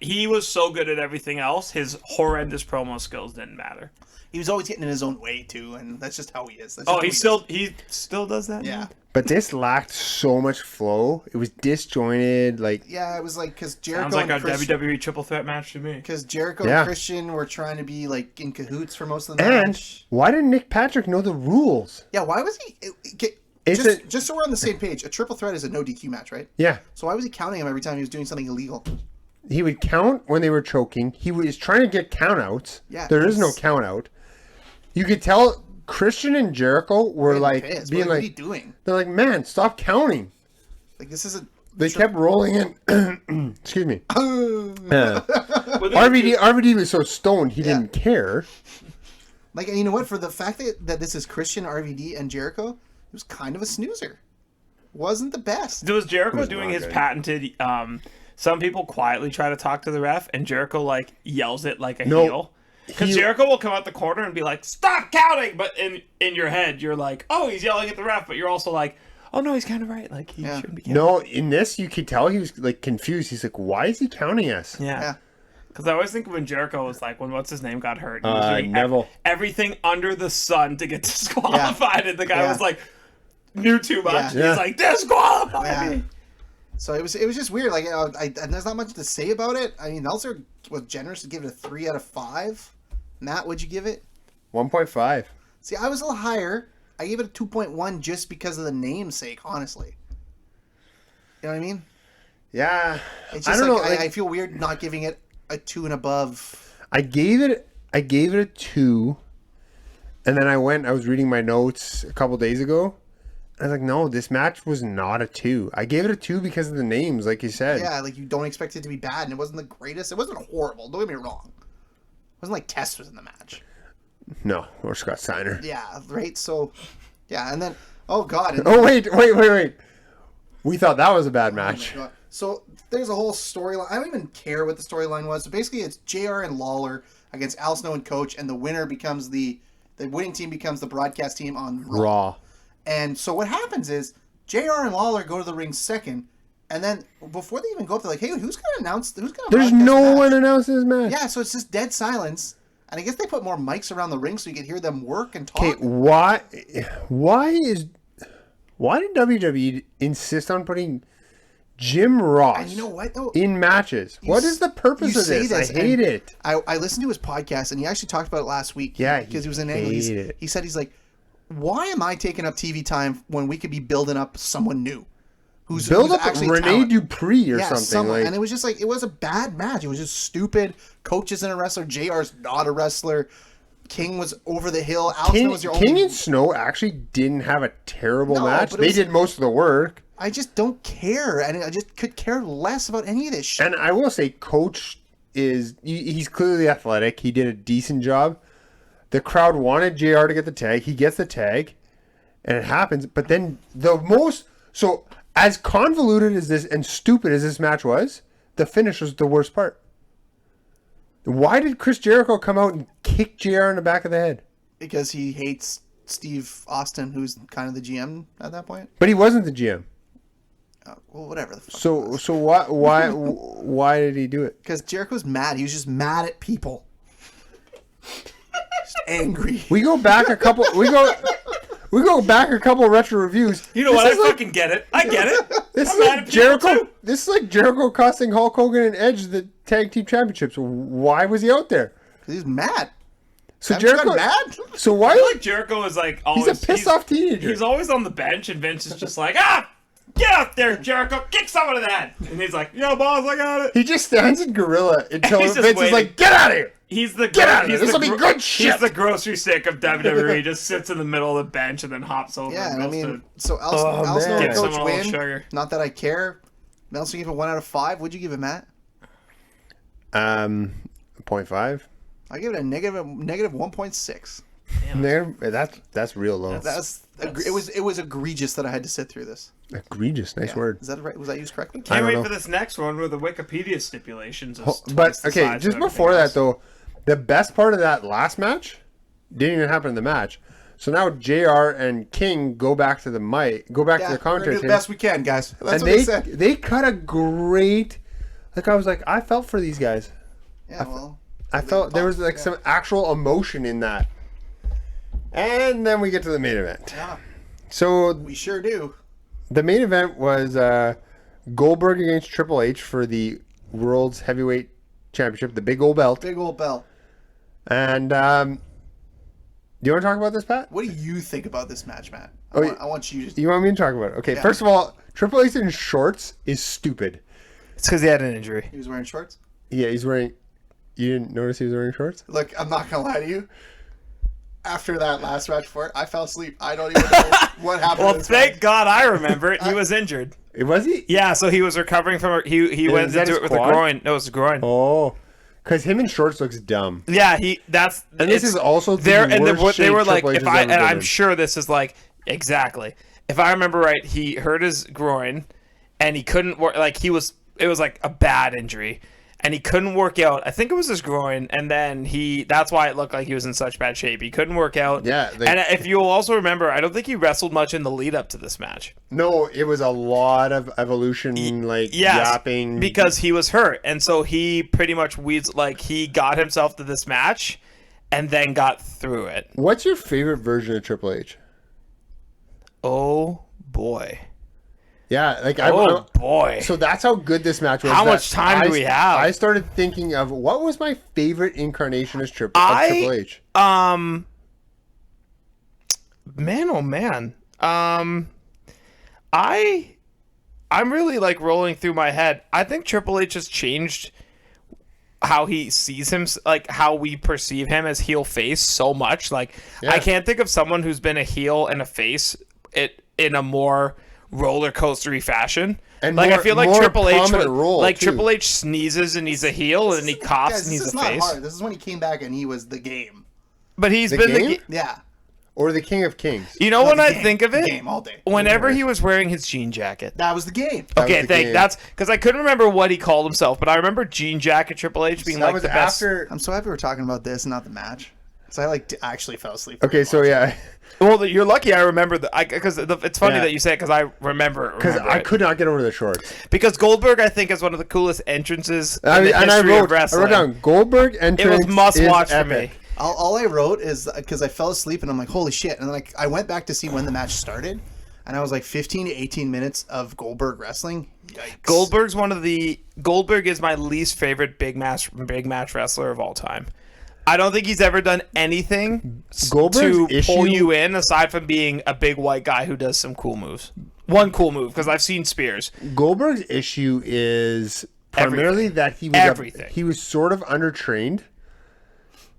A: he was so good at everything else, his horrendous promo skills didn't matter.
B: he was always getting in his own way too, and that's just how he is. That's
A: Oh,
B: just
A: he
B: who
A: still does that?
B: is. Yeah.
A: now?
C: But this lacked so much flow. It was disjointed. Like
B: Yeah, it was like because Jericho
A: Sounds like
B: and
A: a
B: Christian,
A: WWE triple threat match to me.
B: because Jericho
C: Yeah.
B: and Christian were trying to be like in cahoots for most of the
C: and
B: match.
C: why didn't Nick Patrick know the rules?
B: Yeah, why was he?
C: It's
B: Just so we're on the same page, a triple threat is a no DQ match, right?
C: Yeah,
B: So why was he counting him every time he was doing something illegal?
C: he would count when they were choking. He was trying to get countouts.
B: Yeah,
C: There is no
B: it's-
C: count out. You could tell Christian and Jericho were
B: Getting
C: like
B: pissed.
C: being
B: What are you
C: like
B: doing?
C: they're like, man, stop counting.
B: Like this is a
C: They kept rolling in. Excuse me.
A: But
C: RVD was so stoned he didn't care.
B: like, and you know what? For the fact that this is Christian, RVD, and Jericho, it was kind of a snoozer. Wasn't the best.
A: was Jericho
C: was
A: doing
C: not
A: his
C: good.
A: patented some people quietly try to talk to the ref and Jericho like yells it like a
C: No.
A: heel? Because
C: He-
A: Jericho will come out the corner and be like, "Stop counting!" But in your head, you're like, "Oh, he's yelling at the ref," but you're also like, "Oh no, he's kind of right. Like he
B: Yeah.
A: shouldn't be counting."
C: No, in this you could tell he was like confused. He's like, why is he counting us?
A: Yeah.
B: Yeah.
A: Because I always think when Jericho was like, when what's his name got hurt, he was doing
C: Neville.
A: everything under the sun to get disqualified, and the guy
B: Yeah.
A: was like, knew too much.
B: Yeah.
A: He's like, disqualify
B: Yeah.
A: me.
B: So it was just weird. Like, and there's not much to say about it. I mean, Meltzer was generous to give it a 3 out of 5. Matt, what'd you give it?
C: 1.5.
B: See, I was a little higher. I gave it a 2.1 just because of the namesake, honestly. You know what I mean?
C: Yeah.
B: It's
C: I
B: just
C: don't
B: like,
C: know. Like,
B: I feel weird not giving it a 2 and above.
C: I gave it I gave it a 2. And then I was reading my notes a couple days ago. I was like, no, this match was not a 2. I gave it a 2 because of the names, like you said.
B: Yeah, like you don't expect it to be bad, and it wasn't the greatest. It wasn't horrible. Don't get me wrong. It wasn't like Test was in the match.
C: No, or Scott Steiner.
B: Yeah, right. So, yeah, and then God. And
C: Oh wait. We thought that was a bad match.
B: Oh my God. So there's a whole storyline. I don't even care what the storyline was. So basically, it's JR and Lawler against Al Snow and Coach, and the winner becomes the winning team becomes the broadcast team on
C: Raw.
B: And so what happens is JR and Lawler go to the ring second, and then before they even go up, they're like, "Hey, who's going to announce? Who's going to?"
C: There's no one announcing this match.
B: Yeah, so it's just dead silence. And I guess they put more mics around the ring so you can hear them work and talk.
C: Okay, why did WWE insist on putting Jim Ross
B: And you know what, though?
C: in matches? What is the purpose
B: You
C: of
B: say
C: this? I hate
B: and
C: it.
B: I listened to his podcast, and he actually talked about it last week.
C: Yeah,
B: because he was in
C: hated
B: England.
C: it.
B: He said, he's like, why am I taking up TV time when we could be building up someone new?
C: Build up
B: actually
C: Rene
B: talent?
C: Dupree or
B: Yeah,
C: something. Like,
B: and it was just like, it was a bad match. It was just stupid. Coach isn't a wrestler. JR's not a wrestler. King was over the hill. Al Snow was your
C: King
B: only...
C: and Snow actually didn't have a terrible
B: No,
C: match.
B: but it
C: They
B: was-
C: did most of the work.
B: I just don't care. And I just could care less about any of this shit.
C: And I will say, Coach he's clearly athletic. He did a decent job. The crowd wanted JR to get the tag. He gets the tag, and it happens. But then so as convoluted as this and stupid as this match was, the finish was the worst part. Why did Chris Jericho come out and kick JR in the back of the head?
B: Because he hates Steve Austin, who's kind of the GM at that point.
C: But he wasn't the GM.
B: Well, whatever the fuck.
C: So why did he do it?
B: Because Jericho's mad. He was just mad at people. Just angry.
C: We go back a couple. We go back a couple retro reviews.
A: You know what? I fucking get it. I get it.
C: This
A: I'm
C: is
A: mad
C: like
A: at people
C: Jericho.
A: too.
C: This is like Jericho costing Hulk Hogan and Edge the tag team championships. Why was he out there?
B: Because he's mad.
C: So
B: Haven't you
C: Jericho.
B: gotten mad?
C: So why?
A: I feel like Jericho is like always.
C: He's a pissed off teenager.
A: He's always on the bench, and Vince is just like, get out there, Jericho, kick someone in the head. And he's like, yo, boss, I got it.
C: He just stands in gorilla until
A: He's
C: Vince
A: just
C: is
A: waiting.
C: like, "Get out of here!
A: He's the
C: Get out of here!
A: he's
C: This
A: the
C: will be good shit."
A: He's the grocery stick of WWE. Just sits in the middle of the bench and then hops over.
B: Yeah,
A: and
B: I
A: goes
B: mean,
A: to,
B: so Al Snow
C: man.
B: and
A: Give
B: Coach
A: someone a little
B: win.
A: sugar.
B: Not that I care. Nelson gave it 1 out of 5. What'd you give it, Matt?
C: 0.5.
B: I give it a negative 1.6.
C: That's real low.
B: It was egregious that I had to sit through this.
C: Egregious. Nice word.
B: Is that right? Was that used correctly?
A: Can't
C: don't
A: wait
C: know.
A: for this next one where the Wikipedia stipulations is
C: But
A: twice the
C: okay,
A: size
C: just
A: of
C: before
A: everything
C: that
A: else.
C: though, the best part of that last match didn't even happen in the match. So now JR and King go back to the mic, go back to the
B: We're
C: commentary
B: gonna do the
C: table,
B: best we can, guys. That's
C: and
B: what they said.
C: they cut a great. Like I was like, I felt for these guys.
B: Yeah, well,
C: I felt there was like some actual emotion in that. And then we get to the main event.
B: yeah,
C: So
B: we sure do.
C: the main event was Goldberg against Triple H for the World's Heavyweight Championship, the big old belt.
B: Big old bell.
C: And do you want to talk about this, Pat?
B: What do you think about this match, Matt?
C: Oh,
B: I want you to.
C: You want me to talk about it? Okay, first of all, Triple H in shorts is stupid.
A: It's because he had an injury.
B: He was wearing shorts.
C: Yeah, he's wearing... You didn't notice he was wearing shorts?
B: Look, I'm not gonna lie to you. After that last match for it, I fell asleep. I don't even know what happened.
A: Well,
B: to this
A: thank
B: match.
A: God I remember it. He was injured.
C: Was he?
A: Yeah, so he was recovering from. He went
C: is
A: to
C: that
A: do
C: his
A: it with a
C: quad?
A: groin. No, it's a groin.
C: Oh. Because him in shorts looks dumb.
A: Yeah, that's.
C: And this is also
A: there. And
C: worst
A: they were
C: shape
A: like,
C: Triple H
A: if
C: has
A: I
C: ever
A: and
C: been
A: I'm
C: in.
A: sure this is like exactly. If I remember right, he hurt his groin, and he couldn't work. Like it was like a bad injury, and he couldn't work out. I think it was his groin, and then that's why it looked like he was in such bad shape. He couldn't work out.
C: Yeah,
A: and if you'll also remember, I don't think he wrestled much in the lead up to this match.
C: No, it was a lot of evolution, yapping.
A: Because he was hurt, and so he pretty much he got himself to this match, and then got through it.
C: What's your favorite version of Triple H?
A: Oh boy.
C: Yeah,
A: Boy.
C: So that's how good this match was.
A: How
C: that
A: much time do we have?
C: I started thinking of what was my favorite incarnation of Triple H.
A: Man, oh man. I'm really like rolling through my head. I think Triple H has changed how he sees him, like how we perceive him as heel face so much. Like I can't think of someone who's been a heel and a face in a more roller coastery fashion.
C: And
A: like
C: more,
A: I feel like
C: more
A: Triple H,
C: prominent role,
A: like
C: too.
A: Triple H sneezes and he's a heel, and he coughs
B: Guys,
A: and he's
B: this is
A: a
B: not
A: face.
B: hard. This is when he came back and he was the game.
A: But he's
C: The
A: been
C: Game?
B: Yeah.
C: Or the King of Kings.
A: You know when
B: the
A: I
B: game.
A: think of
B: The
A: it,
B: game all day.
A: whenever he was wearing his jean jacket.
B: That was the game.
A: Okay,
C: was the game.
A: that's because I couldn't remember what he called himself, but I remember jean jacket Triple H being
C: That
A: like
C: was
A: the best.
C: after.
B: I'm so happy we're talking about this and not the match. So I actually fell asleep.
C: Okay, so yeah,
A: Well, you're lucky I remember because it's funny
C: Yeah.
A: that you say it because I remember
C: because I
A: it.
C: could not get over the shorts.
A: Because Goldberg I think is one of the coolest entrances in
C: I
A: the history of
C: I
A: wrestling.
C: wrote down Goldberg entrance.
A: It was must
C: is
A: watch for
C: epic.
A: me.
B: All I wrote is because I fell asleep and I'm like, holy shit. And then I went back to see when the match started. And I was like 15 to 18 minutes of Goldberg wrestling. Yikes.
A: Goldberg is my least favorite big match wrestler of all time. I don't think he's ever done anything
C: Goldberg's
A: to pull
C: issue-
A: you in aside from being a big white guy who does some cool moves. One cool move because I've seen spears.
C: Goldberg's issue is primarily that he was sort of undertrained.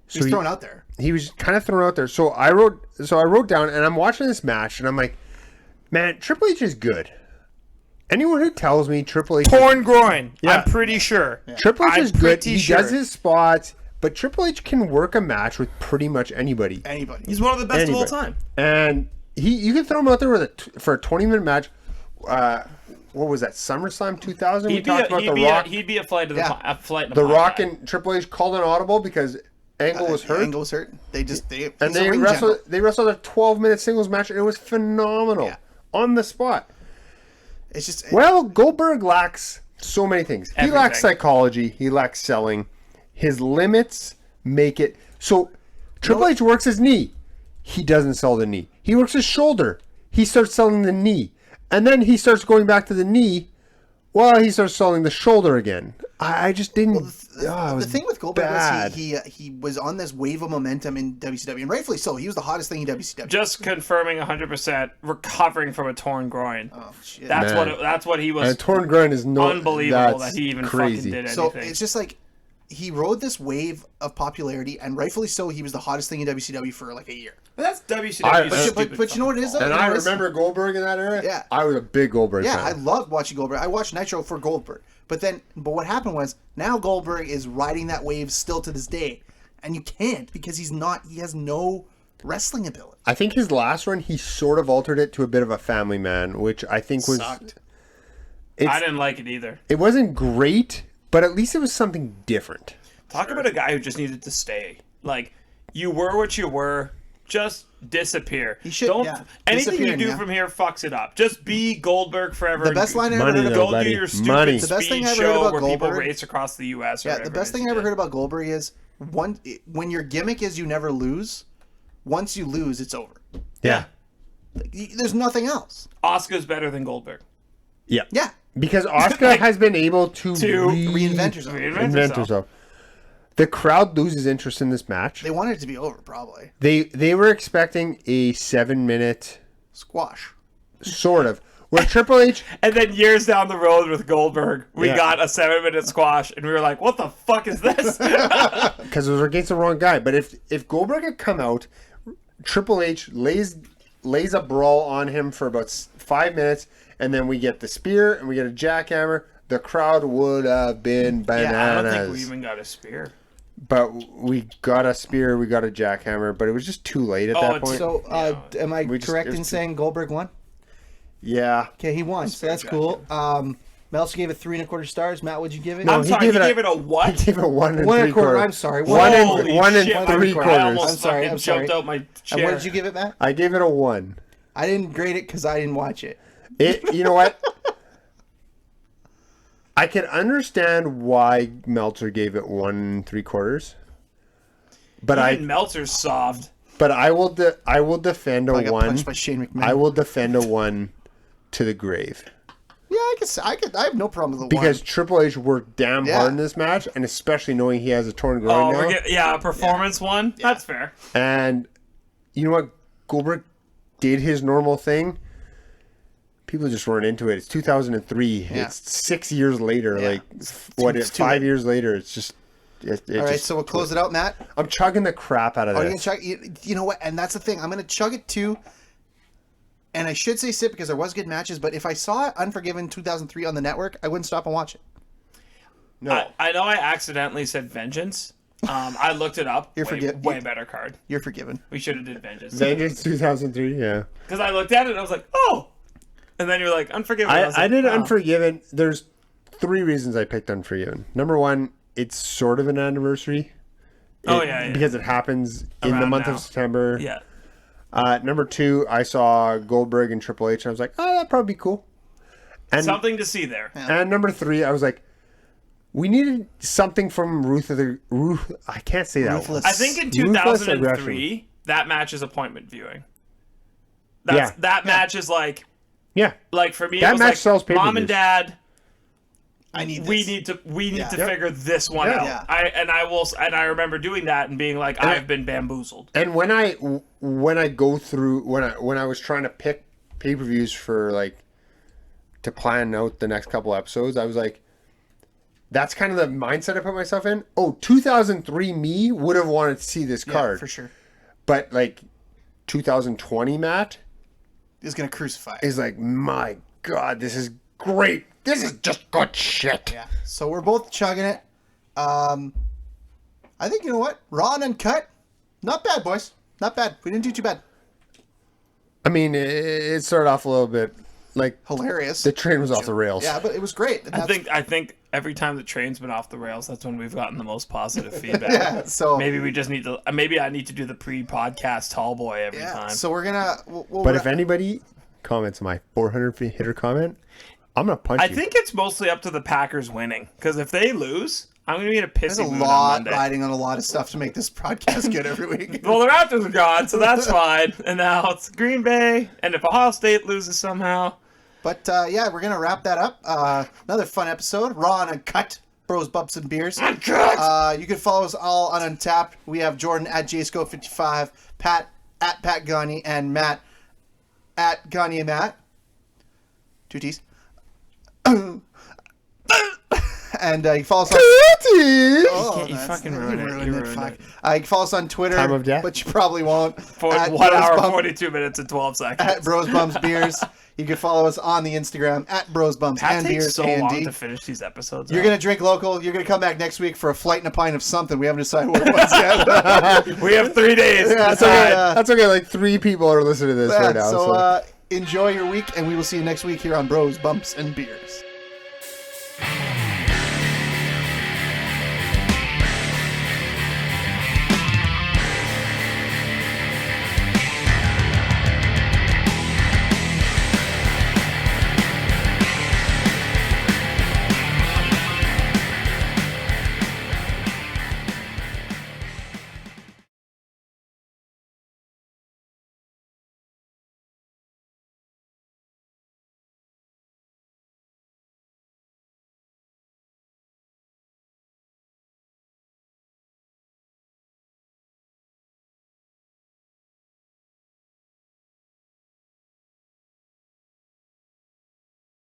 C: So
B: He's thrown out there.
C: He was kind of thrown out there. So I wrote down, and I'm watching this match, and I'm like, man, Triple H is good. Anyone who tells me Triple H
A: Torn groin.
C: Yeah.
A: I'm pretty sure.
C: Triple H
A: I'm
C: is good.
A: pretty
C: He
A: sure.
C: does his spots, but Triple H can work a match with pretty much anybody.
B: Anybody.
A: He's one of the best
C: Anybody.
A: of all time.
C: And you can throw him out there for a 20-minute match. What was that? SummerSlam 2000. We talked about The Rock.
A: He'd be a flight of
B: Yeah.
A: a flight.
C: The Rock and Triple H called an audible because Angle was hurt.
B: Angle was hurt. They
C: and
B: he's
C: they
B: a ring
C: wrestled.
B: general.
C: They wrestled a 12-minute singles match, and it was phenomenal
B: Yeah.
C: on the spot.
B: It's just
C: Well, Goldberg lacks so many things. He lacks
A: Everything.
C: psychology. He lacks selling. His limits make it so. Triple H works his knee. He doesn't sell the knee. He works his shoulder. He starts selling the knee, and then he starts going back to the knee. Well, he starts selling the shoulder again. I just didn't.
B: the thing with Goldberg
C: bad.
B: was he was on this wave of momentum in WCW, and rightfully so. He was the hottest thing in WCW.
A: Just confirming 100% recovering from a torn groin.
B: Oh shit!
A: That's
C: Man.
A: that's what he was.
C: And torn groin is no
A: unbelievable
C: that's
A: that he even
C: crazy.
A: fucking did
B: So
A: anything.
B: it's just like he rode this wave of popularity, and rightfully so. He was the hottest thing in WCW for like a year.
A: That's WCW.
B: But you know what it is, though?
C: And
B: You know
C: I
B: what it is?
C: remember Goldberg in that era.
B: Yeah.
C: I was a big Goldberg
B: Yeah,
C: fan.
B: I loved watching Goldberg. I watched Nitro for Goldberg. But what happened was now Goldberg is riding that wave still to this day, and you can't because he has no wrestling ability.
C: I think his last run, he sort of altered it to a bit of a family man, which I think was.
B: Sucked.
A: I didn't like it either.
C: It wasn't great, but at least it was something different.
A: Talk about a guy who just needed to stay. Like, you were what you were. Just disappear.
B: He should,
A: Don't
B: yeah.
A: anything you
B: Disappearing,
A: do
B: yeah.
A: from here fucks it up. Just be Goldberg forever.
B: The
A: and
B: best line I ever
C: Money,
B: heard
C: though,
B: about
A: Go do
C: buddy.
A: your stupid
C: Money.
B: The best thing
A: speed
B: I ever heard
A: show
B: about
A: where people
B: Goldberg-
A: race across the U.S. or
B: Yeah, the
A: whatever
B: best
A: it
B: thing
A: is
B: I ever
A: he
B: heard
A: did.
B: about Goldberg is when your gimmick is you never lose. Once you lose, it's over.
C: Yeah.
B: There's nothing else.
A: Oscar's better than Goldberg.
C: Yeah.
B: Yeah,
C: Because Oscar has been able to
B: reinvent herself.
C: reinvent herself. The crowd loses interest in this match.
B: They wanted it to be over, probably.
C: They were expecting a 7-minute
B: Squash.
C: sort of where Triple H.
A: And then years down the road with Goldberg, we
C: Yeah.
A: got a 7-minute squash, and we were like, "What the fuck is this?"
C: Because it was against the wrong guy. But if Goldberg had come out, Triple H lays a brawl on him for about 5 minutes, and then we get the spear and we get a jackhammer. The crowd would have been bananas.
A: Yeah, I don't think we even got a spear.
C: But we got a spear, we got a jackhammer, but it was just too late at that
A: it's
C: point.
B: So, am I
C: We just-
B: correct
C: it was
B: in
C: too-
B: saying Goldberg won?
C: yeah.
B: Okay, he won. So that's cool. Meltzer gave it 3.25 stars. Matt, what'd you give it?
C: No,
A: I'm
C: he
A: sorry, he
C: gave
A: gave it a
C: He
A: what?
C: gave it a 1 and
B: One and
C: 3
B: a quarter,
C: quarters.
B: I'm sorry.
C: One
A: Holy
C: and
A: shit,
C: 3
A: I
C: quarters.
A: almost
B: I'm sorry,
A: fucking
B: I'm sorry.
A: jumped out my
B: And
A: chair.
B: what did you give it, Matt?
C: I gave it a 1.
B: I didn't grade it because I didn't watch it.
C: You know what? I can understand why Meltzer gave it 1 3/4. But
A: Even Meltzer's soft.
C: I will defend
B: I
C: a
B: got
C: 1.
B: punched by Shane McMahon.
C: I will defend a 1 to the grave.
B: Yeah, I have no problem with the
C: Because
B: one.
C: Triple H worked damn
B: Yeah.
C: hard in this match, and especially knowing he has a torn groin
A: Oh,
C: now.
A: a performance one. That's fair.
C: And you know what? Goldberg did his normal thing. People just weren't into it. It's 2003.
B: Yeah.
C: It's 6 years later.
B: Yeah.
C: Like,
B: It's
C: what?
B: too
C: 5
B: late.
C: years later. It's just
B: All right, so we'll close it out, Matt.
C: I'm chugging the crap out of
B: Are you
C: this.
B: gonna chug? You know what? And that's the thing. I'm gonna chug it too. And I should say sip because there was good matches. But if I saw Unforgiven 2003 on the network, I wouldn't stop and watch it.
C: No.
A: I know I accidentally said Vengeance. I looked it up.
B: You're
A: way better card.
B: You're forgiven.
A: We should have did Vengeance.
C: Vengeance 2003, yeah.
A: Because I looked at it and I was like, oh. And then you're like, Unforgiven.
C: I did
A: oh.
C: Unforgiven. There's 3 reasons I picked Unforgiven. Number 1, it's sort of an anniversary.
A: Yeah.
C: Because it happens in the
A: Around
C: month
A: now.
C: of September.
A: Yeah.
C: Number 2, I saw Goldberg and Triple H, and I was like, oh, that'd probably be cool. And,
A: Something to see there.
C: and number 3, I was like, we needed something from I can't say that
B: Ruthless.
C: one.
A: I think in
C: Ruthless
A: 2003, that match is appointment viewing. That match is like
C: Yeah.
A: for me,
C: That
A: it was
C: match
A: like,
C: sells pay-per-views.
A: Mom and Dad,
B: I need this.
A: we need to
C: Yep.
A: figure this one out.
B: Yeah.
A: I remember doing that and being like, I've been bamboozled.
C: And when I go through when I was trying to pick pay-per-views for like to plan out the next couple episodes, I was like, that's kind of the mindset I put myself in. Oh, 2003 me would have wanted to see this card.
B: for sure.
C: But like 2020 Matt
B: Is gonna crucify.
C: is like, my God, this is great. This is just good shit.
B: Yeah. So we're both chugging it. I think you know what? Raw and uncut. Not bad, boys. Not bad. We didn't do too bad.
C: I mean, it started off a little bit like
B: Hilarious.
C: the train was off the rails.
B: Yeah, but it was great. And
A: I
B: that's-
A: think every time the train's been off the rails, that's when we've gotten the most positive feedback.
B: Yeah. So
A: Maybe we just need to. Maybe I need to do the pre-podcast tall boy every
B: yeah.
A: time.
B: So we're gonna. We'll
C: But if anybody comments my 400 hitter comment, I'm gonna punch
A: I
C: you.
A: think it's mostly up to the Packers winning, because if they lose, I'm gonna be in a pissy
B: there's a
A: mood on
B: lot
A: Monday.
B: riding on a lot of stuff to make this podcast good every week.
A: Well, the Raptors are gone, so that's fine. And now it's Green Bay, and if Ohio State loses somehow,
B: But yeah, we're gonna wrap that up. Another fun episode, raw and uncut. Bros, bumps, and beers. You can follow us all on Untapped. We have Jordan at JSco55, Pat at Pat Gagne, and Matt at Gagne and Matt. 2 T's. And you can follow us on. Oh,
A: you
B: that's-
A: fucking
B: you
A: ruined it.
B: ruined
A: You
B: it.
A: ruined
B: Fuck.
A: it.
B: You can follow us on Twitter,
C: Time of death?
B: but you probably won't.
A: For
B: At
A: 1 hour,
B: Bros Bump-
A: 42 minutes, and 12 seconds.
B: At Bros Bumps Beers. You can follow us on the Instagram at Bros Bumps
A: That
B: and
A: takes
B: Beers
A: so
B: A&D.
A: long to finish these episodes.
B: You're gonna drink local. You're gonna come back next week for a flight and a pint of something. We haven't decided what it was yet.
A: We have 3 days.
B: Yeah,
A: to
B: so,
A: decide.
C: That's okay. Like 3 people are listening to this right now.
B: so enjoy your week, and we will see you next week here on Bros Bumps and Beers.